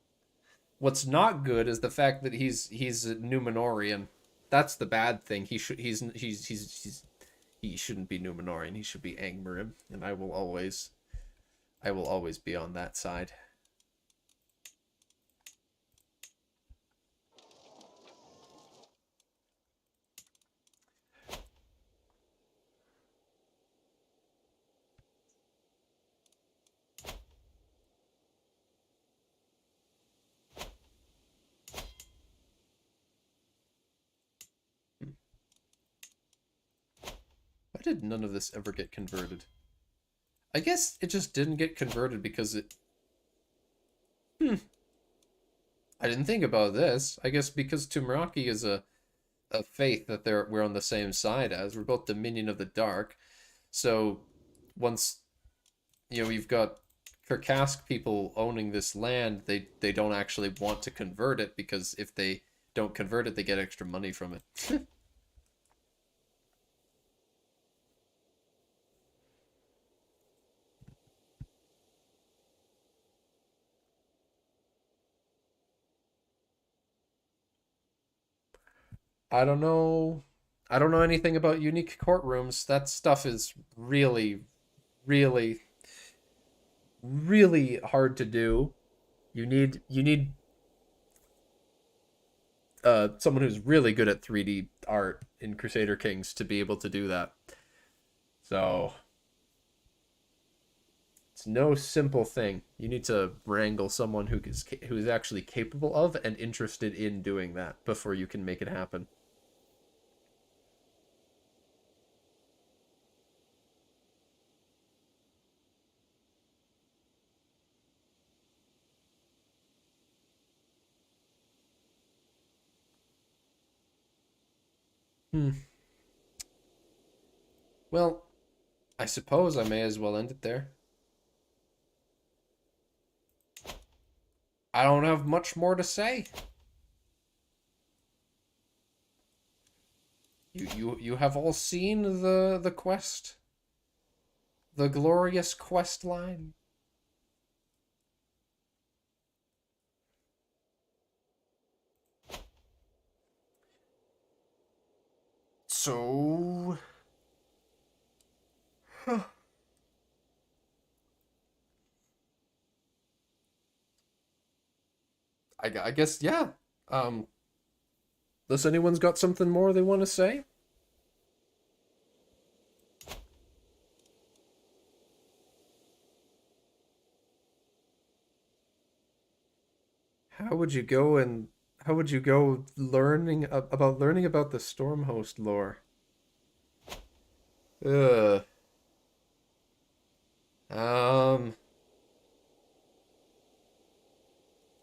What's not good is the fact that he's a Numenorian. That's the bad thing. He shouldn't be Numenorian. He should be Angmarim, and I will always be on that side. Why did none of this ever get converted? I guess it just didn't get converted because it... I didn't think about this. I guess because Tumaraki is a faith that we're on the same side as. We're both Dominion of the Dark. So once you've got Kirkask people owning this land, they don't actually want to convert it because if they don't convert it, they get extra money from it. I don't know. I don't know anything about unique courtrooms. That stuff is really, really, really hard to do. You need someone who's really good at 3D art in Crusader Kings to be able to do that. So it's no simple thing. You need to wrangle someone who's actually capable of and interested in doing that before you can make it happen. Hmm. Well, I suppose I may as well end it there. I don't have much more to say. You have all seen the quest, the glorious quest line. So I guess, yeah. Um, unless anyone's got something more they want to say? How would you go and how would you go learning about the Stormhost lore? Ugh. Um.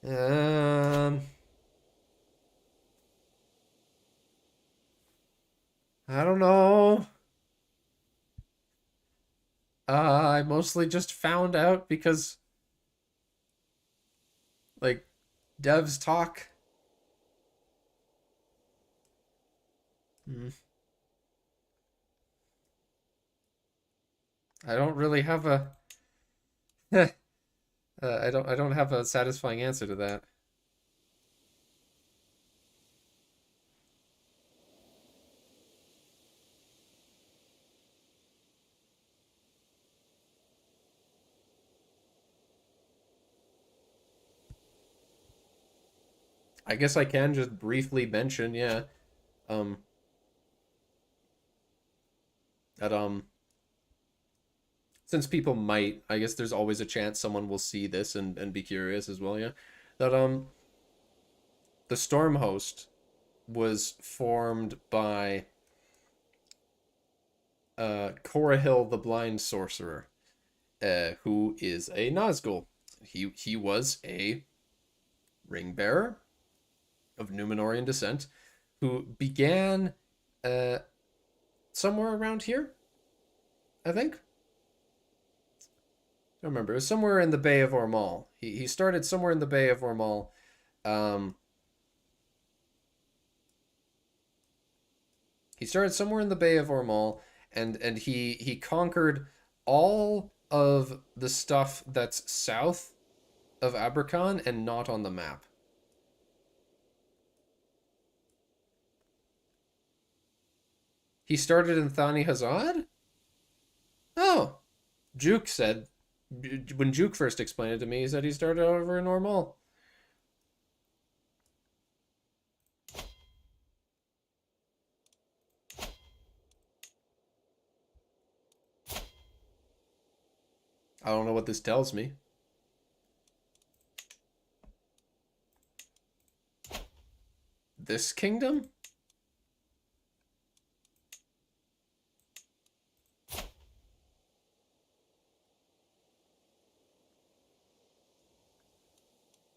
Um. I don't know. I mostly just found out because like devs talk. Hmm. I don't really have a I don't have a satisfying answer to that. I guess I can just briefly mention, yeah, um, that since people might, I guess there's always a chance someone will see this and be curious as well, yeah. That the Storm Host was formed by Corahil the Blind Sorcerer, who is a Nazgul. He was a ring bearer of Numenorian descent who began uh somewhere around here, I think. I don't remember. It was somewhere in the Bay of Ormal. He started somewhere in the Bay of Ormal. Um, he started somewhere in the Bay of Ormal, and he conquered all of the stuff that's south of Abercon and not on the map. He started in Thani Hazard? Oh, Juke said when Juke first explained it to me, he said he started over in Ormal. I don't know what this tells me. This kingdom?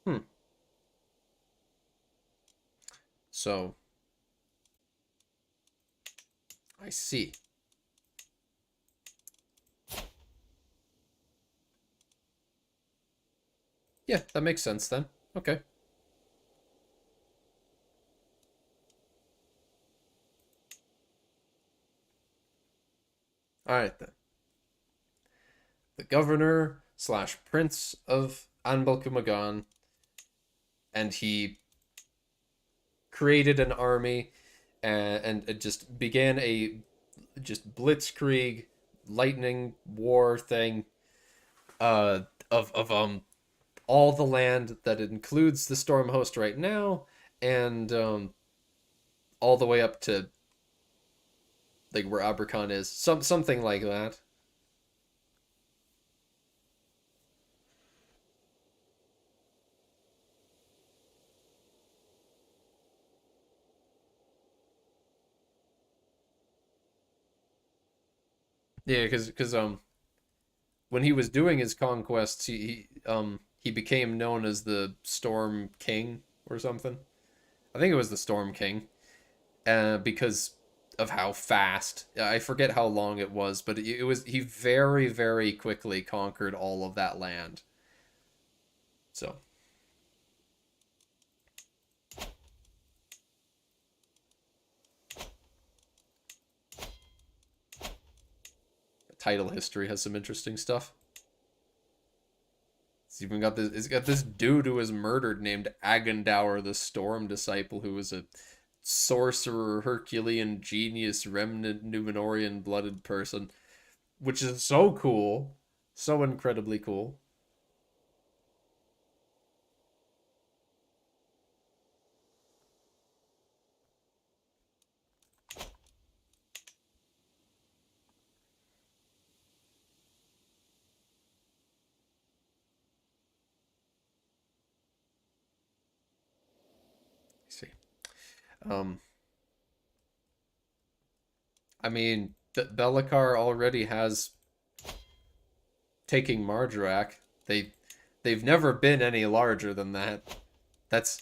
Hmm. So, I see. Yeah, that makes sense then. Okay. All right then. The governor slash prince of Anbalkumagan, and he created an army and it just began a just blitzkrieg lightning war thing uh of all the land that includes the storm host right now and all the way up to like where Abercon is something like that. Yeah, because when he was doing his conquests, he became known as the Storm King or something. I think it was the Storm King, because of how fast. I forget how long it was, but it was he very quickly conquered all of that land. So title history has some interesting stuff. It's even got this. It's got this dude who was murdered named Agandour, the Storm Disciple, who was a sorcerer, Herculean genius, remnant Numenorian blooded person, which is so cool, so incredibly cool. Um, I mean, Belikar already has taking Marjorak. They've never been any larger than that. That's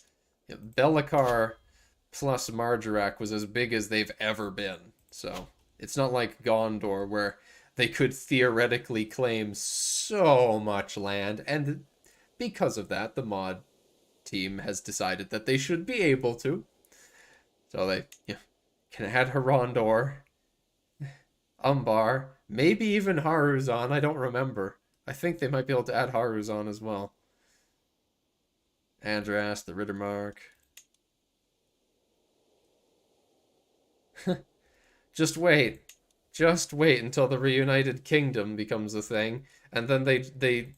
Belikar plus Marjorak was as big as they've ever been. So it's not like Gondor where they could theoretically claim so much land, and because of that, the mod team has decided that they should be able to. So they can add Harondor, Umbar, maybe even Haruzan. I don't remember. I think they might be able to add Haruzan as well. Andras, the Rittermark. Just wait. Just wait until the Reunited Kingdom becomes a thing, and then they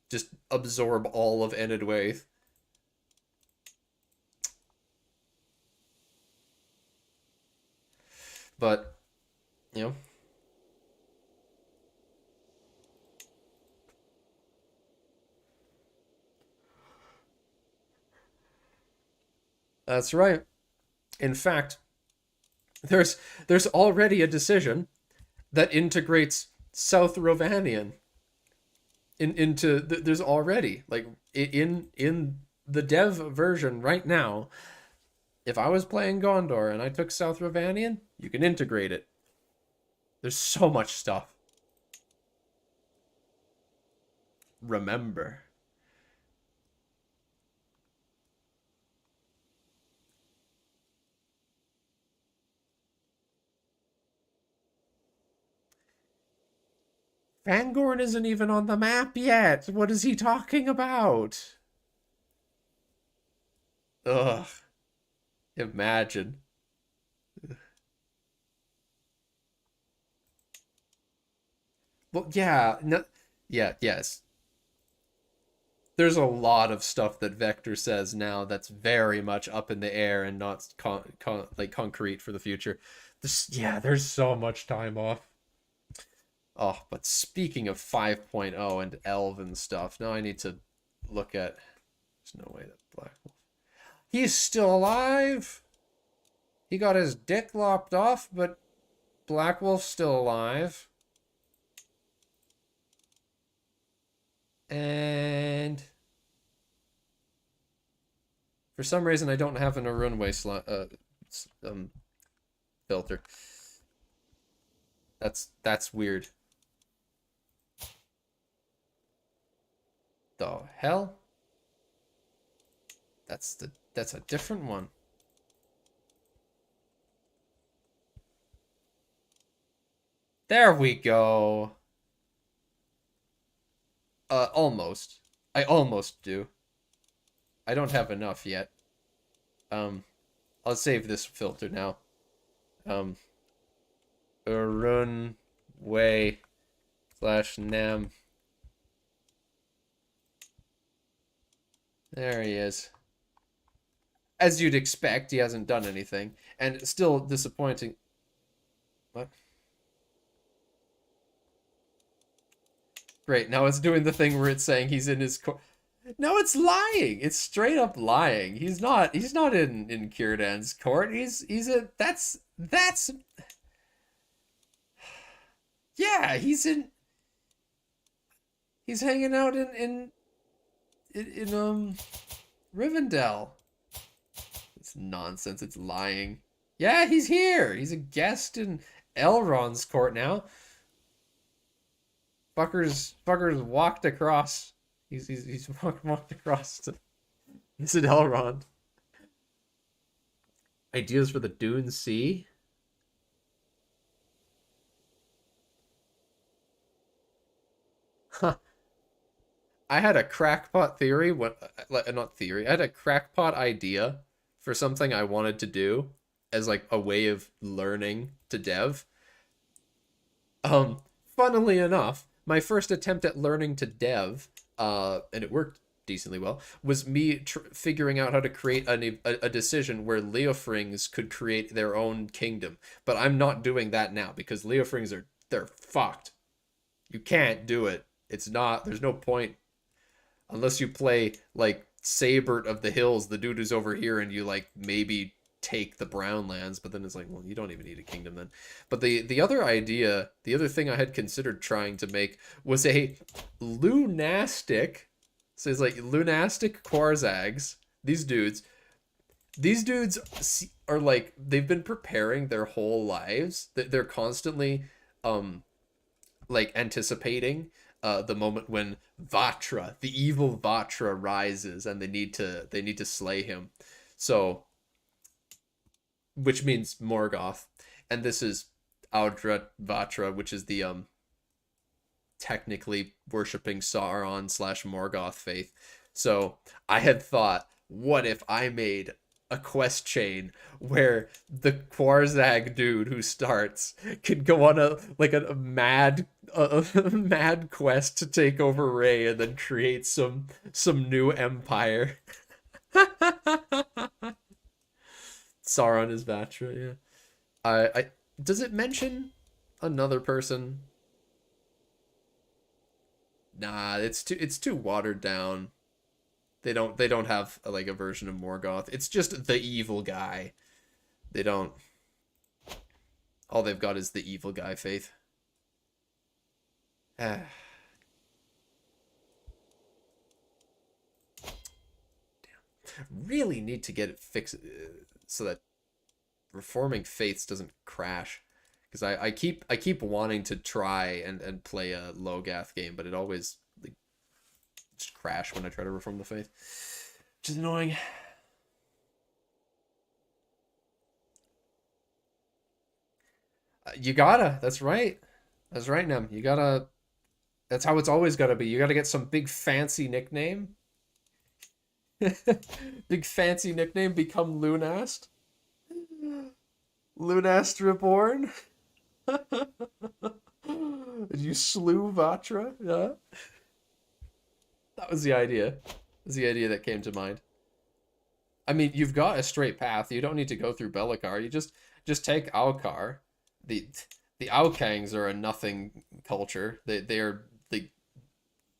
just absorb all of Enidwaith. But, you know. That's right. In fact, there's already a decision that integrates South Rovanian into there's already like in the dev version right now. If I was playing Gondor and I took South Rovanian, you can integrate it. There's so much stuff. Remember. Fangorn isn't even on the map yet. What is he talking about? Ugh. Imagine. Well, yeah, no, yeah, yes. There's a lot of stuff that Vector says now that's very much up in the air and not like concrete for the future. Yeah, there's so much time off. Oh, but speaking of 5.0 and Elven stuff, now I need to look at. There's no way that Black Wolf. He's still alive. He got his dick lopped off, but Black Wolf's still alive. And for some reason, I don't have an Arunway filter. That's weird. The hell? That's a different one. There we go. Almost. I almost do. I don't have enough yet. I'll save this filter now. Rhûn way / nam. There he is. As you'd expect, he hasn't done anything, and it's still disappointing. What? Great. Now it's doing the thing where it's saying he's in his court. No, it's lying. It's straight up lying. He's not in Círdan's court. He's a that's yeah, he's hanging out in Rivendell. It's nonsense. It's lying. Yeah, he's here. He's a guest in Elrond's court now. Fuckers walked across. He's walked across to visit Elrond. Ideas for the Dune Sea? Huh. I had a crackpot theory, not theory, I had a crackpot idea for something I wanted to do as like a way of learning to dev. Funnily enough, my first attempt at learning to dev, and it worked decently well, was me figuring out how to create a decision where Leofrings could create their own kingdom. But I'm not doing that now because Leofrings they're fucked. You can't do it. It's not, there's no point unless you play like Sabert of the Hills, the dude who's over here, and you like maybe take the brown lands, but then it's like, well, you don't even need a kingdom then. But the other idea, the other thing I had considered trying to make was a lunastic, so it's like lunastic Quarzags. These dudes are like, they've been preparing their whole lives. They're constantly like anticipating the moment when Vatra, the evil Vatra, rises, and they need to slay him. So, which means Morgoth, and this is Audra Vatra, which is the technically worshipping Sauron / Morgoth faith. So I had thought, what if I made a quest chain where the Quarzag dude who starts could go on a mad quest to take over Ray and then create some new empire. Sauron is Vatra, yeah. I does it mention another person? Nah, it's too watered down. They don't have like a version of Morgoth. It's just the evil guy. They don't. All they've got is the evil guy faith. Damn. Really need to get it fixed so that reforming faiths doesn't crash. Because I keep wanting to try and play a Logath game, but it always like just crash when I try to reform the faith, which is annoying. You gotta. That's right. That's right, Nem. You gotta. That's how it's always gotta be. You gotta get some big fancy nickname. Big fancy nickname. Become Lunast. Lunast Reborn. You slew Vatra. Yeah. That was the idea. That was the idea that came to mind. I mean, you've got a straight path. You don't need to go through Belikar. You just take Aukar. The Aukangs are a nothing culture. They are like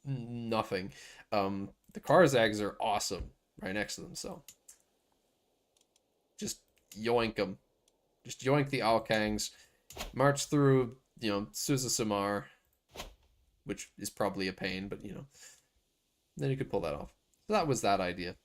nothing. The Karzags are awesome right next to them. So just yoink them. Just yoink the Aukangs. March through, Suzasamar, which is probably a pain, but then you could pull that off. So that was that idea.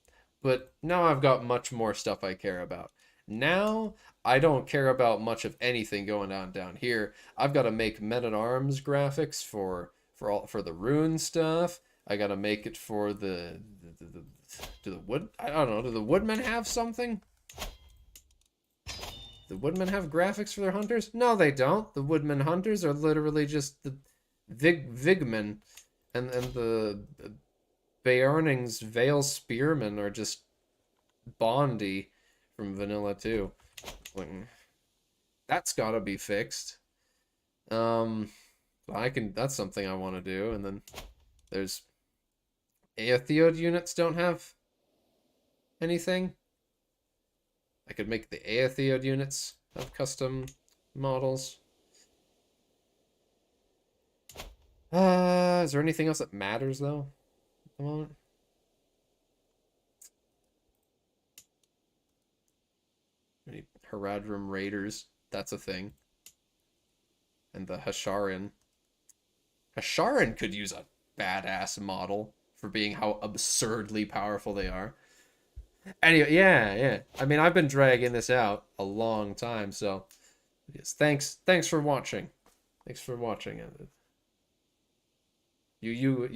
But now I've got much more stuff I care about. Now I don't care about much of anything going on down here. I've got to make Men-at-Arms graphics for the Rhûn stuff. I got to make it for the wood. I don't know. Do the woodmen have something? The woodmen have graphics for their hunters? No, they don't. The woodmen hunters are literally just the Vigmen, and the Beorning's Vale Spearmen are just Bondi from Vanilla 2. That's gotta be fixed. That's something I want to do. And then there's Aethiod units don't have anything. I could make the Aethiod units have custom models. Is there anything else that matters though at the moment? Any Haradrim Raiders? That's a thing. And the Hasharin. Hasharin could use a badass model for being how absurdly powerful they are. Anyway, yeah. I mean, I've been dragging this out a long time, so yes, thanks for watching. Thanks for watching. And you're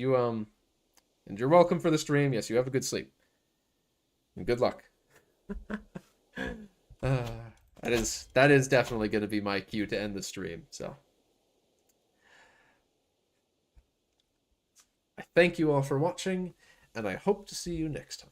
welcome for the stream. Yes, you have a good sleep. And good luck. That is definitely going to be my cue to end the stream. So I thank you all for watching, and I hope to see you next time.